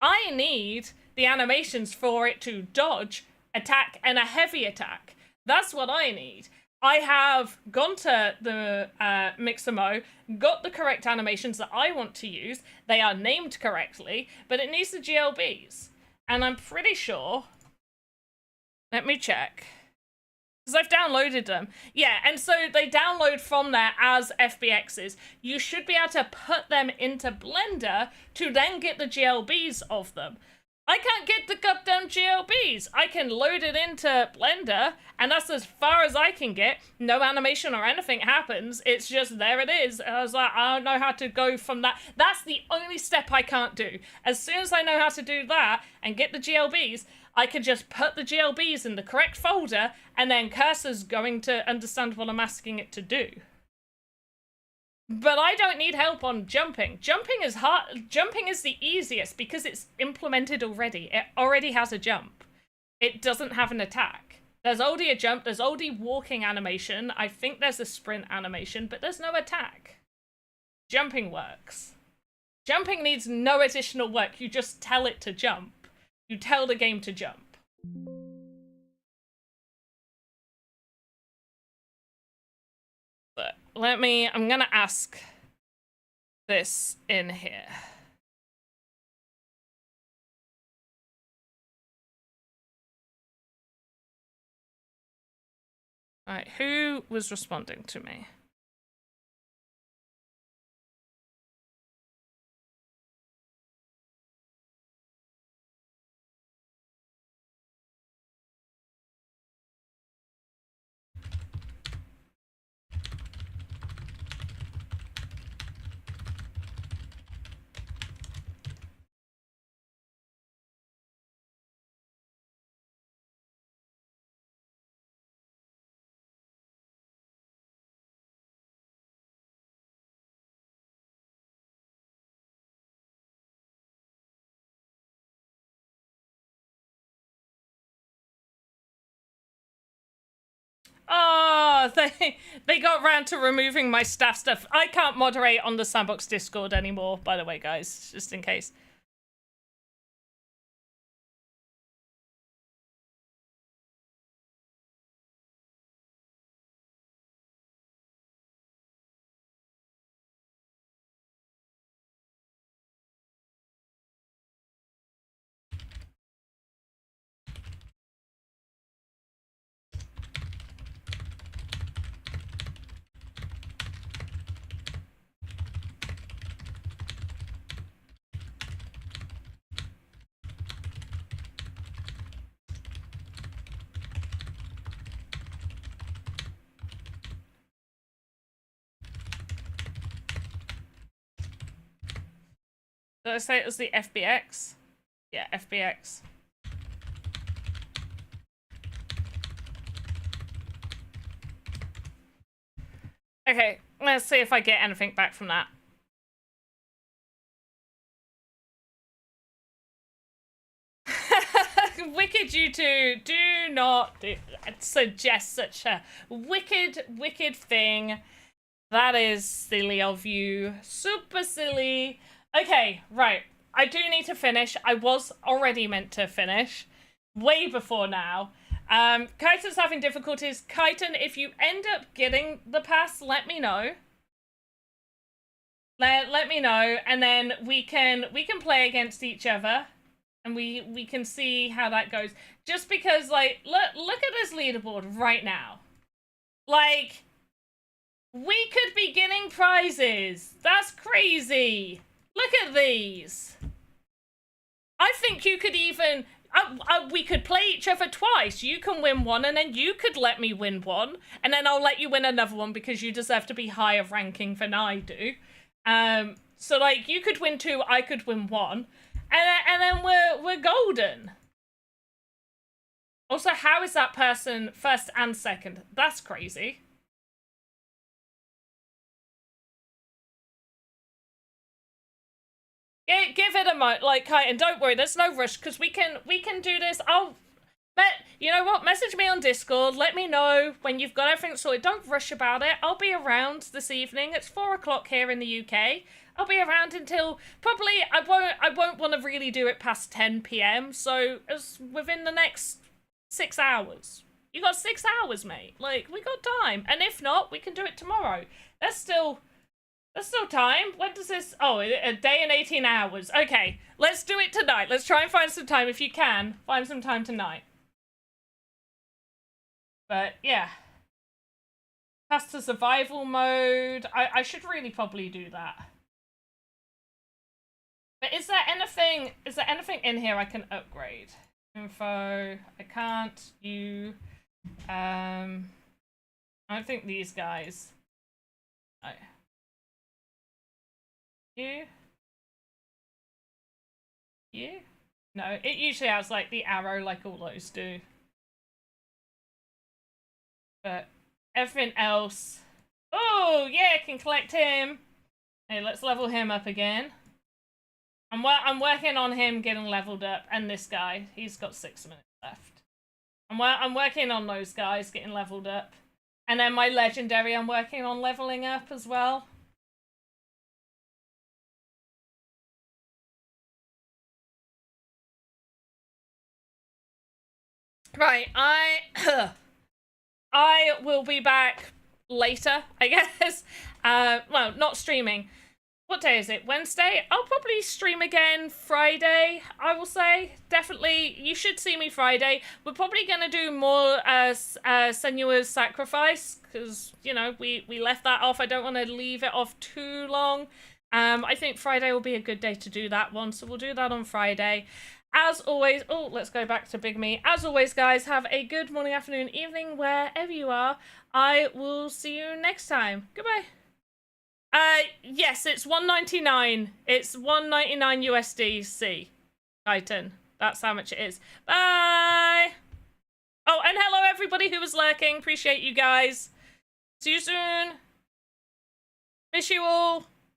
I need the animations for it to dodge, attack, and a heavy attack. That's what I need. I have gone to the Mixamo, got the correct animations that I want to use. They are named correctly, but it needs the GLBs. And I'm pretty sure... Let me check. Because I've downloaded them. Yeah, and so they download from there as FBXs. You should be able to put them into Blender to then get the GLBs of them. I can't get the goddamn GLBs. I can load it into Blender, and that's as far as I can get. No animation or anything happens. It's just there it is. And I was like, I don't know how to go from that. That's the only step I can't do. As soon as I know how to do that and get the GLBs, I could just put the GLBs in the correct folder, and then Cursor's going to understand what I'm asking it to do. But I don't need help on jumping. Jumping is hard. Jumping is the easiest because it's implemented already. It already has a jump. It doesn't have an attack. There's already a jump. There's already walking animation. I think there's a sprint animation, but there's no attack. Jumping works. Jumping needs no additional work. You just tell it to jump. You tell the game to jump. But I'm gonna ask this in here. All right, who was responding to me? Oh, they got round to removing my staff stuff. I can't moderate on the Sandbox Discord anymore, by the way, guys, just in case. Did I say it was the FBX? Yeah, FBX. Okay, let's see if I get anything back from that. Wicked, you two, do not suggest such a wicked thing. That is silly of you. Super silly. Okay, right. I do need to finish. I was already meant to finish. Way before now. Kaiton's having difficulties. Kaiton, if you end up getting the pass, let me know. Let me know, and then we can play against each other. And we can see how that goes. Just because, like, look at this leaderboard right now. Like, we could be getting prizes. That's crazy. Look at these. I think you could even... we could play each other twice. You can win one, and then you could let me win one. And then I'll let you win another one because you deserve to be higher ranking than I do. So, like, you could win two, I could win one. And then we're golden. Also, how is that person first and second? That's crazy. Give it a moment, like, and don't worry, there's no rush because we can do this. You know what? Message me on Discord. Let me know when you've got everything sorted. Don't rush about it. I'll be around this evening. It's 4 o'clock here in the UK. I'll be around until probably I won't want to really do it past 10 p.m. So it's within the next 6 hours. You got 6 hours, mate. Like, we got time. And if not, we can do it tomorrow. That's still time. When does this... Oh, a day and 18 hours. Okay, let's do it tonight. Let's try and find some time. If you can, find some time tonight. But yeah. Pass to survival mode. I should really probably do that. But is there anything in here I can upgrade? Info. I can't. You. I don't think these guys. You. You? No, it usually has like the arrow like all those do. But everything else. Oh, yeah, can collect him. Hey, let's level him up again. I'm working on him getting leveled up, and this guy, he's got 6 minutes left. I'm working on those guys getting leveled up. And then my legendary I'm working on leveling up as well. Right, I will be back later, I guess. Well, not streaming. What day is it? Wednesday? I'll probably stream again Friday, I will say. Definitely, you should see me Friday. We're probably going to do more Senua's Sacrifice, because, you know, we left that off. I don't want to leave it off too long. I think Friday will be a good day to do that one, so we'll do that on Friday. As always, oh, let's go back to Big Me. As always, guys, have a good morning, afternoon, evening, wherever you are. I will see you next time. Goodbye. Yes, it's 199. It's 199 USDC. Titan. That's how much it is. Bye. Oh, and hello everybody who was lurking. Appreciate you guys. See you soon. Miss you all.